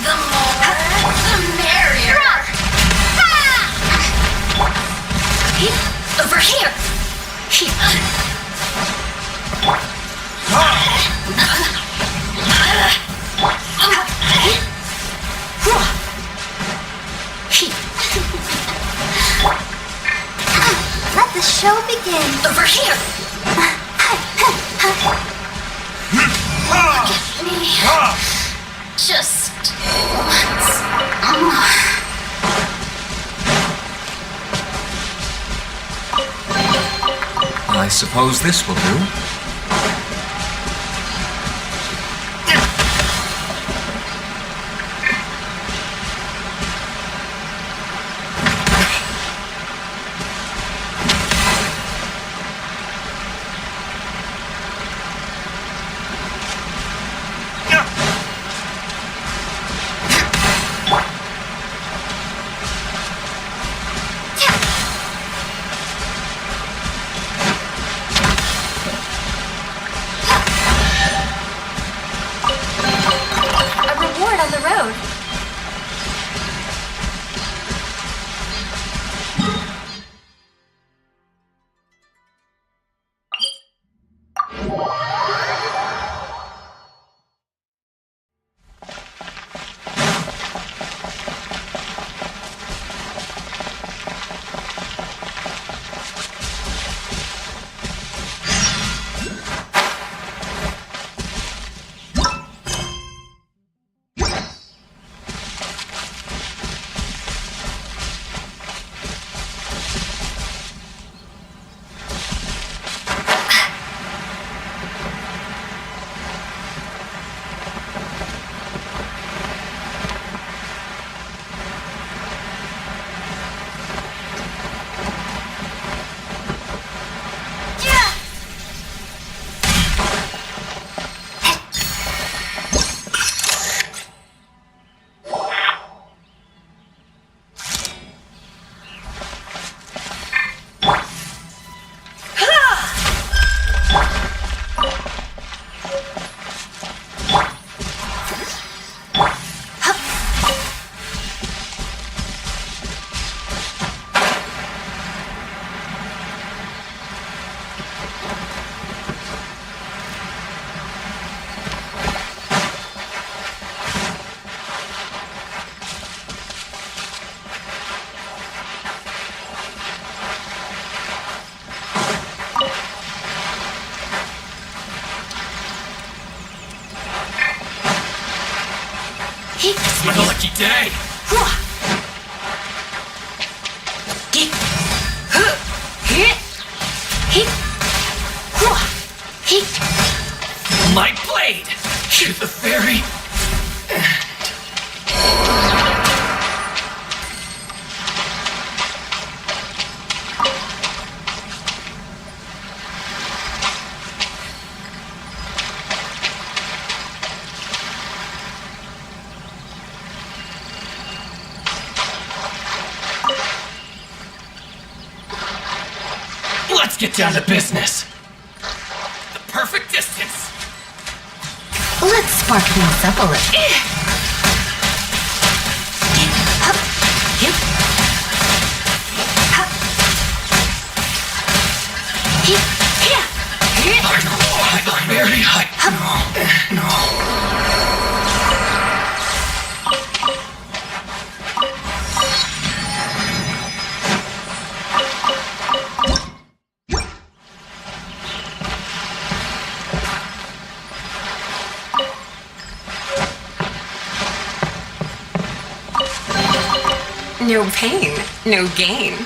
The more, the merrier. Over here. Let the show begin. Over here. Just once. I suppose this will do. A reward on the road. It's my lucky day. My blade! You're the very... Let's get down to business. The perfect distance. Let's spark things up a little. I'm very high. No. No pain, no gain.